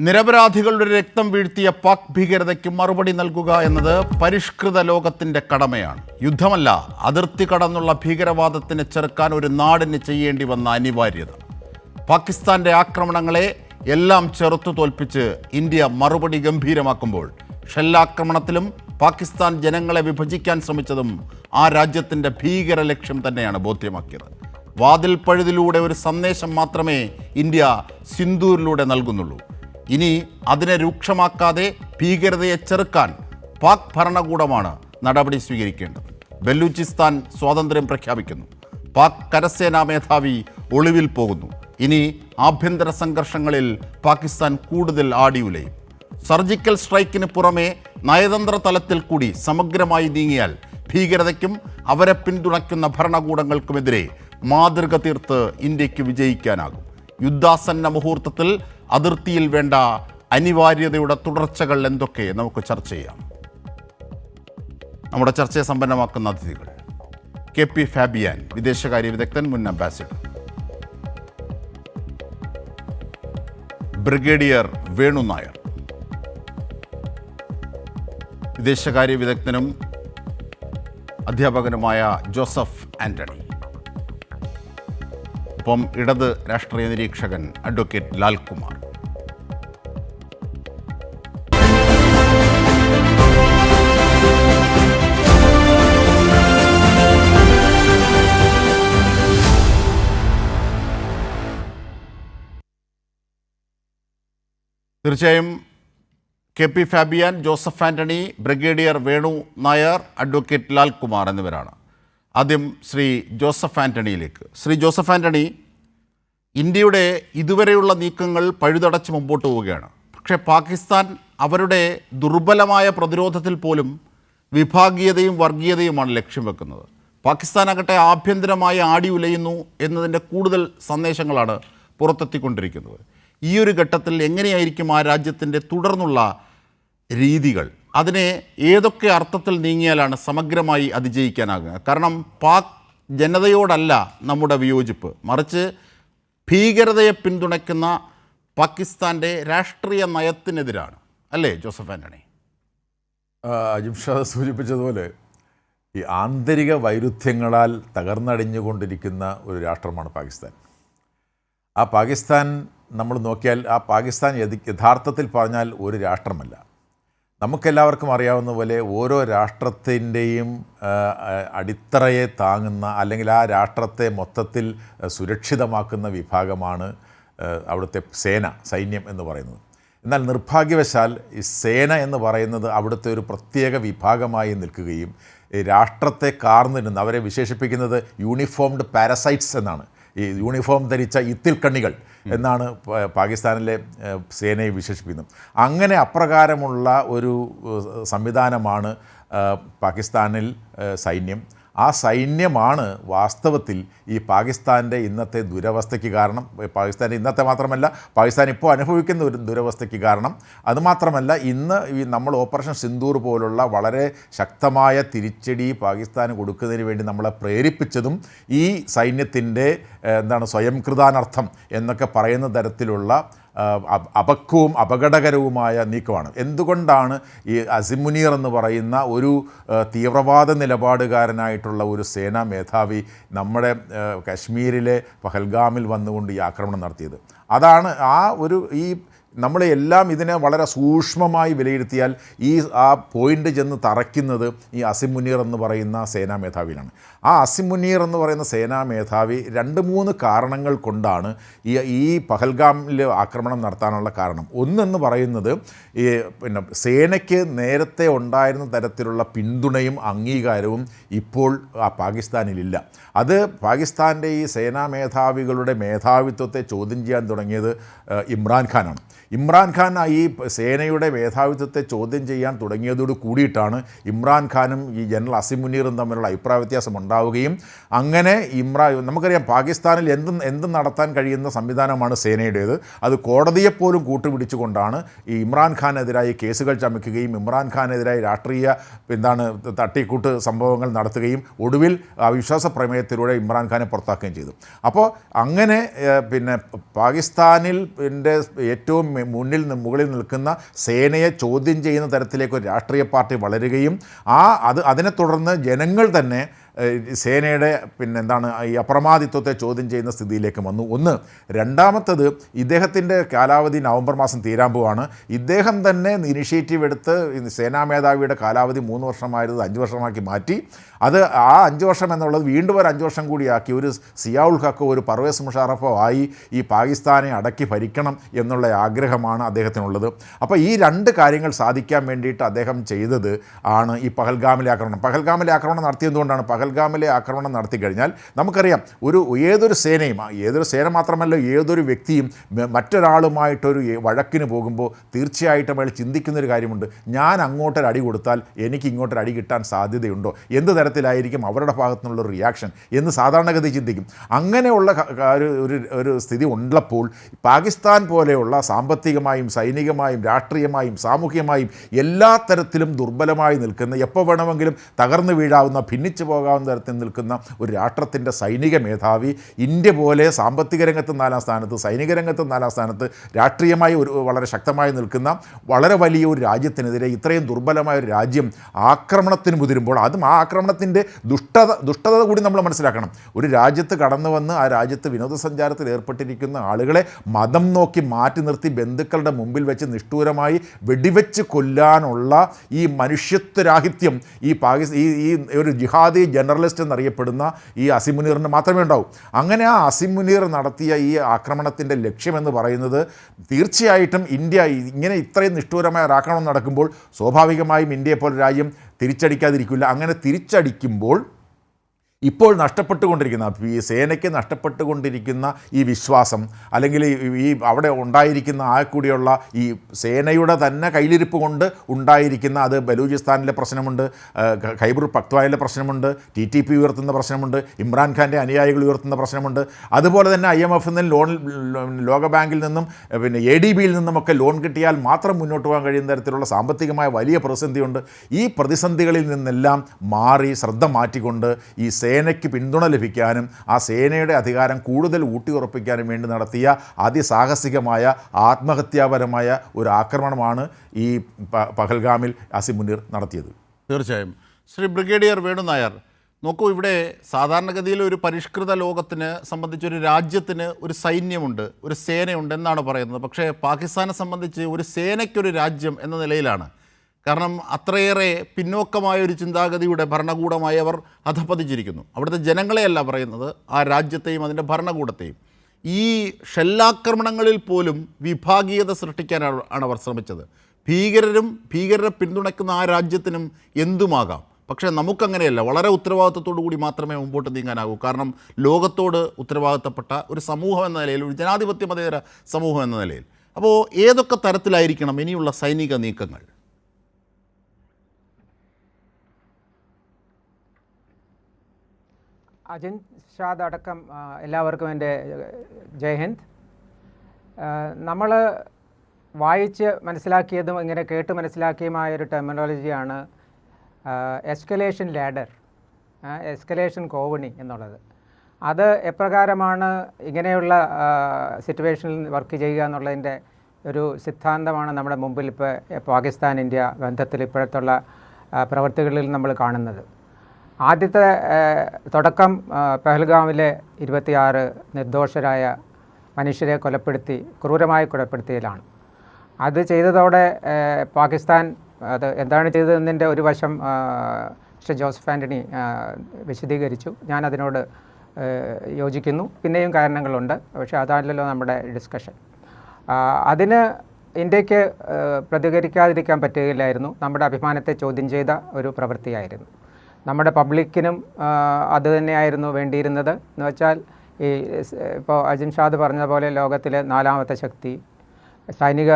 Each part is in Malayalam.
നിരപരാധികളുടെ രക്തം വീഴ്ത്തിയ പാക് ഭീകരതയ്ക്ക് മറുപടി നൽകുക എന്നത് പരിഷ്കൃത ലോകത്തിൻ്റെ കടമയാണ്. യുദ്ധമല്ല, അതിർത്തി കടന്നുള്ള ഭീകരവാദത്തിന് ചെറുക്കാൻ ഒരു നാടിന് ചെയ്യേണ്ടി വന്ന അനിവാര്യത. പാകിസ്ഥാൻ്റെ ആക്രമണങ്ങളെ എല്ലാം ചെറുത്തു തോൽപ്പിച്ച് ഇന്ത്യ മറുപടി ഗംഭീരമാക്കുമ്പോൾ ഷെല്ലാക്രമണത്തിലും പാകിസ്ഥാൻ ജനങ്ങളെ വിഭജിക്കാൻ ശ്രമിച്ചതും ആ രാജ്യത്തിൻ്റെ ഭീകര ലക്ഷ്യം തന്നെയാണ് ബോധ്യമാക്കിയത്. വാതിൽ പഴുതിലൂടെ ഒരു സന്ദേശം മാത്രമേ ഇന്ത്യ സിന്ദൂരിലൂടെ നൽകുന്നുള്ളൂ. ഇനി അതിനെ രൂക്ഷമാക്കാതെ ഭീകരതയെ ചെറുക്കാൻ പാക് ഭരണകൂടമാണ് നടപടി സ്വീകരിക്കേണ്ടത്. ബലൂചിസ്ഥാൻ സ്വാതന്ത്ര്യം പ്രഖ്യാപിക്കുന്നു. പാക് കരസേനാ മേധാവി ഒളിവിൽ പോകുന്നു. ഇനി ആഭ്യന്തര സംഘർഷങ്ങളിൽ പാകിസ്ഥാൻ കൂടുതൽ ആടിയുലയും. സർജിക്കൽ സ്ട്രൈക്കിന് പുറമെ നയതന്ത്ര തലത്തിൽ കൂടി സമഗ്രമായി നീങ്ങിയാൽ ഭീകരതയ്ക്കും അവരെ പിന്തുണയ്ക്കുന്ന ഭരണകൂടങ്ങൾക്കുമെതിരെ മാതൃക തീർത്ത് ഇന്ത്യക്ക് വിജയിക്കാനാകും. യുദ്ധാസന്ന മുഹൂർത്തത്തിൽ അതിർത്തിയിൽ വേണ്ട അനിവാര്യതയുടെ തുടർച്ചകൾ എന്തൊക്കെ നമുക്ക് ചർച്ച ചെയ്യാം. നമ്മുടെ ചർച്ചയെ സമ്പന്നമാക്കുന്ന അതിഥികൾ: KP ഫാബിയാൻ, വിദേശകാര്യ വിദഗ്ധൻ, മുൻ അംബാസിഡർ; ബ്രിഗേഡിയർ വേണു നായർ, വിദേശകാര്യ വിദഗ്ധനും അധ്യാപകനുമായ ജോസഫ് ആന്റണി; ഒപ്പം ഇടത് രാഷ്ട്രീയ നിരീക്ഷകൻ അഡ്വക്കേറ്റ് ലാൽകുമാർ. തീർച്ചയായും KP Fabian, Joseph Antony, brigadier Venu Nair, advocate Lalkumar എന്നിവരാണ്. ആദ്യം ശ്രീ ജോസഫ് ആന്റണിയിലേക്ക്. ശ്രീ ജോസഫ് ആന്റണി, ഇന്ത്യയുടെ ഇതുവരെയുള്ള നീക്കങ്ങൾ പഴുതടച്ച് മുമ്പോട്ട് പോവുകയാണ്. പക്ഷേ പാകിസ്ഥാൻ അവരുടെ ദുർബലമായ പ്രതിരോധത്തിൽ പോലും വിഭാഗീയതയും വർഗീയതയുമാണ് ലക്ഷ്യം വെക്കുന്നത്. പാകിസ്ഥാനാകട്ടെ ആഭ്യന്തരമായി ആടി ഉലയുന്നു എന്നതിൻ്റെ കൂടുതൽ സന്ദേശങ്ങളാണ് പുറത്തെത്തിക്കൊണ്ടിരിക്കുന്നത്. ഈ ഒരു ഘട്ടത്തിൽ എങ്ങനെയായിരിക്കും ആ രാജ്യത്തിൻ്റെ തുടർന്നുള്ള രീതികൾ? അതിനെ ഏതൊക്കെ അർത്ഥത്തിൽ നീങ്ങിയാലാണ് സമഗ്രമായി അതിജയിക്കാനാകുക? കാരണം പാക് ജനതയോടല്ല നമ്മുടെ വിയോജിപ്പ്, മറിച്ച് ഭീകരതയെ പിന്തുണയ്ക്കുന്ന പാകിസ്ഥാൻ്റെ രാഷ്ട്രീയ നയത്തിനെതിരാണ്, അല്ലേ ജോസഫ് ആന്റണി? അജിംഷാദ് സൂചിപ്പിച്ചതുപോലെ ഈ ആന്തരിക വൈരുദ്ധ്യങ്ങളാൽ തകർന്നടിഞ്ഞുകൊണ്ടിരിക്കുന്ന ഒരു രാഷ്ട്രമാണ് പാകിസ്ഥാൻ. ആ പാകിസ്ഥാൻ നമ്മൾ നോക്കിയാൽ ആ പാകിസ്ഥാൻ യഥാർത്ഥത്തിൽ പറഞ്ഞാൽ ഒരു രാഷ്ട്രമല്ല. നമുക്കെല്ലാവർക്കും അറിയാവുന്ന പോലെ ഓരോ രാഷ്ട്രത്തിൻ്റെയും അടിത്തറയെ താങ്ങുന്ന അല്ലെങ്കിൽ ആ രാഷ്ട്രത്തെ മൊത്തത്തിൽ സുരക്ഷിതമാക്കുന്ന വിഭാഗമാണ് അവിടുത്തെ സൈന്യം എന്ന് പറയുന്നത്. എന്നാൽ നിർഭാഗ്യവശാൽ ഈ സേന എന്ന് പറയുന്നത് അവിടുത്തെ ഒരു പ്രത്യേക വിഭാഗമായി നിൽക്കുകയും രാഷ്ട്രത്തെ കാർന്നിരുന്ന് അവരെ വിശേഷിപ്പിക്കുന്നത് യൂണിഫോംഡ് പാരസൈറ്റ്സ് എന്നാണ്. ഈ യൂണിഫോം ധരിച്ച ഇത്തിൽക്കണ്ണികൾ എന്നാണ് പാകിസ്ഥാനിലെ സേനയെ വിശേഷിപ്പിക്കുന്നത്. അങ്ങനെ അപ്രകാരമുള്ള ഒരു സംവിധാനമാണ് പാകിസ്ഥാനിൽ സൈന്യം. ആ സൈന്യമാണ് വാസ്തവത്തിൽ ഈ പാകിസ്ഥാൻ്റെ ഇന്നത്തെ ദുരവസ്ഥയ്ക്ക് കാരണം. പാകിസ്ഥാൻ്റെ ഇന്നത്തെ മാത്രമല്ല, പാകിസ്ഥാൻ ഇപ്പോൾ അനുഭവിക്കുന്ന ഒരു ദുരവസ്ഥയ്ക്ക് കാരണം. അതുമാത്രമല്ല, ഇന്ന് ഈ നമ്മൾ ഓപ്പറേഷൻ സിന്ദൂർ പോലുള്ള വളരെ ശക്തമായ തിരിച്ചടി പാകിസ്ഥാന് കൊടുക്കുന്നതിന് വേണ്ടി നമ്മളെ പ്രേരിപ്പിച്ചതും ഈ സൈന്യത്തിൻ്റെ സ്വയം കൃതാനർത്ഥം എന്നൊക്കെ പറയുന്ന തരത്തിലുള്ള അപക്വവും അപകടകരവുമായ നീക്കമാണ്. എന്തുകൊണ്ടാണ് ഈ അസിം മുനീർ എന്ന് പറയുന്ന ഒരു തീവ്രവാദ നിലപാടുകാരനായിട്ടുള്ള ഒരു സേനാ മേധാവി നമ്മുടെ കശ്മീരിലെ പഹൽഗാമിൽ വന്നുകൊണ്ട് ഈ ആക്രമണം നടത്തിയത്? അതാണ് നമ്മളെല്ലാം ഇതിനെ വളരെ സൂക്ഷ്മമായി വിലയിരുത്തിയാൽ ആ പോയിൻ്റ് ചെന്ന് തറയ്ക്കുന്നത് ഈ അസിം മുനീർ എന്ന് പറയുന്ന സേനാ മേധാവിയിലാണ്. ആ അസിം മുനീർ എന്ന് പറയുന്ന സേനാ മേധാവി 2-3 കാരണങ്ങൾ കൊണ്ടാണ് ഈ പഹൽഗാമിൽ ആക്രമണം നടത്താനുള്ള കാരണം. ഒന്നെന്ന് പറയുന്നത് സേനയ്ക്ക് നേരത്തെ ഉണ്ടായിരുന്ന തരത്തിലുള്ള പിന്തുണയും അംഗീകാരവും ഇപ്പോൾ പാകിസ്ഥാനിലില്ല. അത് പാകിസ്ഥാൻ്റെ ഈ സേനാ മേധാവികളുടെ മേധാവിത്വത്തെ ചോദ്യം ചെയ്യാൻ തുടങ്ങിയത് ഇമ്രാൻഖാനാണ്. ഇമ്രാൻഖാൻ ഈ സേനയുടെ മേധാവിത്വത്തെ ചോദ്യം ചെയ്യാൻ തുടങ്ങിയതോട് കൂടിയിട്ടാണ് ഇമ്രാൻഖാനും ഈ ജനറൽ അസിം മുനീറും തമ്മിലുള്ള അഭിപ്രായ വ്യത്യാസം ഉണ്ടാവുകയും അങ്ങനെ നമുക്കറിയാം പാകിസ്ഥാനിൽ എന്തും നടത്താൻ കഴിയുന്ന സംവിധാനമാണ് സേനയുടേത്. അത് കോടതിയെപ്പോലും കൂട്ടുപിടിച്ചുകൊണ്ടാണ് ഈ ഇമ്രാൻഖാനെതിരായി കേസുകൾ ചമയ്ക്കുകയും ഇമ്രാൻഖാനെതിരായി രാഷ്ട്രീയ തട്ടിക്കൂട്ട് സംഭവങ്ങൾ നടത്തുകയും ഒടുവിൽ അവിശ്വാസ പ്രമേയത്തിലൂടെ ഇമ്രാൻഖാനെ പുറത്താക്കുകയും ചെയ്തു. അപ്പോൾ അങ്ങനെ പാകിസ്ഥാനിൽ ഏറ്റവും മുകളിൽ നിൽക്കുന്ന സേനയെ ചോദ്യം ചെയ്യുന്ന തരത്തിലേക്ക് ഒരു രാഷ്ട്രീയ പാർട്ടി വളരുകയും അതിനെ തുടർന്ന് ജനങ്ങൾ തന്നെ സേനയുടെ ഈ അപ്രമാദിത്വത്തെ ചോദ്യം ചെയ്യുന്ന സ്ഥിതിയിലേക്ക് വന്നു. ഒന്ന്. രണ്ടാമത്തത്, ഇദ്ദേഹത്തിൻ്റെ കാലാവധി നവംബർ മാസം തീരാൻ പോവാണ്. ഇദ്ദേഹം തന്നെ ഇനിഷ്യേറ്റീവ് എടുത്ത് സേനാ മേധാവിയുടെ കാലാവധി 3 വർഷമായത് 5 വർഷമാക്കി മാറ്റി. അത് ആ 5 വർഷം എന്നുള്ളത് വീണ്ടും ഒരു 5 വർഷം കൂടിയാക്കി ഒരു സിയാഉൽ ഹക്കോ ഒരു പർവേസ് മുഷാറഫോ ആയി ഈ പാകിസ്ഥാനെ അടക്കി ഭരിക്കണം എന്നുള്ള ആഗ്രഹമാണ് അദ്ദേഹത്തിനുള്ളത്. അപ്പോൾ ഈ 2 കാര്യങ്ങൾ സാധിക്കാൻ വേണ്ടിയിട്ട് അദ്ദേഹം ചെയ്തത് ആണ് ഈ പഹൽഗാമിലെ ആക്രമണം. പഹൽഗാമിലെ ആക്രമണം നടത്തിയതുകൊണ്ടാണ്. പഹൽഗാമിലെ ആക്രമണം നടത്തി കഴിഞ്ഞാൽ നമുക്കറിയാം, ഏതൊരു സേനയും, ഏതൊരു സേന മാത്രമല്ല ഏതൊരു വ്യക്തിയും മറ്റൊരാളുമായിട്ടൊരു വഴക്കിന് പോകുമ്പോൾ തീർച്ചയായിട്ടും അയാൾ ചിന്തിക്കുന്നൊരു കാര്യമുണ്ട്, ഞാൻ അങ്ങോട്ടൊരു അടി കൊടുത്താൽ എനിക്ക് ഇങ്ങോട്ടൊരു അടി കിട്ടാൻ സാധ്യതയുണ്ടോ, എന്ത് തരത്തിലായിരിക്കും അവരുടെ ഭാഗത്തുനിന്നുള്ള റിയാക്ഷൻ എന്ന് സാധാരണഗതി ചിന്തിക്കും. അങ്ങനെയുള്ള ഒരു സ്ഥിതി ഉള്ളപ്പോൾ പാകിസ്ഥാൻ പോലെയുള്ള സാമ്പത്തികമായും സൈനികമായും രാഷ്ട്രീയമായും സാമൂഹികമായും എല്ലാ തരത്തിലും ദുർബലമായി നിൽക്കുന്ന, എപ്പോൾ വേണമെങ്കിലും തകർന്നു വീഴാവുന്ന, ഭിന്നിച്ചു പോകാവുന്ന തരത്തിൽ നിൽക്കുന്ന ഒരു രാഷ്ട്രത്തിൻ്റെ സൈനിക മേധാവി ഇന്ത്യ പോലെ സാമ്പത്തിക രംഗത്ത് 4-ാം സ്ഥാനത്ത്, സൈനിക രംഗത്ത് 4-ാം സ്ഥാനത്ത്, രാഷ്ട്രീയമായി വളരെ ശക്തമായി നിൽക്കുന്ന വളരെ വലിയ ഒരു രാജ്യത്തിനെതിരെ ഇത്രയും ദുർബലമായ ഒരു രാജ്യം ആക്രമണത്തിന് മുതിരുമ്പോൾ, അതും ആ ആക്രമണത്തിൻ്റെ ദുഷ്ടത കൂടി നമ്മൾ മനസ്സിലാക്കണം. ഒരു രാജ്യത്ത് കടന്നു വന്ന് ആ രാജ്യത്ത് വിനോദസഞ്ചാരത്തിൽ ഏർപ്പെട്ടിരിക്കുന്ന ആളുകളെ മതം നോക്കി മാറ്റി നിർത്തി ബന്ധുക്കളുടെ മുമ്പിൽ വെച്ച് നിഷ്ഠൂരമായി വെടിവെച്ച് കൊല്ലാനുള്ള ഈ മനുഷ്യത്വരാഹിത്യം ഈ ഒരു ജിഹാദി ജനറലിസ്റ്റ് എന്നറിയപ്പെടുന്ന ഈ അസിം മുനീറിന് മാത്രമേ ഉണ്ടാവൂ. അങ്ങനെ ആ അസിം മുനീർ നടത്തിയ ഈ ആക്രമണത്തിൻ്റെ ലക്ഷ്യമെന്ന് പറയുന്നത് തീർച്ചയായിട്ടും ഇന്ത്യ ഇങ്ങനെ ഇത്രയും നിഷ്ഠൂരമായ ആക്രമണം നടക്കുമ്പോൾ സ്വാഭാവികമായും ഇന്ത്യയെപ്പോലെ രാജ്യം തിരിച്ചടിക്കാതിരിക്കില്ല. അങ്ങനെ തിരിച്ചടിക്കുമ്പോൾ ഇപ്പോൾ നഷ്ടപ്പെട്ടുകൊണ്ടിരിക്കുന്ന, ഈ സേനയ്ക്ക് നഷ്ടപ്പെട്ടുകൊണ്ടിരിക്കുന്ന ഈ വിശ്വാസം, അല്ലെങ്കിൽ ഈ അവിടെ ഉണ്ടായിരിക്കുന്ന കൂടിയുള്ള ഈ സേനയുടെ തന്നെ കയ്യിലിരിപ്പ് കൊണ്ട് ഉണ്ടായിരിക്കുന്ന, അത് ബലൂചിസ്ഥാനിലെ പ്രശ്നമുണ്ട്, ഖൈബർ പക്ത്വാനിലെ പ്രശ്നമുണ്ട്, TTP ഉയർത്തുന്ന പ്രശ്നമുണ്ട്, ഇമ്രാൻഖാൻ്റെ അനുയായികൾ ഉയർത്തുന്ന പ്രശ്നമുണ്ട്, അതുപോലെ തന്നെ IMF ലോകബാങ്കിൽ നിന്നും ADBയിൽ നിന്നുമൊക്കെ ലോൺ കിട്ടിയാൽ മാത്രം മുന്നോട്ട് പോകാൻ കഴിയുന്ന തരത്തിലുള്ള സാമ്പത്തികമായ വലിയ പ്രതിസന്ധിയുണ്ട്. ഈ പ്രതിസന്ധികളിൽ നിന്നെല്ലാം മാറി ശ്രദ്ധ മാറ്റിക്കൊണ്ട് ഈ സേനയ്ക്ക് പിന്തുണ ലഭിക്കാനും ആ സേനയുടെ അധികാരം കൂടുതൽ ഊട്ടിയുറപ്പിക്കാനും വേണ്ടി നടത്തിയ അതിസാഹസികമായ ആത്മഹത്യാപരമായ ഒരു ആക്രമണമാണ് ഈ പഹൽഗാമിൽ അസിം മുനീർ നടത്തിയത്. തീർച്ചയായും. ശ്രീ ബ്രിഗേഡിയർ വേണു നായർ, നോക്കൂ, ഇവിടെ സാധാരണഗതിയിൽ ഒരു പരിഷ്കൃത ലോകത്തിന് സംബന്ധിച്ചൊരു രാജ്യത്തിന് ഒരു സൈന്യമുണ്ട്, ഒരു സേനയുണ്ട് എന്നാണ് പറയുന്നത്. പക്ഷേ പാകിസ്ഥാനെ സംബന്ധിച്ച് ഒരു സേനയ്ക്കൊരു രാജ്യം എന്ന നിലയിലാണ്. കാരണം അത്രയേറെ പിന്നോക്കമായൊരു ചിന്താഗതിയുടെ ഭരണകൂടമായി അവർ അധപ്പതിച്ചിരിക്കുന്നു. അവിടുത്തെ ജനങ്ങളെയല്ല പറയുന്നത്, ആ രാജ്യത്തെയും അതിൻ്റെ ഭരണകൂടത്തെയും. ഈ ഷെല്ലാക്രമണങ്ങളിൽ പോലും വിഭാഗീയത സൃഷ്ടിക്കാനാണ് അവർ ശ്രമിച്ചത്. ഭീകരരെ പിന്തുണയ്ക്കുന്ന ആ രാജ്യത്തിനും എന്തുമാകാം. പക്ഷേ നമുക്കങ്ങനെയല്ല, വളരെ ഉത്തരവാദിത്വത്തോടു കൂടി മാത്രമേ മുമ്പോട്ട് നീങ്ങാനാകൂ. കാരണം ലോകത്തോട് ഉത്തരവാദിത്തപ്പെട്ട ഒരു സമൂഹം എന്ന നിലയിൽ, ഒരു ജനാധിപത്യ മതേതര സമൂഹം എന്ന നിലയിൽ. അപ്പോൾ ഏതൊക്കെ തരത്തിലായിരിക്കണം ഇനിയുള്ള സൈനിക നീക്കങ്ങൾ? അജിൻ ഷാദ് അടക്കം എല്ലാവർക്കും എൻ്റെ ജയ് ഹിന്ദ്. നമ്മൾ വായിച്ച് മനസ്സിലാക്കിയതും ഇങ്ങനെ കേട്ട് മനസ്സിലാക്കിയതുമായൊരു ടെർമിനോളജിയാണ് എസ്കലേഷൻ ലാഡർ, എസ്കലേഷൻ കോവണി എന്നുള്ളത്. അത് എപ്രകാരമാണ് ഇങ്ങനെയുള്ള സിറ്റുവേഷനിൽ വർക്ക് ചെയ്യുക എന്നുള്ളതിൻ്റെ ഒരു സിദ്ധാന്തമാണ് നമ്മുടെ മുമ്പിൽ ഇപ്പോൾ പാകിസ്ഥാൻ ഇന്ത്യ ബന്ധത്തിൽ ഇപ്പോഴത്തുള്ള പ്രവൃത്തികളിൽ നമ്മൾ കാണുന്നത്. ആദ്യത്തെ തുടക്കം പഹൽഗാമിലെ 26 നിർദോഷരായ മനുഷ്യരെ ക്രൂരമായി കൊലപ്പെടുത്തിയതിലാണ്. അത് ചെയ്തതോടെ പാകിസ്ഥാൻ അത് എന്താണ് ചെയ്തതെന്നതിൻ്റെ ഒരു വശം മിസ്റ്റർ ജോസഫ് ആൻ്റണി വിശദീകരിച്ചു. ഞാനതിനോട് യോജിക്കുന്നു. പിന്നെയും കാരണങ്ങളുണ്ട്, പക്ഷേ അതല്ലല്ലോ നമ്മുടെ ഡിസ്കഷൻ. അതിന് ഇന്ത്യക്ക് പ്രതികരിക്കാതിരിക്കാൻ പറ്റുകയില്ലായിരുന്നു. നമ്മുടെ അഭിമാനത്തെ ചോദ്യം ചെയ്ത ഒരു പ്രവൃത്തിയായിരുന്നു. നമ്മുടെ പബ്ലിക്കിനും അത് തന്നെയായിരുന്നു വേണ്ടിയിരുന്നത്. എന്ന് വെച്ചാൽ ഇപ്പോൾ അജിൻ ഷാദ് പറഞ്ഞതുപോലെ ലോകത്തിലെ 4ാമത്തെ ശക്തി, സൈനിക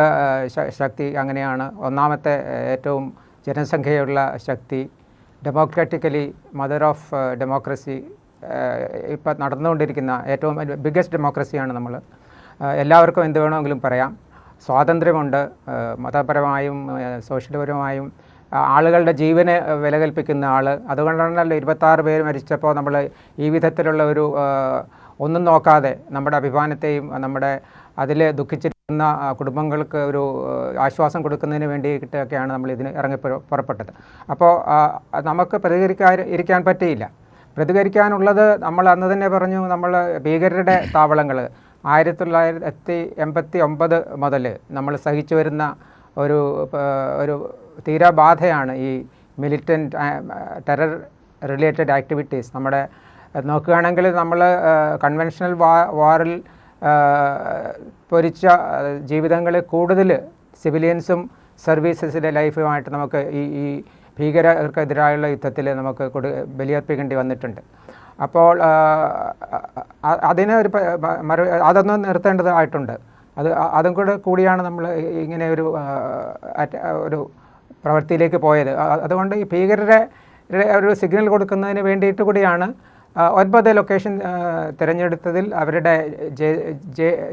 ശക്തി അങ്ങനെയാണ്, 1ാമത്തെ ഏറ്റവും ജനസംഖ്യയുള്ള ശക്തി, ഡെമോക്രാറ്റിക്കലി മദർ ഓഫ് ഡെമോക്രസി, ഇപ്പോൾ നടന്നുകൊണ്ടിരിക്കുന്ന ഏറ്റവും ബിഗ്ഗസ്റ്റ് ഡെമോക്രസിയാണ് നമ്മൾ. എല്ലാവർക്കും എന്ത് വേണമെങ്കിലും പറയാം, സ്വാതന്ത്ര്യമുണ്ട്, മതപരമായും സോഷ്യൽപരമായും ആളുകളുടെ ജീവന് വില കൽപ്പിക്കുന്ന ആൾ. അതുകൊണ്ടാണല്ലോ 26 പേര് മരിച്ചപ്പോൾ നമ്മൾ ഈ വിധത്തിലുള്ള ഒരു ഒന്നും നോക്കാതെ നമ്മുടെ അഭിമാനത്തെയും നമ്മുടെ അതിൽ ദുഃഖിച്ചിട്ട് കുടുംബങ്ങൾക്ക് ഒരു ആശ്വാസം കൊടുക്കുന്നതിന് വേണ്ടിയിട്ടൊക്കെയാണ് നമ്മൾ ഇതിന് പുറപ്പെട്ടത്. അപ്പോൾ നമുക്ക് ഇരിക്കാൻ പറ്റിയില്ല. പ്രതികരിക്കാനുള്ളത് നമ്മൾ അന്ന് തന്നെ പറഞ്ഞു. നമ്മൾ ഭീകരരുടെ താവളങ്ങൾ 1989 മുതൽ നമ്മൾ സഹിച്ചു വരുന്ന ഒരു തീരാബാധയാണ് ഈ മിലിറ്റൻറ്റ് ടെറർ റിലേറ്റഡ് ആക്ടിവിറ്റീസ്. നമ്മുടെ നോക്കുകയാണെങ്കിൽ നമ്മൾ കൺവെൻഷണൽ വാറിൽ പൊരിച്ച ജീവിതങ്ങളിൽ കൂടുതൽ സിവിലിയൻസും സർവീസസിലെ ലൈഫുമായിട്ട് നമുക്ക് ഈ ഭീകരർക്കെതിരായുള്ള യുദ്ധത്തിൽ നമുക്ക് ബലിയർപ്പിക്കേണ്ടി വന്നിട്ടുണ്ട്. അപ്പോൾ അതിന് അതൊന്ന് നിർത്തേണ്ടതായിട്ടുണ്ട്. അതും കൂടിയാണ് നമ്മൾ ഇങ്ങനെ ഒരു പ്രവൃത്തിയിലേക്ക് പോയത്. അതുകൊണ്ട് ഈ ഭീകരരെ ഒരു സിഗ്നൽ കൊടുക്കുന്നതിന് വേണ്ടിയിട്ട് കൂടിയാണ് 9 ലൊക്കേഷൻ തിരഞ്ഞെടുത്തതിൽ അവരുടെ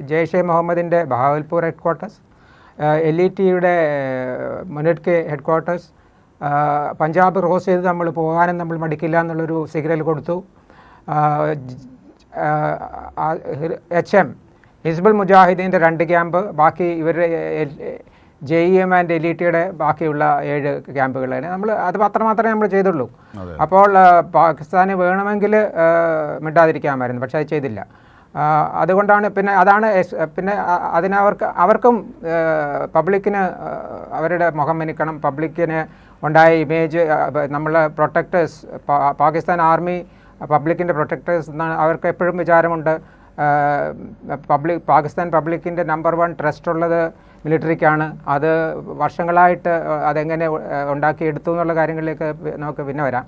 ജെയ്ഷെ മുഹമ്മദിൻ്റെ ബഹാവൽപൂർ ഹെഡ് ക്വാർട്ടേഴ്സ്, LETയുടെ Muridke headquarters, Punjab cross ചെയ്ത് നമ്മൾ പോകാനും നമ്മൾ മടിക്കില്ല എന്നുള്ളൊരു സിഗ്നൽ കൊടുത്തു. HM ഹിസ്ബുൾ മുജാഹിദീൻ്റെ 2 ക്യാമ്പ്, ബാക്കി ഇവരുടെ JEM ആൻഡ് LETയുടെ ബാക്കിയുള്ള 7 ക്യാമ്പുകളാണ് നമ്മൾ. അത് അത്രമാത്രമേ നമ്മൾ ചെയ്തുള്ളൂ. അപ്പോൾ പാകിസ്ഥാന് വേണമെങ്കിൽ മിണ്ടാതിരിക്കാമായിരുന്നു, പക്ഷേ അത് ചെയ്തില്ല. അതുകൊണ്ടാണ് പിന്നെ അവർക്കും പബ്ലിക്കിന് അവരുടെ മുഖം മിനുക്കണം. പബ്ലിക്കിന് ഉണ്ടായ ഇമേജ്, നമ്മൾ പ്രൊട്ടക്ടേഴ്സ്, പാകിസ്ഥാൻ ആർമി പബ്ലിക്കിൻ്റെ പ്രൊട്ടക്ടേഴ്സ് എന്നാണ് അവർക്ക് എപ്പോഴും വിചാരമുണ്ട്. പാകിസ്ഥാൻ പബ്ലിക്കിൻ്റെ നമ്പർ 1 ട്രസ്റ്റ് ഉള്ളത് മിലിറ്ററിക്കാണ്. അത് വർഷങ്ങളായിട്ട് അതെങ്ങനെ ഉണ്ടാക്കിയെടുത്തു എന്നുള്ള കാര്യങ്ങളിലേക്ക് നമുക്ക് പിന്നെ വരാം.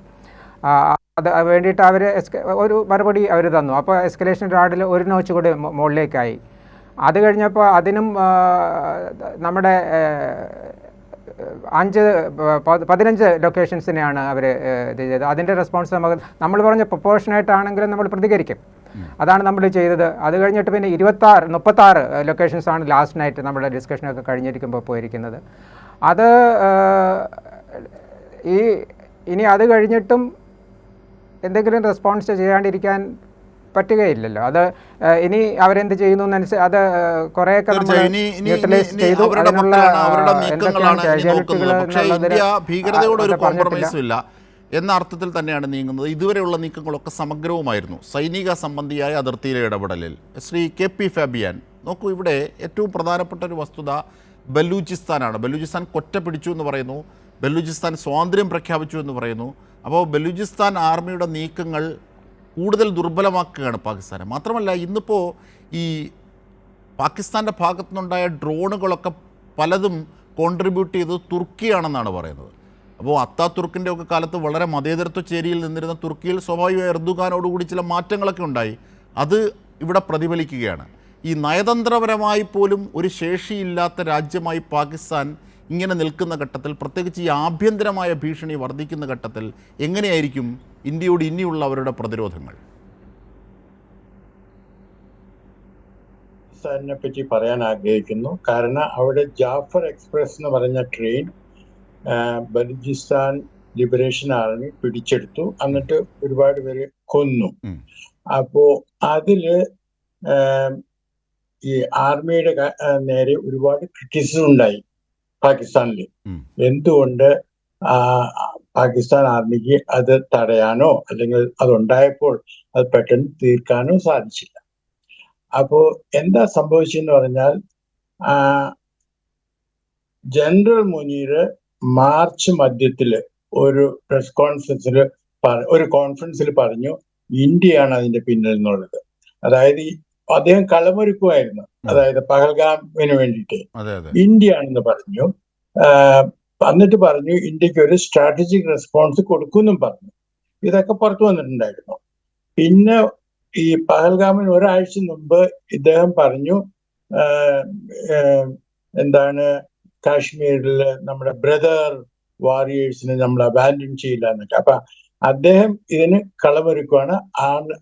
അത് വേണ്ടിയിട്ട് അവർ ഒരു മറുപടി അവർ തന്നു. അപ്പോൾ എസ്കലേഷൻ റാഡിൽ ഒരു നോച്ച് കൂടി മുകളിലേക്കായി. അത് കഴിഞ്ഞപ്പോൾ അതിനും നമ്മുടെ 15 ലൊക്കേഷൻസിനെയാണ് അവർ ഇത് ചെയ്തത്. അതിൻ്റെ റെസ്പോൺസ് നമ്മൾ പറഞ്ഞ പ്രൊപ്പോർഷനായിട്ടാണെങ്കിലും നമ്മൾ പ്രതികരിക്കും. അതാണ് നമ്മൾ ചെയ്തത്. അത് കഴിഞ്ഞിട്ട് പിന്നെ 36 ലൊക്കേഷൻസാണ് ലാസ്റ്റ് നൈറ്റ് നമ്മുടെ ഡിസ്കഷനൊക്കെ കഴിഞ്ഞിരിക്കുമ്പോൾ പോയിരിക്കുന്നത്. അത് ഇനി അത് കഴിഞ്ഞിട്ടും എന്തെങ്കിലും റെസ്പോൺസ് ചെയ്യാണ്ടിരിക്കാൻ പറ്റുകയില്ലല്ലോ. അത് ഇനി അവരെന്ത് ചെയ്യുന്നു എന്നനുസരിച്ച് അത് കുറേയൊക്കെ യൂട്ടിലൈസ് ചെയ്തു. എന്ന അർത്ഥത്തിൽ തന്നെയാണ് നീങ്ങുന്നത്. ഇതുവരെയുള്ള നീക്കങ്ങളൊക്കെ സമഗ്രവുമായിരുന്നു. സൈനിക സംബന്ധിയായ അതിർത്തിയിലെ ഇടപെടലിൽ ശ്രീ KP ഫാബിയാൻ നോക്കൂ, ഇവിടെ ഏറ്റവും പ്രധാനപ്പെട്ട ഒരു വസ്തുത ബലൂചിസ്ഥാനാണ്. ബലൂചിസ്ഥാൻ കൊറ്റ പിടിച്ചു എന്ന് പറയുന്നു, ബലൂചിസ്ഥാൻ സ്വാതന്ത്ര്യം പ്രഖ്യാപിച്ചു എന്ന് പറയുന്നു. അപ്പോൾ ബലൂചിസ്ഥാൻ ആർമിയുടെ നീക്കങ്ങൾ കൂടുതൽ ദുർബലമാക്കുകയാണ് പാകിസ്ഥാനെ. മാത്രമല്ല, ഇന്നിപ്പോൾ ഈ പാകിസ്ഥാൻ്റെ ഭാഗത്തു നിന്നുണ്ടായ ഡ്രോണുകളൊക്കെ പലതും കോൺട്രിബ്യൂട്ട് ചെയ്തത് തുർക്കിയാണെന്നാണ് പറയുന്നത്. അപ്പോൾ അത്താതുർക്കിൻ്റെ ഒക്കെ കാലത്ത് വളരെ മതേതരത്വ ചേരിയിൽ നിന്നിരുന്ന തുർക്കിയിൽ സ്വാഭാവികമായി എർദുഗാനോടുകൂടി ചില മാറ്റങ്ങളൊക്കെ ഉണ്ടായി. അത് ഇവിടെ പ്രതിഫലിക്കുകയാണ്. ഈ നയതന്ത്രപരമായി പോലും ഒരു ശേഷിയില്ലാത്ത രാജ്യമായി പാകിസ്ഥാൻ ഇങ്ങനെ നിൽക്കുന്ന ഘട്ടത്തിൽ, പ്രത്യേകിച്ച് ഈ ആഭ്യന്തരമായ ഭീഷണി വർദ്ധിക്കുന്ന ഘട്ടത്തിൽ എങ്ങനെയായിരിക്കും ഇന്ത്യയോട് ഇനിയുള്ള അവരുടെ പ്രതിരോധങ്ങൾ? പാകിസ്ഥാനെ പറ്റി പറയാൻ ആഗ്രഹിക്കുന്നു. കാരണം അവിടെ ജാഫർ എക്സ്പ്രസ് എന്ന് പറഞ്ഞ ട്രെയിൻ ബലൂചിസ്ഥാൻ ലിബറേഷൻ ആർമി പിടിച്ചെടുത്തു. എന്നിട്ട് ഒരുപാട് പേര് കൊന്നു. അപ്പോ അതില് ഈ ആർമിയുടെ നേരെ ഒരുപാട് ക്രിറ്റിസിസം ഉണ്ടായി പാകിസ്ഥാനിൽ. എന്തുകൊണ്ട് പാകിസ്ഥാൻ ആർമിക്ക് അത് തടയാനോ അല്ലെങ്കിൽ അതുണ്ടായപ്പോൾ അത് പെട്ടെന്ന് തീർക്കാനോ സാധിച്ചില്ല. അപ്പോ എന്താ സംഭവിച്ചെന്ന് പറഞ്ഞാൽ, ജനറൽ മുനീർ മാർച്ച് മധ്യത്തില് ഒരു പ്രസ് കോൺഫറൻസിൽ പറഞ്ഞു ഇന്ത്യയാണ് അതിന്റെ പിന്നിൽ നിന്നുള്ളത്. അതായത് അദ്ദേഹം കളമൊരുക്കുമായിരുന്നു, അതായത് പഹൽഗാമിന് വേണ്ടിയിട്ട് ഇന്ത്യയാണെന്ന് പറഞ്ഞു. എന്നിട്ട് പറഞ്ഞു ഇന്ത്യക്ക് ഒരു സ്ട്രാറ്റജിക് റെസ്പോൺസ് കൊടുക്കുമെന്നും പറഞ്ഞു. ഇതൊക്കെ പുറത്തു വന്നിട്ടുണ്ടായിരുന്നു. പിന്നെ ഈ പഹൽഗാമിന് ഒരാഴ്ച മുമ്പ് ഇദ്ദേഹം പറഞ്ഞു എന്താണ്, കാശ്മീരിൽ നമ്മുടെ ബ്രദർ വാരിയേഴ്സിനെ നമ്മൾ അബാൻഡൻ ചെയ്യില്ല എന്നൊക്കെ. അപ്പൊ അദ്ദേഹം ഇതിന് കളമൊരുക്കുവാണ്.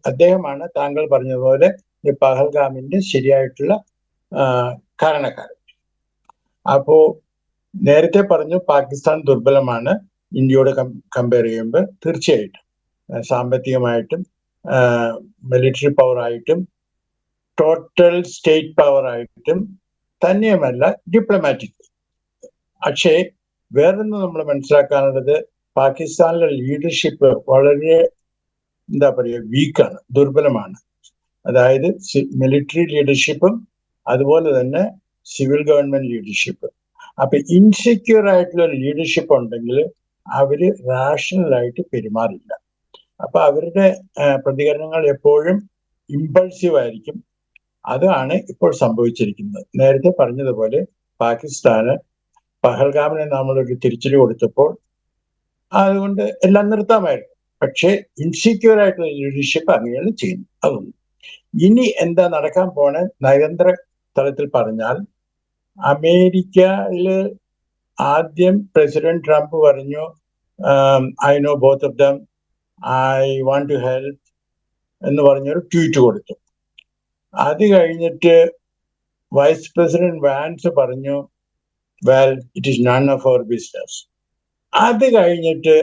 അദ്ദേഹമാണ് താങ്കൾ പറഞ്ഞതുപോലെ ഈ പഹൽഗാമിന്റെ ശരിയായിട്ടുള്ള കാരണക്കാരൻ. അപ്പോ നേരത്തെ പറഞ്ഞു പാകിസ്ഥാൻ ദുർബലമാണ് ഇന്ത്യയോട് കമ്പയർ ചെയ്യുമ്പോൾ. തീർച്ചയായിട്ടും സാമ്പത്തികമായിട്ടും മിലിറ്ററി പവർ ആയിട്ടും ടോട്ടൽ സ്റ്റേറ്റ് പവർ ആയിട്ടും തന്നെയുമല്ല ഡിപ്ലോമാറ്റിക്. പക്ഷേ വേറൊന്ന് നമ്മൾ മനസ്സിലാക്കാനുള്ളത്, പാകിസ്ഥാനിലെ ലീഡർഷിപ്പ് വളരെ എന്താ പറയുക വീക്കാണ്, ദുർബലമാണ്. അതായത് മിലിറ്ററി ലീഡർഷിപ്പും അതുപോലെ തന്നെ സിവിൽ ഗവൺമെന്റ് ലീഡർഷിപ്പ്. അപ്പൊ ഇൻസെക്യൂർ ആയിട്ടുള്ള ലീഡർഷിപ്പ് ഉണ്ടെങ്കിൽ അവര് റാഷണലായിട്ട് പെരുമാറില്ല. അപ്പൊ അവരുടെ പ്രതികരണങ്ങൾ എപ്പോഴും ഇമ്പൾസീവ് ആയിരിക്കും. അതാണ് ഇപ്പോൾ സംഭവിച്ചിരിക്കുന്നത്. നേരത്തെ പറഞ്ഞതുപോലെ പാകിസ്ഥാന് പഹൽഗാമിന് നമ്മളൊരു തിരിച്ചടി കൊടുത്തപ്പോൾ അതുകൊണ്ട് എല്ലാം നിർത്താമായിരുന്നു. പക്ഷേ ഇൻസെക്യൂർ ആയിട്ടുള്ള ലീഡർഷിപ്പ് അങ്ങനെയാണ് ചെയ്യുന്നത്. അതൊന്നും ഇനി എന്താ നടക്കാൻ പോണ നയതന്ത്ര തലത്തിൽ പറഞ്ഞാൽ, അമേരിക്കയില് ആദ്യം പ്രസിഡന്റ് ട്രംപ് പറഞ്ഞു I know both of them, I want to help എന്ന് പറഞ്ഞൊരു ട്വീറ്റ് കൊടുത്തു. അത് കഴിഞ്ഞിട്ട് വൈസ് പ്രസിഡന്റ് വാൻസ് പറഞ്ഞു well it is none of our business. അത് കഴിഞ്ഞിട്ട്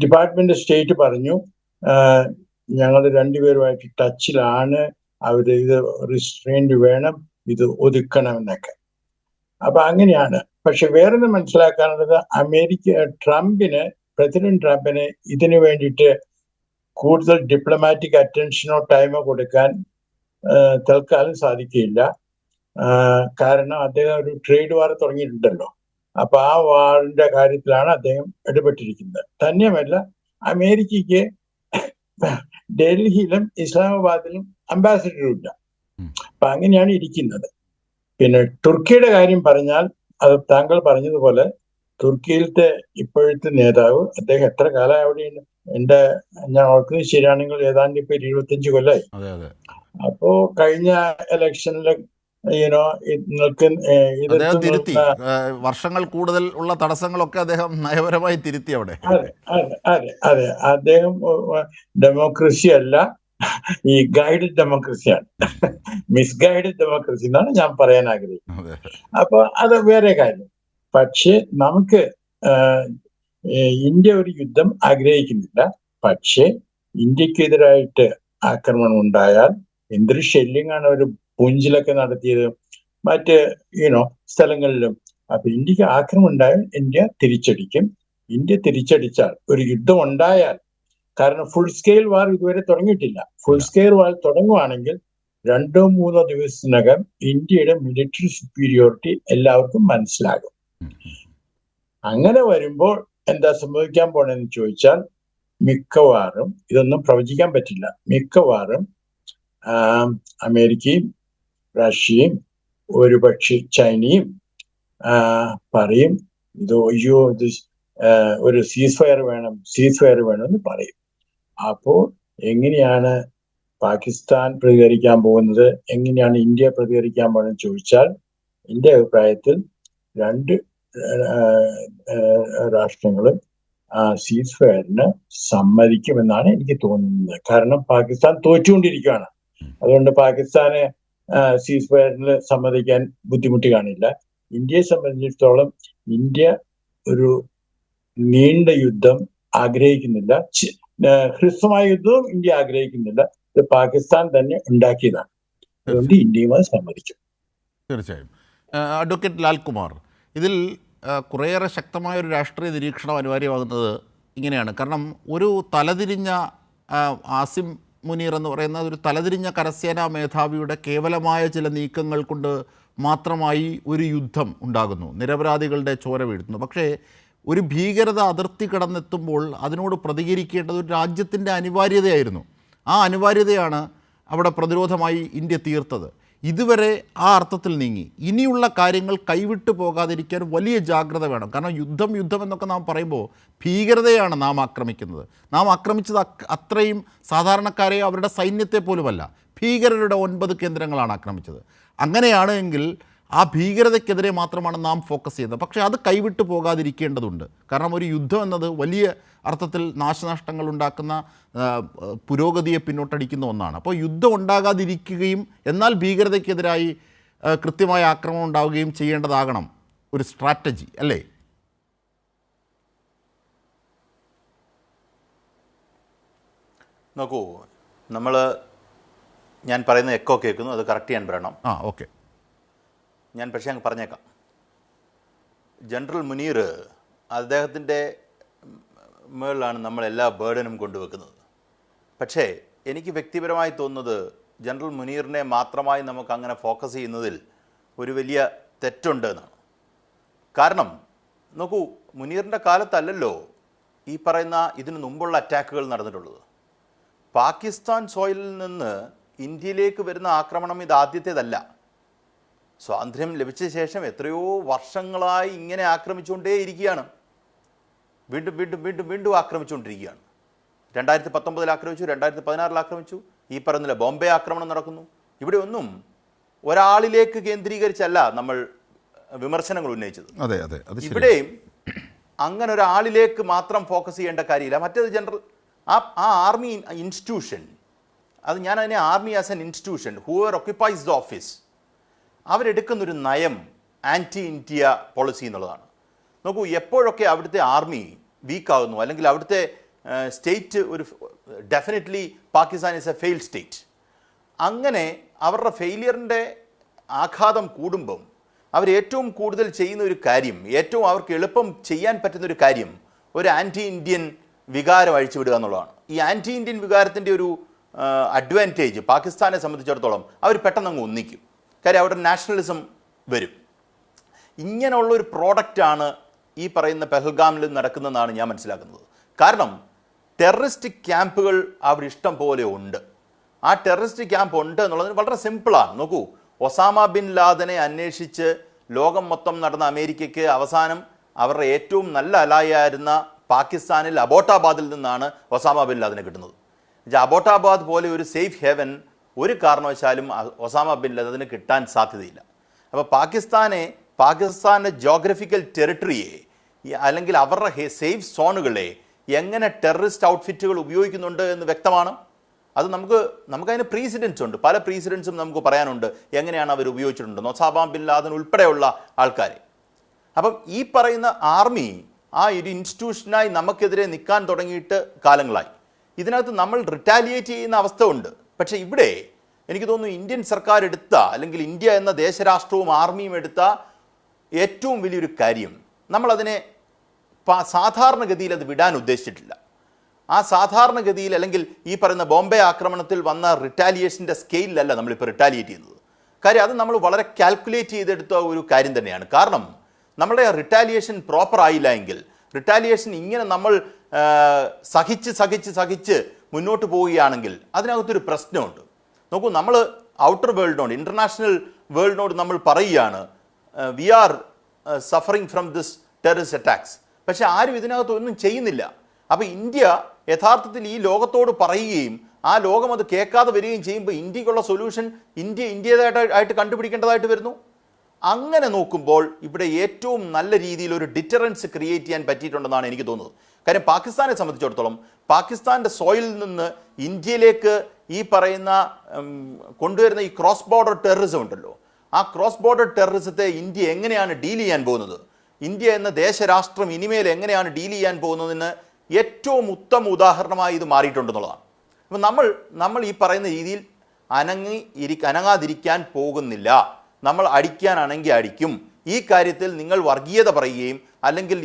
ഡിപ്പാർട്ട്മെന്റ് സ്റ്റേറ്റ് പറഞ്ഞു ഞങ്ങൾ രണ്ടുപേരുമായിട്ട് ടച്ചിലാണ്, അവര് ഇത് റിസ്ട്രെയിൻഡ് വേണം, ഇത് ഒതുക്കണം എന്നൊക്കെ. അപ്പൊ അങ്ങനെയാണ്. പക്ഷെ വേറൊന്ന് മനസ്സിലാക്കാനുള്ളത്, പ്രസിഡന്റ് ട്രംപിന് ഇതിനു വേണ്ടിയിട്ട് കൂടുതൽ ഡിപ്ലോമാറ്റിക് അറ്റൻഷനോ ടൈമോ കൊടുക്കാൻ തൽക്കാലം സാധിക്കില്ല. കാരണം അദ്ദേഹം ഒരു ട്രേഡ് വാർ തുടങ്ങിയിട്ടുണ്ടല്ലോ. അപ്പൊ ആ വാറിന്റെ കാര്യത്തിലാണ് അദ്ദേഹം ഇടപെട്ടിരിക്കുന്നത്. തന്നെയുമല്ല, അമേരിക്കയ്ക്ക് ഡൽഹിയിലും ഇസ്ലാമാബാദിലും അംബാസിഡറും ഇല്ല. അപ്പൊ അങ്ങനെയാണ് ഇരിക്കുന്നത്. പിന്നെ തുർക്കിയുടെ കാര്യം പറഞ്ഞാൽ, അത് താങ്കൾ പറഞ്ഞതുപോലെ തുർക്കിയിലത്തെ ഇപ്പോഴത്തെ നേതാവ്, അദ്ദേഹം എത്ര കാലം അവിടെയുണ്ട്? ഞാൻ ഓർക്കുന്നത് ശരിയാണെങ്കിൽ ഏതാണ്ട് ഇപ്പൊ 25 കൊല്ലമായി. അപ്പോ കഴിഞ്ഞ ഇലക്ഷനിലെ നിങ്ങൾക്ക് വർഷങ്ങൾ കൂടുതൽ ഉള്ള തടസ്സങ്ങളൊക്കെ അദ്ദേഹം നയപരമായി തിരുത്തി അവിടെ. അതെ അദ്ദേഹം ഡെമോക്രസി അല്ല, ഈ ഗൈഡഡ് ഡെമോക്രസിയാണ്, മിസ്ഗൈഡഡ് ഡെമോക്രസി എന്നാണ് ഞാൻ പറയാൻ ആഗ്രഹിക്കുന്നത്. അപ്പൊ അത് വേറെ കാര്യം. പക്ഷെ നമുക്ക് ഇന്ത്യ ഒരു യുദ്ധം ആഗ്രഹിക്കുന്നില്ല. പക്ഷെ ഇന്ത്യക്കെതിരായിട്ട് ആക്രമണം ഉണ്ടായാൽ എന്തൊരു ഷെല്ലിങ്ങാണ് ഒരു പൂഞ്ചിലൊക്കെ നടത്തിയത്, മറ്റ് സ്ഥലങ്ങളിലും. അപ്പൊ ഇന്ത്യക്ക് ആക്രമണം ഉണ്ടായാൽ ഇന്ത്യ തിരിച്ചടിക്കും. ഇന്ത്യ തിരിച്ചടിച്ചാൽ, ഒരു യുദ്ധം ഉണ്ടായാൽ, കാരണം ഫുൾ സ്കെയിൽ വാർ ഇതുവരെ തുടങ്ങിയിട്ടില്ല. ഫുൾ സ്കെയിൽ വാർ തുടങ്ങുവാണെങ്കിൽ 2-3 ദിവസത്തിനകം ഇന്ത്യയുടെ മിലിറ്ററി സുപ്പീരിയോറിറ്റി എല്ലാവർക്കും മനസ്സിലാകും. അങ്ങനെ വരുമ്പോൾ എന്താ സംഭവിക്കാൻ പോണെന്ന് ചോദിച്ചാൽ, മിക്കവാറും, ഇതൊന്നും പ്രവചിക്കാൻ പറ്റില്ല, മിക്കവാറും അമേരിക്കയും റഷ്യയും ഒരുപക്ഷെ ചൈനയും പറയും ഇത് ഒരു സീസ് ഫയർ വേണം എന്ന് പറയും. അപ്പോൾ എങ്ങനെയാണ് പാകിസ്ഥാൻ പ്രതികരിക്കാൻ പോകുന്നത്, എങ്ങനെയാണ് ഇന്ത്യ പ്രതികരിക്കാൻ പോകുന്നത് ചോദിച്ചാൽ, എൻ്റെ അഭിപ്രായത്തിൽ രണ്ട് രാഷ്ട്രങ്ങളും സീസ് ഫയറിന് സമ്മതിക്കുമെന്നാണ് എനിക്ക് തോന്നുന്നത്. കാരണം പാകിസ്ഥാൻ തോറ്റുകൊണ്ടിരിക്കുകയാണ്. അതുകൊണ്ട് പാകിസ്ഥാന് സീസ് ഫയറിന് സമ്മതിക്കാൻ ബുദ്ധിമുട്ട് കാണില്ല. ഇന്ത്യയെ സംബന്ധിച്ചിടത്തോളം ഇന്ത്യ ഒരു നീണ്ട യുദ്ധം ആഗ്രഹിക്കുന്നില്ല, ഹ്രസ്വമായ യുദ്ധവും ഇന്ത്യ ആഗ്രഹിക്കുന്നില്ല. ഇത് പാകിസ്ഥാൻ തന്നെ ഉണ്ടാക്കിയതാണ്. അതുകൊണ്ട് ഇന്ത്യയുമായി സമ്മതിക്കും. തീർച്ചയായും. അഡ്വക്കേറ്റ് ലാൽകുമാർ, ഇതിൽ കുറേയേറെ ശക്തമായ ഒരു രാഷ്ട്രീയ നിരീക്ഷണം അനിവാര്യമാകുന്നത് ഇങ്ങനെയാണ്. കാരണം ഒരു തലതിരിഞ്ഞ ആസിം മുനീർ എന്ന് പറയുന്ന ഒരു തലതിരിഞ്ഞ കരസേനാ മേധാവിയുടെ കേവലമായ ചില നീക്കങ്ങൾ കൊണ്ട് മാത്രമായി ഒരു യുദ്ധം ഉണ്ടാകുന്നു, നിരപരാധികളുടെ ചോര വീഴ്ത്തുന്നു. പക്ഷേ ഒരു ഭീകരത അതിർത്തി കടന്നെത്തുമ്പോൾ അതിനോട് പ്രതികരിക്കേണ്ടത് ഒരു രാജ്യത്തിൻ്റെ അനിവാര്യതയായിരുന്നു. ആ അനിവാര്യതയാണ് അവിടെ പ്രതിരോധമായി ഇന്ത്യ തീർത്തത്. ഇതുവരെ ആ അർത്ഥത്തിൽ നീങ്ങി. ഇനിയുള്ള കാര്യങ്ങൾ കൈവിട്ടു പോകാതിരിക്കാൻ വലിയ ജാഗ്രത വേണം. കാരണം യുദ്ധം എന്നൊക്കെ നാം പറയുമ്പോൾ ഭീകരതയാണ് നാം ആക്രമിക്കുന്നത്. നാം ആക്രമിച്ചത് അത്രയും സാധാരണക്കാരെ, അവരുടെ സൈന്യത്തെ പോലുമല്ല, ഭീകരരുടെ 9 കേന്ദ്രങ്ങളാണ് ആക്രമിച്ചത്. അങ്ങനെയാണ് എങ്കിൽ ആ ഭീകരതയ്ക്കെതിരെ മാത്രമാണ് നാം ഫോക്കസ് ചെയ്യുന്നത്. പക്ഷേ അത് കൈവിട്ടു പോകാതിരിക്കേണ്ടതുണ്ട്. കാരണം ഒരു യുദ്ധം എന്നത് വലിയ അർത്ഥത്തിൽ നാശനഷ്ടങ്ങൾ ഉണ്ടാക്കുന്ന, പുരോഗതിയെ പിന്നോട്ടടിക്കുന്ന ഒന്നാണ്. അപ്പോൾ യുദ്ധം ഉണ്ടാകാതിരിക്കുകയും എന്നാൽ ഭീകരതയ്ക്കെതിരായി കൃത്യമായ ആക്രമണം ഉണ്ടാവുകയും ചെയ്യേണ്ടതാകണം ഒരു സ്ട്രാറ്റജി, അല്ലേ? നോക്കൂ, നമ്മൾ ഞാൻ പറയുന്ന എക്കോ കേൾക്കുന്നു, അത് കറക്റ്റ് ചെയ്യാൻ പറയണം. ഓക്കെ. ഞാൻ പക്ഷേ അങ്ങ് പറഞ്ഞേക്കാം. ജനറൽ മുനീർ അദ്ദേഹത്തിൻ്റെ മുകളിലാണ് നമ്മൾ എല്ലാ ബേർഡനും കൊണ്ടുവെക്കുന്നത്. പക്ഷേ എനിക്ക് വ്യക്തിപരമായി തോന്നുന്നത് ജനറൽ മുനീറിനെ മാത്രമായി നമുക്ക് അങ്ങനെ ഫോക്കസ് ചെയ്യുന്നതിൽ ഒരു വലിയ തെറ്റുണ്ട് എന്നാണ്. കാരണം നോക്കൂ, മുനീറിൻ്റെ കാലത്തല്ലല്ലോ ഈ പറയുന്ന ഇതിനു മുമ്പുള്ള അറ്റാക്കുകൾ നടന്നിട്ടുള്ളത്. പാകിസ്ഥാൻ സോയിലിൽ നിന്ന് ഇന്ത്യയിലേക്ക് വരുന്ന ആക്രമണം ഇത് ആദ്യത്തേതല്ല. സ്വാതന്ത്ര്യം ലഭിച്ച ശേഷം എത്രയോ വർഷങ്ങളായി ഇങ്ങനെ ആക്രമിച്ചുകൊണ്ടേയിരിക്കുകയാണ്. വീണ്ടും വീണ്ടും വീണ്ടും വീണ്ടും ആക്രമിച്ചുകൊണ്ടിരിക്കുകയാണ്. 2019 ആക്രമിച്ചു, 2016 ആക്രമിച്ചു, ഈ പറയുന്നില്ല ബോംബെ ആക്രമണം നടക്കുന്നു. ഇവിടെ ഒന്നും ഒരാളിലേക്ക് കേന്ദ്രീകരിച്ചല്ല നമ്മൾ വിമർശനങ്ങൾ ഉന്നയിച്ചത്. അതെ അതെ, ഇവിടെയും അങ്ങനെ ഒരാളിലേക്ക് മാത്രം ഫോക്കസ് ചെയ്യേണ്ട കാര്യമില്ല. മറ്റേത് ജനറൽ ആ ആർമി ഇൻസ്റ്റിറ്റ്യൂഷൻ, അത് ഞാൻ അതിനെ army as an institution whoever occupies the office, അവരെടുക്കുന്നൊരു നയം ആൻറ്റി ഇന്ത്യ പോളിസി എന്നുള്ളതാണ്. നോക്കൂ, എപ്പോഴൊക്കെ അവിടുത്തെ ആർമി വീക്കാകുന്നു അല്ലെങ്കിൽ അവിടുത്തെ സ്റ്റേറ്റ് ഒരു definitely Pakistan is A failed state, അങ്ങനെ അവരുടെ ഫെയിലിയറിൻ്റെ ആഘാതം കൂടുമ്പം അവർ ഏറ്റവും കൂടുതൽ ചെയ്യുന്ന ഒരു കാര്യം, ഏറ്റവും അവർക്ക് എളുപ്പം ചെയ്യാൻ പറ്റുന്നൊരു കാര്യം ഒരു ആൻറ്റി ഇന്ത്യൻ വികാരം അഴിച്ചുവിടുക എന്നുള്ളതാണ്. ഈ ആൻറ്റി ഇന്ത്യൻ വികാരത്തിൻ്റെ ഒരു അഡ്വാൻറ്റേജ് പാകിസ്ഥാനെ സംബന്ധിച്ചിടത്തോളം അവർ പെട്ടെന്ന് അങ്ങ് ഒന്നിക്കും. കാര്യം അവിടെ നാഷണലിസം വരും. ഇങ്ങനെയുള്ളൊരു പ്രോഡക്റ്റാണ് ഈ പറയുന്ന പെഹൽഗാമിൽ നടക്കുന്നതെന്നാണ് ഞാൻ മനസ്സിലാക്കുന്നത്. കാരണം ടെററിസ്റ്റ് ക്യാമ്പുകൾ അവിടെ ഇഷ്ടം പോലെ ഉണ്ട്. ആ ടെററിസ്റ്റ് ക്യാമ്പ് ഉണ്ട് എന്നുള്ളതിന് വളരെ സിമ്പിളാണ്. നോക്കൂ, ഒസാമ ബിൻ ലാദനെ അന്വേഷിച്ച് ലോകം മൊത്തം നടന്ന അമേരിക്കയ്ക്ക് അവസാനം അവരുടെ ഏറ്റവും നല്ല അലായായിരുന്ന പാകിസ്ഥാനിൽ അബോട്ടാബാദിൽ നിന്നാണ് ഒസാമ ബിൻ ലാദനെ കിട്ടുന്നത്. അബോട്ടാബാദ് പോലെ ഒരു സേഫ് ഹെവൻ ഒരു കാരണവശാലും ഒസാമ ബിൻ ലാദന് കിട്ടാൻ സാധ്യതയില്ല. അപ്പോൾ പാകിസ്ഥാൻ്റെ ജോഗ്രഫിക്കൽ ടെറിട്ടറിയെ അല്ലെങ്കിൽ അവരുടെ സേഫ് സോണുകളെ എങ്ങനെ ടെററിസ്റ്റ് ഔട്ട്ഫിറ്റുകൾ ഉപയോഗിക്കുന്നുണ്ട് എന്ന് വ്യക്തമാണ്. അത് നമുക്കതിന് പ്രീസിഡൻസ് ഉണ്ട്, പല പ്രീസിഡൻസും നമുക്ക് പറയാനുണ്ട് എങ്ങനെയാണ് അവർ ഉപയോഗിച്ചിട്ടുണ്ട്, ഒസാമ ബിൻ ലാദൻ ഉൾപ്പെടെയുള്ള ആൾക്കാരെ. അപ്പം ഈ പറയുന്ന ആർമി ആ ഒരു ഇൻസ്റ്റിറ്റ്യൂഷനായി നമുക്കെതിരെ നിൽക്കാൻ തുടങ്ങിയിട്ട് കാലങ്ങളായി. ഇതിനകത്ത് നമ്മൾ റിറ്റാലിയേറ്റ് ചെയ്യുന്ന അവസ്ഥ ഉണ്ട്. പക്ഷേ ഇവിടെ എനിക്ക് തോന്നുന്നു ഇന്ത്യൻ സർക്കാർ എടുത്ത അല്ലെങ്കിൽ ഇന്ത്യ എന്ന ദേശരാഷ്ട്രവും ആർമിയും എടുത്ത ഏറ്റവും വലിയൊരു കാര്യം, നമ്മളതിനെ സാധാരണഗതിയിൽ അത് വിടാൻ ഉദ്ദേശിച്ചിട്ടില്ല. ആ സാധാരണഗതിയിൽ അല്ലെങ്കിൽ ഈ പറയുന്ന ബോംബെ ആക്രമണത്തിൽ വന്ന റിറ്റാലിയേഷൻ്റെ സ്കെയിലല്ല നമ്മളിപ്പോൾ റിറ്റാലിയേറ്റ് ചെയ്യുന്നത്. കാര്യം അത് നമ്മൾ വളരെ കാൽക്കുലേറ്റ് ചെയ്തെടുത്ത ഒരു കാര്യം തന്നെയാണ്. കാരണം നമ്മുടെ റിറ്റാലിയേഷൻ പ്രോപ്പർ ആയില്ല എങ്കിൽ, റിറ്റാലിയേഷൻ ഇങ്ങനെ നമ്മൾ സഹിച്ച് മുന്നോട്ട് പോവുകയാണെങ്കിൽ അതിനകത്തൊരു പ്രശ്നമുണ്ട്. നോക്കൂ, നമ്മൾ ഔട്ടർ വേൾഡിനോട്, ഇൻ്റർനാഷണൽ വേൾഡിനോട് നമ്മൾ പറയുകയാണ് we are suffering from this terrorist attacks. പക്ഷെ ആരും ഇതിനകത്തൊന്നും ചെയ്യുന്നില്ല. അപ്പോൾ ഇന്ത്യ യഥാർത്ഥത്തിൽ ഈ ലോകത്തോട് പറയുകയും ആ ലോകം അത് കേൾക്കാതെ വരികയും ചെയ്യുമ്പോൾ ഇന്ത്യക്കുള്ള സൊല്യൂഷൻ ഇന്ത്യയുടേതായിട്ട് കണ്ടുപിടിക്കേണ്ടതായിട്ട് വരുന്നു. അങ്ങനെ നോക്കുമ്പോൾ ഇവിടെ ഏറ്റവും നല്ല രീതിയിൽ ഒരു ഡിറ്ററൻസ് ക്രിയേറ്റ് ചെയ്യാൻ പറ്റിയിട്ടുണ്ടെന്നാണ് എനിക്ക് തോന്നുന്നത്. കാര്യം പാകിസ്ഥാനെ സംബന്ധിച്ചിടത്തോളം പാകിസ്ഥാൻ്റെ സോയിലിൽ നിന്ന് ഇന്ത്യയിലേക്ക് ഈ പറയുന്ന കൊണ്ടുവരുന്ന ഈ ക്രോസ് ബോർഡർ ടെററിസം ഉണ്ടല്ലോ, ആ ക്രോസ് ബോർഡർ ടെററിസത്തെ ഇന്ത്യ എങ്ങനെയാണ് ഡീൽ ചെയ്യാൻ പോകുന്നത്, ഇന്ത്യ എന്ന ദേശരാഷ്ട്രം ഇനിമേൽ എങ്ങനെയാണ് ഡീൽ ചെയ്യാൻ പോകുന്നതിന് ഏറ്റവും ഉത്തമ ഉദാഹരണമായി ഇത് മാറിയിട്ടുണ്ടെന്നുള്ളതാണ്. അപ്പം നമ്മൾ ഈ പറയുന്ന രീതിയിൽ അനങ്ങാതിരിക്കാൻ പോകുന്നില്ല. നമ്മൾ അടിക്കാനാണെങ്കിൽ അടിക്കും. ഈ കാര്യത്തിൽ നിങ്ങൾ വർഗീയത പറയുകയും അല്ലെങ്കിൽ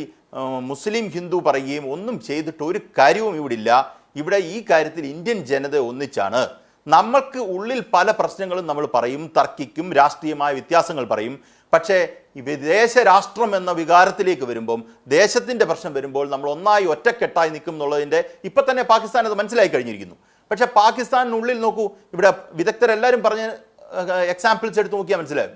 മുസ്ലിം ഹിന്ദു പറയുകയും ഒന്നും ചെയ്തിട്ട് ഒരു കാര്യവും ഇവിടെ ഇല്ല. ഇവിടെ ഈ കാര്യത്തിൽ ഇന്ത്യൻ ജനത ഒന്നിച്ചാണ്. നമ്മൾക്ക് ഉള്ളിൽ പല പ്രശ്നങ്ങളും നമ്മൾ പറയും, തർക്കിക്കും, രാഷ്ട്രീയമായ വ്യത്യാസങ്ങൾ പറയും. പക്ഷേ ഈ വിദേശ രാഷ്ട്രം എന്ന വികാരത്തിലേക്ക് വരുമ്പം, ദേശത്തിൻ്റെ പ്രശ്നം വരുമ്പോൾ നമ്മൾ ഒന്നായി ഒറ്റക്കെട്ടായി നിൽക്കും എന്നുള്ളതിൻ്റെ ഇപ്പം തന്നെ പാകിസ്ഥാൻ അത് മനസ്സിലായി കഴിഞ്ഞിരിക്കുന്നു. പക്ഷേ പാകിസ്ഥാനിനുള്ളിൽ നോക്കൂ, ഇവിടെ വിദഗ്ധരെല്ലാവരും പറഞ്ഞ എക്സാമ്പിൾസ് എടുത്ത് നോക്കിയാൽ മനസ്സിലാവും.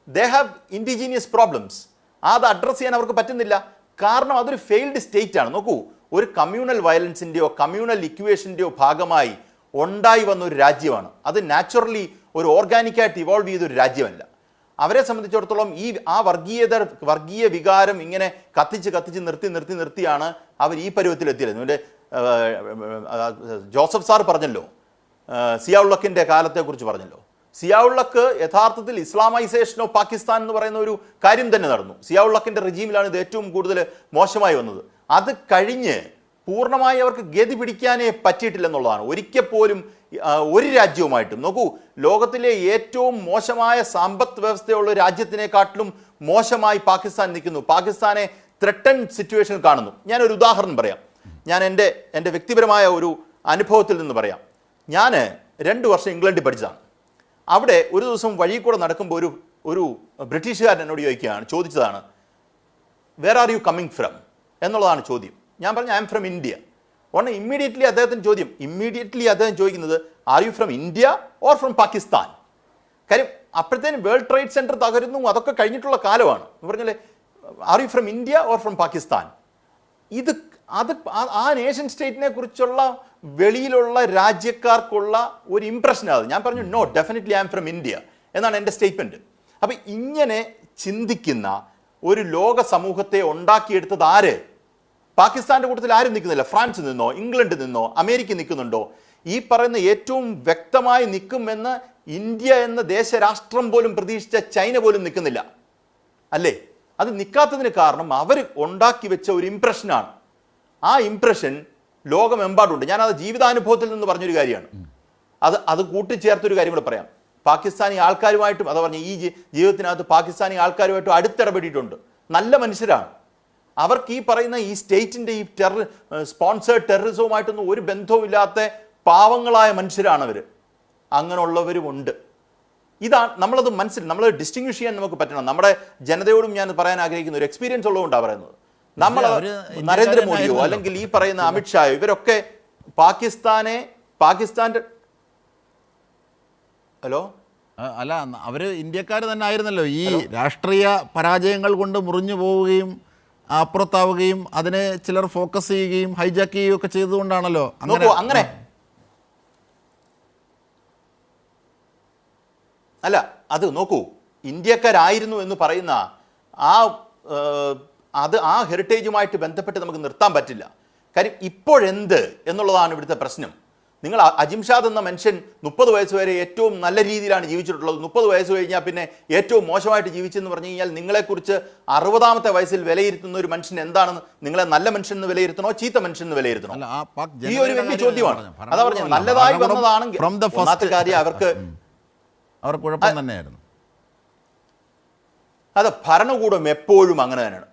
They have indigenous problems. അത് അഡ്രസ്സ് ചെയ്യാൻ അവർക്ക് പറ്റുന്നില്ല. കാരണം അതൊരു ഫെയിൽഡ് സ്റ്റേറ്റ് ആണ്. നോക്കൂ, ഒരു കമ്മ്യൂണൽ വയലൻസിൻ്റെയോ കമ്മ്യൂണൽ ഇക്വേഷൻ്റെയോ ഭാഗമായി ഉണ്ടായി വന്ന ഒരു രാജ്യമാണ്. അത് നാച്ചുറലി ഒരു ഓർഗാനിക്കായിട്ട് ഇവോൾവ് ചെയ്തൊരു രാജ്യമല്ല. അവരെ സംബന്ധിച്ചിടത്തോളം ആ വർഗീയ വികാരം ഇങ്ങനെ കത്തിച്ച് നിർത്തിയാണ് അവർ ഈ പരുവത്തിലെത്തിയത്. എൻ്റെ ജോസഫ് സാർ പറഞ്ഞല്ലോ, സിയാഉള്ളക്കിൻ്റെ കാലത്തെക്കുറിച്ച് പറഞ്ഞല്ലോ. സിയാഉള്ളക്ക് യഥാർത്ഥത്തിൽ ഇസ്ലാമൈസേഷൻ ഓഫ് പാകിസ്ഥാൻ എന്ന് പറയുന്ന ഒരു കാര്യം തന്നെ നടന്നു. സിയാഉള്ളക്കിൻ്റെ റെജീമിലാണ് ഇത് ഏറ്റവും കൂടുതൽ മോശമായി വന്നത്. അത് കഴിഞ്ഞ് പൂർണ്ണമായി അവർക്ക് ഗതി പിടിക്കാനേ പറ്റിയിട്ടില്ലെന്നുള്ളതാണ്. ഒരിക്കൽ പോലും ഒരു രാജ്യവുമായിട്ടും നോക്കൂ, ലോകത്തിലെ ഏറ്റവും മോശമായ സമ്പദ് വ്യവസ്ഥയുള്ള രാജ്യത്തിനെക്കാട്ടിലും മോശമായി പാകിസ്ഥാൻ നിൽക്കുന്നു. പാകിസ്ഥാനെ ത്രെട്ടൻ സിറ്റുവേഷനിൽ കാണുന്നു. ഞാനൊരു ഉദാഹരണം പറയാം. ഞാൻ എൻ്റെ വ്യക്തിപരമായ ഒരു അനുഭവത്തിൽ നിന്ന് പറയാം. ഞാൻ 2 വർഷം ഇംഗ്ലണ്ടിൽ പഠിച്ചതാണ്. അവിടെ ഒരു ദിവസം വഴി കൂടെ നടക്കുമ്പോൾ ഒരു ബ്രിട്ടീഷുകാരൻ എന്നോട് ചോദിച്ചതാണ്, where are you coming from എന്നുള്ളതാണ് ചോദ്യം. ഞാൻ പറഞ്ഞു, ഐ എം ഫ്രം ഇന്ത്യ. ഉടനെ ഇമ്മീഡിയറ്റ്ലി അദ്ദേഹം ചോദിക്കുന്നത്, are you from India or from Pakistan? കാര്യം അപ്പോഴത്തേനും വേൾഡ് ട്രേഡ് സെൻറ്റർ തകരുന്നു, അതൊക്കെ കഴിഞ്ഞിട്ടുള്ള കാലമാണ്. പറഞ്ഞാലേ, R you from India or from Pakistan? ആ നേഷൻ സ്റ്റേറ്റിനെ കുറിച്ചുള്ള വെളിയിലുള്ള രാജ്യക്കാർക്കുള്ള ഒരു ഇംപ്രഷനാണ്. ഞാൻ പറഞ്ഞു, no, definitely I'm from India എന്നാണ് എൻ്റെ സ്റ്റേറ്റ്മെൻറ്റ്. അപ്പം ഇങ്ങനെ ചിന്തിക്കുന്ന ഒരു ലോക സമൂഹത്തെ ഉണ്ടാക്കിയെടുത്തത് ആര്? പാകിസ്ഥാൻ്റെ കൂട്ടത്തിൽ ആരും നിൽക്കുന്നില്ല. ഫ്രാൻസ് നിന്നോ, ഇംഗ്ലണ്ട് നിന്നോ, അമേരിക്ക നിൽക്കുന്നുണ്ടോ? ഈ പറയുന്ന ഏറ്റവും വ്യക്തമായി നിൽക്കുമെന്ന് ഇന്ത്യ എന്ന ദേശരാഷ്ട്രം പോലും പ്രതീക്ഷിച്ച ചൈന പോലും നിൽക്കുന്നില്ല, അല്ലേ? അത് നിൽക്കാത്തതിന് കാരണം അവർ ഉണ്ടാക്കി വെച്ച ഒരു ഇംപ്രഷനാണ്. ആ ഇംപ്രഷൻ ലോകമെമ്പാടുണ്ട്. ഞാനത് ജീവിതാനുഭവത്തിൽ നിന്ന് പറഞ്ഞൊരു കാര്യമാണ്. അത് കൂട്ടിച്ചേർത്തൊരു കാര്യം കൂടെ പറയാം. പാകിസ്ഥാനി ആൾക്കാരുമായിട്ടും, അതാ പറഞ്ഞ ഈ ജീവിതത്തിനകത്ത് പാകിസ്ഥാനി ആൾക്കാരുമായിട്ടും അടുത്തിടപെട്ടിട്ടുണ്ട്. നല്ല മനുഷ്യരാണ്. അവർക്ക് ഈ പറയുന്ന ഈ സ്റ്റേറ്റിൻ്റെ ഈ സ്പോൺസേഡ് ടെററിസവുമായിട്ടൊന്നും ഒരു ബന്ധവുമില്ലാത്ത പാവങ്ങളായ മനുഷ്യരാണ് അവർ. അങ്ങനെയുള്ളവരുമുണ്ട്. ഇതാണ് നമ്മളത് നമ്മൾ ഡിസ്റ്റിങ്വിഷ് ചെയ്യാൻ നമുക്ക് പറ്റണം. നമ്മുടെ ജനതയോടും ഞാൻ പറയാൻ ആഗ്രഹിക്കുന്ന ഒരു എക്സ്പീരിയൻസ് ഉള്ളതുകൊണ്ടാണ് പറയുന്നത്. നമ്മൾ നരേന്ദ്രമോദിയോ അല്ലെങ്കിൽ ഈ പറയുന്ന അമിത്ഷായോ ഇവരൊക്കെ പാകിസ്ഥാന്റെ ഹലോ അല്ല, അവർ ഇന്ത്യക്കാർ തന്നെ ആയിരുന്നല്ലോ. ഈ രാഷ്ട്രീയ പരാജയങ്ങൾ കൊണ്ട് മുറിഞ്ഞു പോവുകയും അപ്പുറത്താവുകയും അതിനെ ചിലർ ഫോക്കസ് ചെയ്യുകയും ഹൈജാക്ക് ചെയ്യുകയും ഒക്കെ ചെയ്തുകൊണ്ടാണല്ലോ അങ്ങനെ. അല്ല, അത് നോക്കൂ, ഇന്ത്യക്കാരായിരുന്നു എന്ന് പറയുന്ന ആ ഹെറിറ്റേജുമായിട്ട് ബന്ധപ്പെട്ട് നമുക്ക് നിർത്താൻ പറ്റില്ല. കാര്യം ഇപ്പോഴെന്ത് എന്നുള്ളതാണ് ഇവിടുത്തെ പ്രശ്നം. നിങ്ങൾ അജിംഷാദ് എന്ന മനുഷ്യൻ 30 വയസ്സ് വരെ ഏറ്റവും നല്ല രീതിയിലാണ് ജീവിച്ചിട്ടുള്ളത്. 30 വയസ്സ് കഴിഞ്ഞാൽ പിന്നെ ഏറ്റവും മോശമായിട്ട് ജീവിച്ചെന്ന് പറഞ്ഞു കഴിഞ്ഞാൽ നിങ്ങളെക്കുറിച്ച് 60ാമത്തെ വയസ്സിൽ വിലയിരുത്തുന്ന ഒരു മനുഷ്യൻ എന്താണെന്ന്, നിങ്ങളെ നല്ല മനുഷ്യൻ എന്ന് വിലയിരുത്തണോ ചീത്ത മനുഷ്യൻ എന്ന് വിലയിരുത്തണോ? ഈ ഒരു വലിയ ചോദ്യമാണ്. അതാ പറഞ്ഞത്, നല്ലതായി വന്നതാണെങ്കിൽ ഒന്നാമത്തെ കാര്യം അവർക്ക് കുഴപ്പം തന്നെയായിരുന്നു. അത് ഭരണകൂടം എപ്പോഴും അങ്ങനെ തന്നെയാണ്.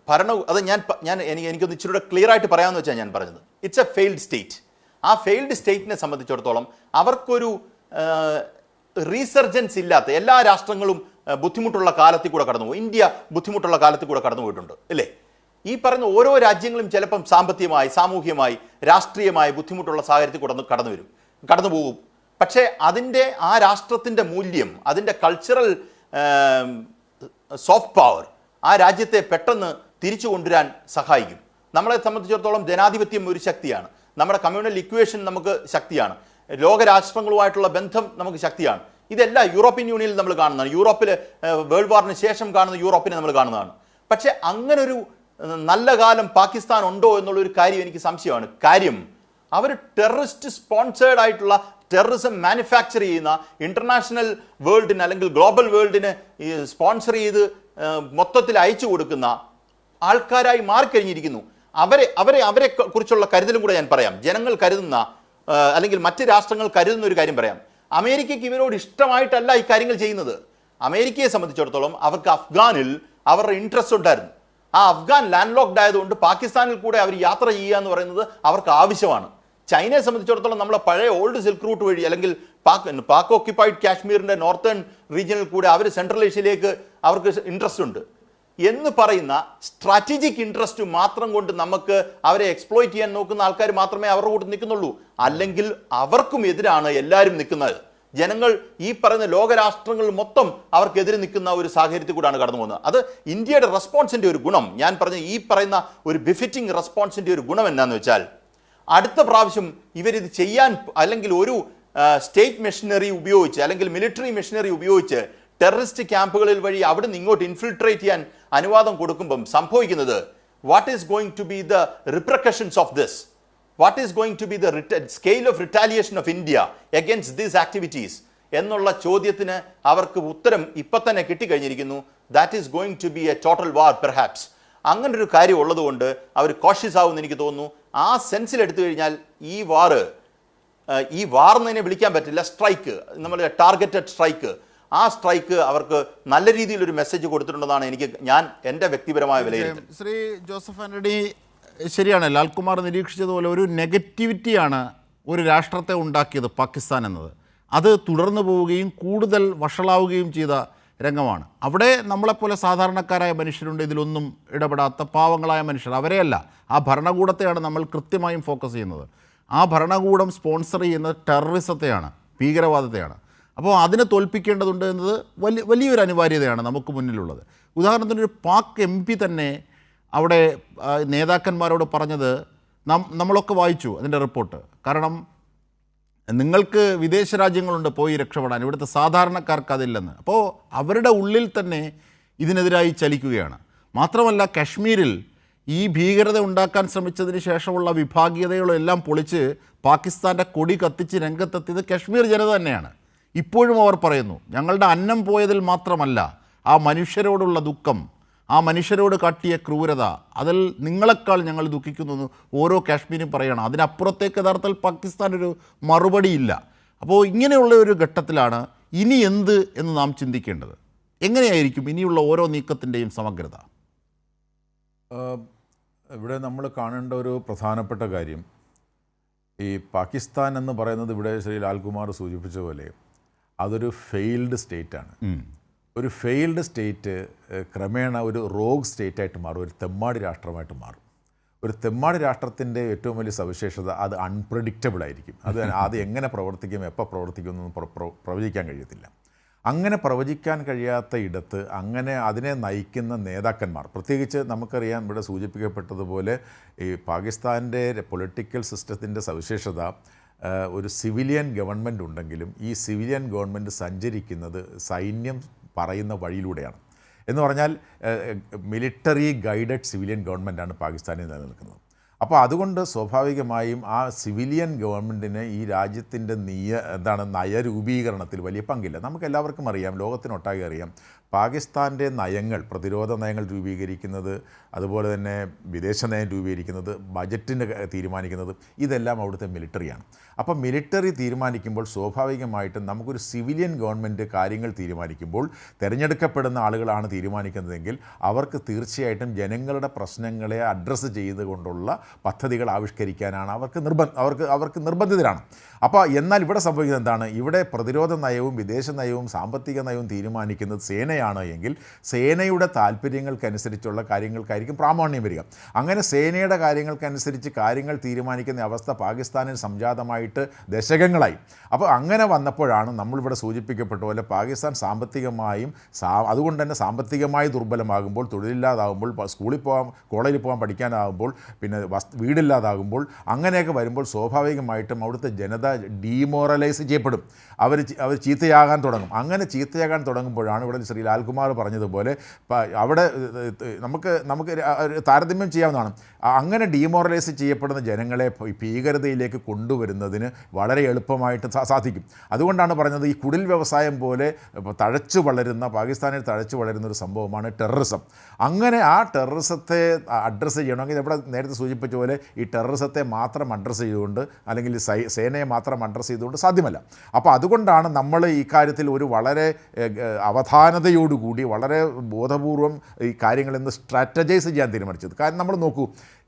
അത് എനിക്കൊന്ന് ഇച്ചിരി ക്ലിയർ ആയിട്ട് പറയാമെന്ന് വെച്ചാൽ ഞാൻ പറഞ്ഞത്, ഇറ്റ്സ് എ ഫെയിൽഡ് സ്റ്റേറ്റ്. ആ ഫെയിൽഡ് സ്റ്റേറ്റിനെ സംബന്ധിച്ചിടത്തോളം അവർക്കൊരു റീസർജൻസ് ഇല്ലാത്ത, എല്ലാ രാഷ്ട്രങ്ങളും ബുദ്ധിമുട്ടുള്ള കാലത്തിൽ കൂടെ കടന്നുപോകും. ഇന്ത്യ ബുദ്ധിമുട്ടുള്ള കാലത്തിൽ കൂടെ കടന്നു പോയിട്ടുണ്ട്, അല്ലേ? ഈ പറയുന്ന ഓരോ രാജ്യങ്ങളും ചിലപ്പം സാമ്പത്തികമായി, സാമൂഹികമായി, രാഷ്ട്രീയമായി ബുദ്ധിമുട്ടുള്ള സാഹചര്യത്തിൽ കൂടെ കടന്നു പോകും. പക്ഷേ ആ രാഷ്ട്രത്തിൻ്റെ മൂല്യം, അതിൻ്റെ കൾച്ചറൽ സോഫ്റ്റ് പവർ ആ രാജ്യത്തെ പെട്ടെന്ന് തിരിച്ചു കൊണ്ടുവരാൻ സഹായിക്കും. നമ്മളെ സംബന്ധിച്ചിടത്തോളം ജനാധിപത്യം ഒരു ശക്തിയാണ്. നമ്മുടെ കമ്മ്യൂണൽ ഇക്വേഷൻ നമുക്ക് ശക്തിയാണ്. ലോകരാഷ്ട്രങ്ങളുമായിട്ടുള്ള ബന്ധം നമുക്ക് ശക്തിയാണ്. ഇതെല്ലാം യൂറോപ്യൻ യൂണിയനിൽ നമ്മൾ കാണുന്നതാണ്. യൂറോപ്പിൽ വേൾഡ് വാറിന് ശേഷം കാണുന്ന യൂറോപ്പിനെ നമ്മൾ കാണുന്നതാണ്. പക്ഷേ അങ്ങനൊരു നല്ല കാലം പാകിസ്ഥാൻ ഉണ്ടോ എന്നുള്ളൊരു കാര്യം എനിക്ക് സംശയമാണ്. കാര്യം അവർ ടെററിസ്റ്റ് സ്പോൺസേഡ് ആയിട്ടുള്ള ടെററിസം മാനുഫാക്ചർ ചെയ്യുന്ന, ഇന്റർനാഷണൽ വേൾഡിന് അല്ലെങ്കിൽ ഗ്ലോബൽ വേൾഡിന് സ്പോൺസർ ചെയ്ത് മൊത്തത്തിൽ അയച്ചു കൊടുക്കുന്ന ആൾക്കാരായി മാറിക്കഴിഞ്ഞിരിക്കുന്നു. അവരെ കുറിച്ചുള്ള കരുതലും കൂടെ ഞാൻ പറയാം. ജനങ്ങൾ കരുതുന്ന അല്ലെങ്കിൽ മറ്റ് രാഷ്ട്രങ്ങൾ കരുതുന്ന ഒരു കാര്യം പറയാം. അമേരിക്കയ്ക്ക് ഇവരോട് ഇഷ്ടമായിട്ടല്ല ഈ കാര്യങ്ങൾ ചെയ്യുന്നത്. അമേരിക്കയെ സംബന്ധിച്ചിടത്തോളം അവർക്ക് അഫ്ഗാനിൽ അവരുടെ ഇൻട്രസ്റ്റ് ഉണ്ടായിരുന്നു. ആ അഫ്ഗാൻ ലാൻഡ് ലോക്ക്ഡ് ആയതുകൊണ്ട് പാകിസ്ഥാനിൽ കൂടെ അവർ യാത്ര ചെയ്യുക എന്ന് പറയുന്നത് അവർക്ക് ആവശ്യമാണ്. ചൈനയെ സംബന്ധിച്ചിടത്തോളം നമ്മളെ പഴയ ഓൾഡ് സിൽക്ക് റൂട്ട് വഴി അല്ലെങ്കിൽ പാക് ഓക്യുപ്പൈഡ് കാശ്മീരിൻ്റെ നോർത്തേൺ റീജിയനിൽ കൂടെ അവർ സെൻട്രൽ ഏഷ്യയിലേക്ക് അവർക്ക് ഇൻട്രസ്റ്റ് ഉണ്ട് എന്ന് പറയുന്ന സ്ട്രാറ്റജിക് ഇൻട്രസ്റ്റ് മാത്രം കൊണ്ട് നമുക്ക് അവരെ എക്സ്പ്ലോയിറ്റ് ചെയ്യാൻ നോക്കുന്ന ആൾക്കാർ മാത്രമേ അവരുടെ കൂടെ നിൽക്കുന്നുള്ളൂ. അല്ലെങ്കിൽ അവർക്കും എതിരാണ് എല്ലാവരും നിൽക്കുന്നത്. ജനങ്ങൾ ഈ പറയുന്ന ലോകരാഷ്ട്രങ്ങൾ മൊത്തം അവർക്കെതിരെ നിൽക്കുന്ന ഒരു സാഹചര്യത്തിൽ കൂടെയാണ് കടന്നു പോകുന്നത്. അത് ഇന്ത്യയുടെ റെസ്പോൺസിൻ്റെ ഒരു ഗുണം, ഞാൻ പറഞ്ഞ ഈ പറയുന്ന ഒരു ബിഫിറ്റിംഗ് റെസ്പോൺസിൻ്റെ ഒരു ഗുണം എന്താണെന്ന് വെച്ചാൽ, അടുത്ത പ്രാവശ്യം ഇവരിത് ചെയ്യാൻ അല്ലെങ്കിൽ ഒരു സ്റ്റേറ്റ് മെഷീനറി ഉപയോഗിച്ച് അല്ലെങ്കിൽ മിലിറ്ററി മെഷീനറി ഉപയോഗിച്ച് ടെററിസ്റ്റ് ക്യാമ്പുകളിൽ വഴി അവിടെ നിന്ന് ഇങ്ങോട്ട് ഇൻഫിൽട്രേറ്റ് ചെയ്യാൻ അനുവാദം കൊടുക്കുമ്പം സംഭവിക്കുന്നത്, what is going to be the repercussions of this, what is going to be the scale of retaliation of India against these activities എന്നുള്ള ചോദ്യത്തിന് അവർക്ക് ഉത്തരം ഇപ്പം തന്നെ കിട്ടിക്കഴിഞ്ഞിരിക്കുന്നു. That is going to be a total war perhaps. അങ്ങനൊരു കാര്യം ഉള്ളതുകൊണ്ട് അവർ കോഷ്യസ് ആവുമെന്ന് എനിക്ക് തോന്നുന്നു. ആ സെൻസിൽ എടുത്തു കഴിഞ്ഞാൽ ഈ വാർ എന്നതിനെ വിളിക്കാൻ പറ്റില്ല, സ്ട്രൈക്ക്, നമ്മൾ ടാർഗറ്റഡ് സ്ട്രൈക്ക്, ആ സ്ട്രൈക്ക് അവർക്ക് നല്ല രീതിയിലൊരു മെസ്സേജ് കൊടുത്തിട്ടുണ്ടെന്നാണ് എൻ്റെ വ്യക്തിപരമായ വിലയിരുത്തൽ. ശ്രീ ജോസഫ് ആന്റണി, ശരിയാണ്, ലാൽകുമാർ നിരീക്ഷിച്ചതുപോലെ ഒരു നെഗറ്റിവിറ്റിയാണ് ഒരു രാഷ്ട്രത്തെ ഉണ്ടാക്കിയത് പാകിസ്ഥാൻ എന്നത്. അത് തുടർന്നു പോവുകയും കൂടുതൽ വഷളാവുകയും ചെയ്ത രംഗമാണ്. അവിടെ നമ്മളെപ്പോലെ സാധാരണക്കാരായ മനുഷ്യരുണ്ട്, ഇതിലൊന്നും ഇടപെടാത്ത പാവങ്ങളായ മനുഷ്യർ, അവരെയല്ല, ആ ഭരണകൂടത്തെയാണ് നമ്മൾ കൃത്യമായും ഫോക്കസ് ചെയ്യുന്നത്. ആ ഭരണകൂടം സ്പോൺസർ ചെയ്യുന്നത് ടെററിസത്തെയാണ്, ഭീകരവാദത്തെയാണ്. അപ്പോൾ അതിനെ തോൽപ്പിക്കേണ്ടതുണ്ട് എന്നത് വലിയൊരു അനിവാര്യതയാണ് നമുക്ക് മുന്നിലുള്ളത്. ഉദാഹരണത്തിനൊരു പാക് MP തന്നെ അവിടെ നേതാക്കന്മാരോട് പറഞ്ഞത് നമ്മളൊക്കെ വായിച്ചു അതിൻ്റെ റിപ്പോർട്ട്. കാരണം നിങ്ങൾക്ക് വിദേശ രാജ്യങ്ങളുണ്ട് പോയി രക്ഷപ്പെടാൻ, ഇവിടുത്തെ സാധാരണക്കാർക്ക് അതില്ലെന്ന്. അപ്പോൾ അവരുടെ ഉള്ളിൽ തന്നെ ഇതിനെതിരായി ചലിക്കുകയാണ്. മാത്രമല്ല കശ്മീരിൽ ഈ ഭീകരത ഉണ്ടാക്കാൻ ശ്രമിച്ചതിന് ശേഷമുള്ള വിഭാഗീയതകളെല്ലാം പൊളിച്ച് പാകിസ്ഥാൻ്റെ കൊടി കത്തിച്ച് രംഗത്തെത്തിയത് കശ്മീർ ജനത തന്നെയാണ്. ഇപ്പോഴും അവർ പറയുന്നു ഞങ്ങളുടെ അന്നം പോയതിൽ മാത്രമല്ല ആ മനുഷ്യരോടുള്ള ദുഃഖം, ആ മനുഷ്യരോട് കാട്ടിയ ക്രൂരത, അതിൽ നിങ്ങളെക്കാൾ ഞങ്ങൾ ദുഃഖിക്കുന്നു ഓരോ കാശ്മീരും പറയുകയാണ്. അതിനപ്പുറത്തേക്ക് യഥാർത്ഥത്തിൽ പാകിസ്ഥാനൊരു മറുപടിയില്ല. അപ്പോൾ ഇങ്ങനെയുള്ള ഒരു ഘട്ടത്തിലാണ് ഇനി എന്ത് എന്ന് നാം ചിന്തിക്കേണ്ടത്. എങ്ങനെയായിരിക്കും ഇനിയുള്ള ഓരോ നീക്കത്തിൻ്റെയും സമഗ്രത? ഇവിടെ നമ്മൾ കാണേണ്ട ഒരു പ്രധാനപ്പെട്ട കാര്യം, ഈ പാകിസ്ഥാൻ എന്ന് പറയുന്നത് ഇവിടെ ശ്രീ ലാൽകുമാർ സൂചിപ്പിച്ച പോലെ അതൊരു ഫെയിൽഡ് സ്റ്റേറ്റാണ്. ഒരു ഫെയിൽഡ് സ്റ്റേറ്റ് ക്രമേണ ഒരു റോഗ് സ്റ്റേറ്റായിട്ട് മാറും, ഒരു തെമ്മാടി രാഷ്ട്രമായിട്ട് മാറും. ഒരു തെമ്മാടി രാഷ്ട്രത്തിൻ്റെ ഏറ്റവും വലിയ സവിശേഷത അത് അൺപ്രഡിക്റ്റബിൾ ആയിരിക്കും. അത് എങ്ങനെ പ്രവർത്തിക്കും, എപ്പോൾ പ്രവർത്തിക്കും എന്നൊന്നും പ്രവചിക്കാൻ കഴിയത്തില്ല. അങ്ങനെ പ്രവചിക്കാൻ കഴിയാത്ത ഇടത്ത് അങ്ങനെ അതിനെ നയിക്കുന്ന നേതാക്കന്മാർ, പ്രത്യേകിച്ച് നമുക്കറിയാം ഇവിടെ സൂചിപ്പിക്കപ്പെട്ടതുപോലെ ഈ പാകിസ്ഥാൻ്റെ പൊളിറ്റിക്കൽ സിസ്റ്റത്തിൻ്റെ സവിശേഷത ഒരു സിവിലിയൻ ഗവൺമെൻറ് ഉണ്ടെങ്കിലും ഈ സിവിലിയൻ ഗവൺമെൻറ് സഞ്ചരിക്കുന്നത് സൈന്യം പറയുന്ന വഴിയിലൂടെയാണ്. എന്ന് പറഞ്ഞാൽ മിലിറ്ററി ഗൈഡഡ് സിവിലിയൻ ഗവൺമെൻറ്റാണ് പാകിസ്ഥാനിൽ നിലനിൽക്കുന്നത്. അപ്പോൾ അതുകൊണ്ട് സ്വാഭാവികമായും ആ സിവിലിയൻ ഗവൺമെൻറ്റിന് ഈ രാജ്യത്തിൻ്റെ നയരൂപീകരണത്തിൽ വലിയ പങ്കില്ല. നമുക്കെല്ലാവർക്കും അറിയാം, ലോകത്തിനൊട്ടാകെ അറിയാം, പാകിസ്ഥാൻ്റെ നയങ്ങൾ, പ്രതിരോധ നയങ്ങൾ രൂപീകരിക്കുന്നത്, അതുപോലെ തന്നെ വിദേശ നയം രൂപീകരിക്കുന്നത്, ബജറ്റിൻ്റെ തീരുമാനിക്കുന്നത്, ഇതെല്ലാം അവിടുത്തെ മിലിറ്ററിയാണ്. അപ്പോൾ മിലിറ്ററി തീരുമാനിക്കുമ്പോൾ സ്വാഭാവികമായിട്ടും നമുക്കൊരു സിവിലിയൻ ഗവൺമെൻറ് കാര്യങ്ങൾ തീരുമാനിക്കുമ്പോൾ തിരഞ്ഞെടുക്കപ്പെടുന്ന ആളുകളാണ് തീരുമാനിക്കുന്നതെങ്കിൽ അവർക്ക് തീർച്ചയായിട്ടും ജനങ്ങളുടെ പ്രശ്നങ്ങളെ അഡ്രസ്സ് ചെയ്തുകൊണ്ടുള്ള പദ്ധതികൾ ആവിഷ്കരിക്കാനാണ് അവർക്ക് നിർബന്ധിതരാണ്. അപ്പോൾ എന്നാൽ ഇവിടെ സംഭവിക്കുന്നത് എന്താണ്? ഇവിടെ പ്രതിരോധ നയവും വിദേശ നയവും സാമ്പത്തിക നയവും തീരുമാനിക്കുന്നത് സേനയാണ് എങ്കിൽ സേനയുടെ താല്പര്യങ്ങൾക്കനുസരിച്ചുള്ള കാര്യങ്ങൾക്കായിരിക്കും പ്രാമാണ്യം വരിക. അങ്ങനെ സേനയുടെ കാര്യങ്ങൾക്കനുസരിച്ച് കാര്യങ്ങൾ തീരുമാനിക്കുന്ന അവസ്ഥ പാകിസ്ഥാനിൽ സംജാതമായിട്ട് ദശകങ്ങളായി. അപ്പോൾ അങ്ങനെ വന്നപ്പോഴാണ് നമ്മളിവിടെ സൂചിപ്പിക്കപ്പെട്ട പോലെ പാകിസ്ഥാൻ സാമ്പത്തികമായും അതുകൊണ്ട് തന്നെ സാമ്പത്തികമായി ദുർബലമാകുമ്പോൾ, തൊഴിലില്ലാതാകുമ്പോൾ, സ്കൂളിൽ പോകാൻ കോളേജിൽ പോകാൻ പഠിക്കാനാകുമ്പോൾ, പിന്നെ വീടില്ലാതാകുമ്പോൾ, അങ്ങനെയൊക്കെ വരുമ്പോൾ സ്വാഭാവികമായിട്ടും അവിടുത്തെ ജനത ഡീമോറലൈസ് ചെയ്യപ്പെടും. അവർ ചീത്തയാകാൻ തുടങ്ങും. അങ്ങനെ ചീത്തയാകാൻ തുടങ്ങുമ്പോഴാണ് ഇവിടെ ശ്രീ ലാൽകുമാർ പറഞ്ഞതുപോലെ അവിടെ നമുക്ക് താരതമ്യം ചെയ്യാവുന്നതാണ്. അങ്ങനെ ഡീമോറലൈസ് ചെയ്യപ്പെടുന്ന ജനങ്ങളെ ഭീകരതയിലേക്ക് കൊണ്ടുവരുന്നതിന് വളരെ എളുപ്പമായിട്ട് സാധിക്കും. അതുകൊണ്ടാണ് പറഞ്ഞത് ഈ കുടിൽ വ്യവസായം പോലെ പാകിസ്ഥാനിൽ തഴച്ചു വളരുന്ന ഒരു സംഭവമാണ് ടെററിസം. അങ്ങനെ ആ ടെററിസത്തെ അഡ്രസ്സ് ചെയ്യണമെങ്കിൽ ഇവിടെ നേരത്തെ സൂചിപ്പിച്ച പോലെ ഈ ടെററിസത്തെ മാത്രം അഡ്രസ്സ് ചെയ്തുകൊണ്ട് അല്ലെങ്കിൽ സേനയെ മാത്രം അഡ്രസ്സ് ചെയ്തുകൊണ്ട് സാധ്യമല്ല. അപ്പോൾ അതുകൊണ്ടാണ് നമ്മൾ ഈ കാര്യത്തിൽ ഒരു വളരെ അവധാനതയോടുകൂടി വളരെ ബോധപൂർവം ഈ കാര്യങ്ങളെന്ന് സ്ട്രാറ്റജൈസ് ചെയ്യാൻ തീരുമാനിച്ചത്. കാരണം നമ്മൾ നോക്കൂ,